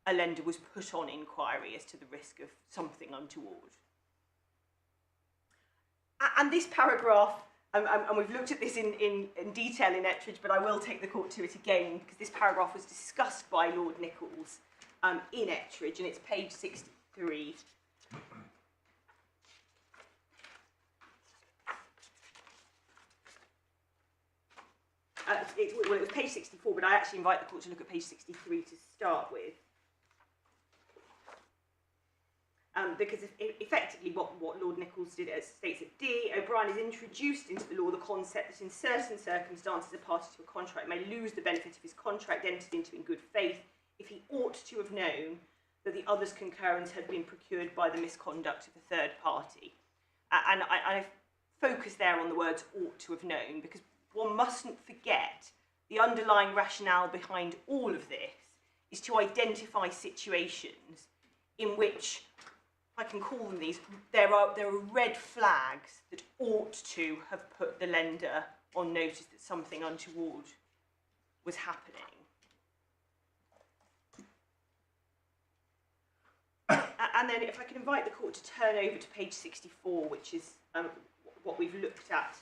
a lender was put on inquiry as to the risk of something untoward. And this paragraph, and we've looked at this in detail in Ettridge, but I will take the court to it again because this paragraph was discussed by Lord Nichols in Ettridge, and it's page 63. It was page 64, but I actually invite the court to look at page 63 to start with. Because effectively what Lord Nichols did states at D, O'Brien has introduced into the law the concept that in certain circumstances a party to a contract may lose the benefit of his contract entered into in good faith if he ought to have known that the other's concurrence had been procured by the misconduct of the third party. And I focus there on the words ought to have known, because one mustn't forget the underlying rationale behind all of this is to identify situations in which, I can call them these, there are red flags that ought to have put the lender on notice that something untoward was happening. And then if I can invite the court to turn over to page 64, which is what we've looked at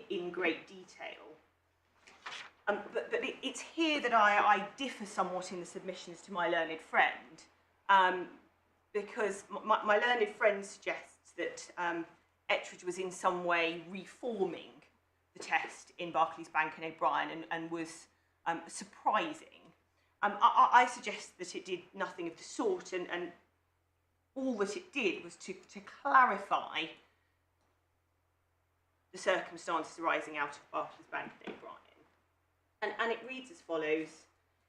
in great detail. But it's here that I differ somewhat in the submissions to my learned friend, because my learned friend suggests that Ettridge was in some way reforming the test in Barclays Bank and O'Brien and was surprising. I suggest that it did nothing of the sort, and all that it did was to clarify the circumstances arising out of Barclays Bank and O'Brien. And it reads as follows.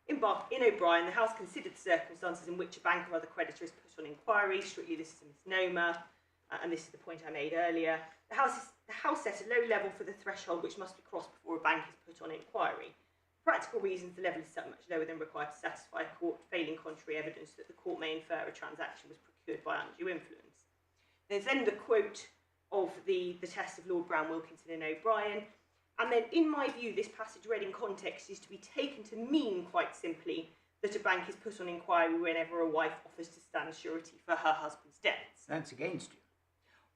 In O'Brien, the House considered the circumstances in which a bank or other creditor is put on inquiry. Strictly, this is a misnomer, and this is the point I made earlier. The House set a low level for the threshold which must be crossed before a bank is put on inquiry. For practical reasons, the level is so much lower than required to satisfy a court, failing contrary evidence that the court may infer a transaction was procured by undue influence. There's then the quote of the test of Lord Brown, Wilkinson and O'Brien. And then, in my view, this passage read in context is to be taken to mean, quite simply, that a bank is put on inquiry whenever a wife offers to stand surety for her husband's debts. That's against you.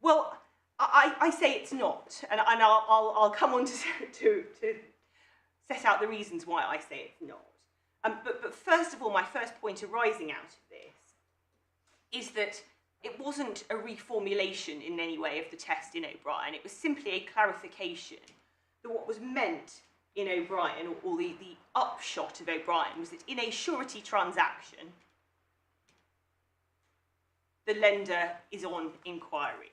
Well, I say it's not, and I'll come on to set out the reasons why I say it's not. But first of all, my first point arising out of this is that it wasn't a reformulation in any way of the test in O'Brien. It was simply a clarification that what was meant in O'Brien, or the upshot of O'Brien, was that in a surety transaction, the lender is on inquiry.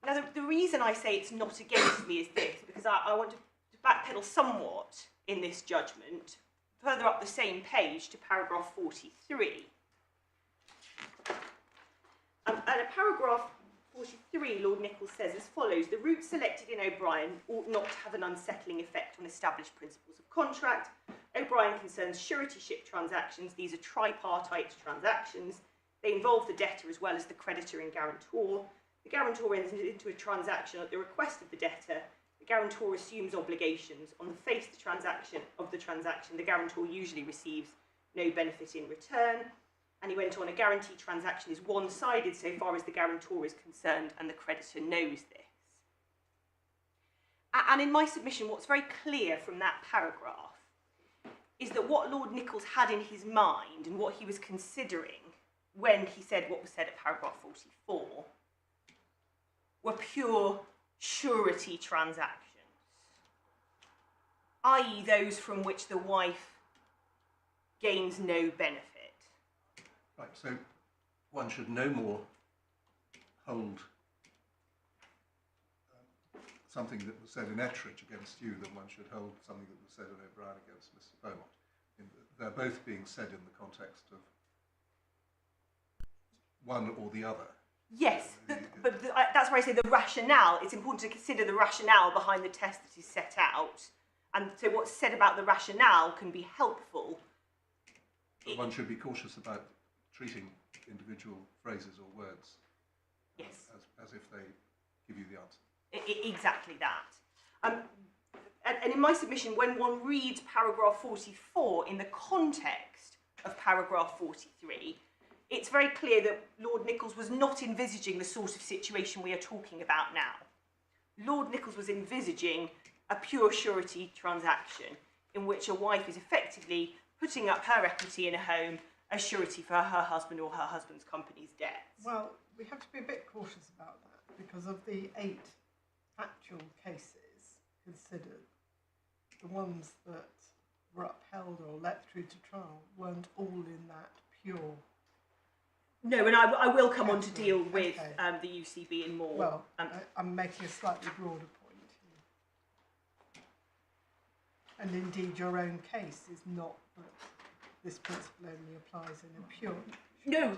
Now, the reason I say it's not against me is this, because I want to backpedal somewhat in this judgment, further up the same page to paragraph 43. At paragraph 43, Lord Nichols says as follows: the route selected in O'Brien ought not to have an unsettling effect on established principles of contract. O'Brien concerns suretyship transactions. These are tripartite transactions. They involve the debtor as well as the creditor and guarantor. The guarantor enters into a transaction at the request of the debtor. The guarantor assumes obligations. On the face of the transaction, the guarantor usually receives no benefit in return. And he went on, a guarantee transaction is one-sided so far as the guarantor is concerned, and the creditor knows this. And in my submission, what's very clear from that paragraph is that what Lord Nichols had in his mind and what he was considering when he said what was said at paragraph 44 were pure surety transactions, i.e. those from which the wife gains no benefit. Right, so one should no more hold something that was said in Ettridge against you than one should hold something that was said in O'Brien against Mr. Beaumont. They're both being said in the context of one or the other. Yes, but that's where I say the rationale, it's important to consider the rationale behind the test that is set out. And so what's said about the rationale can be helpful. But one should be cautious about treating individual phrases or words as if they give you the answer. Exactly that. And in my submission, when one reads paragraph 44 in the context of paragraph 43, it's very clear that Lord Nichols was not envisaging the sort of situation we are talking about now. Lord Nichols was envisaging a pure surety transaction in which a wife is effectively putting up her equity in a home as surety for her husband or her husband's company's debts. Well, we have to be a bit cautious about that because of the 8 factual cases considered, the ones that were upheld or let through to trial weren't all in that pure. No, and I will come on to Category. deal with Okay. the UCB in more. Well, I'm making a slightly broader point here. And indeed, your own case is not that this principle only applies in a pure.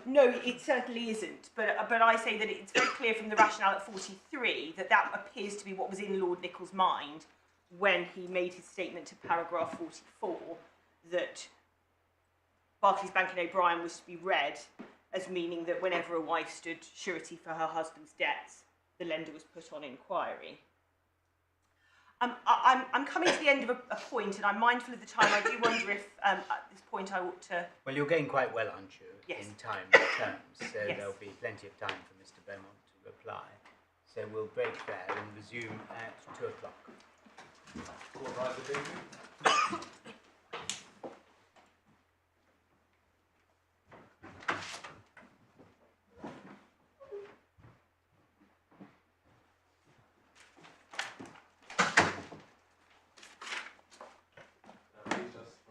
No, it certainly isn't. But I say that it's very clear from the rationale at 43 that that appears to be what was in Lord Nichols' mind when he made his statement to paragraph 44, that Barclays Bank and O'Brien was to be read as meaning that whenever a wife stood surety for her husband's debts, the lender was put on inquiry. I'm coming to the end of a point, and I'm mindful of the time. I do wonder if at this point I ought to... Well, you're getting quite well, aren't you, Yes. in time terms, so Yes. there'll be plenty of time for Mr. Beaumont to reply. So we'll break there and resume at 2 o'clock. Court rise, evening.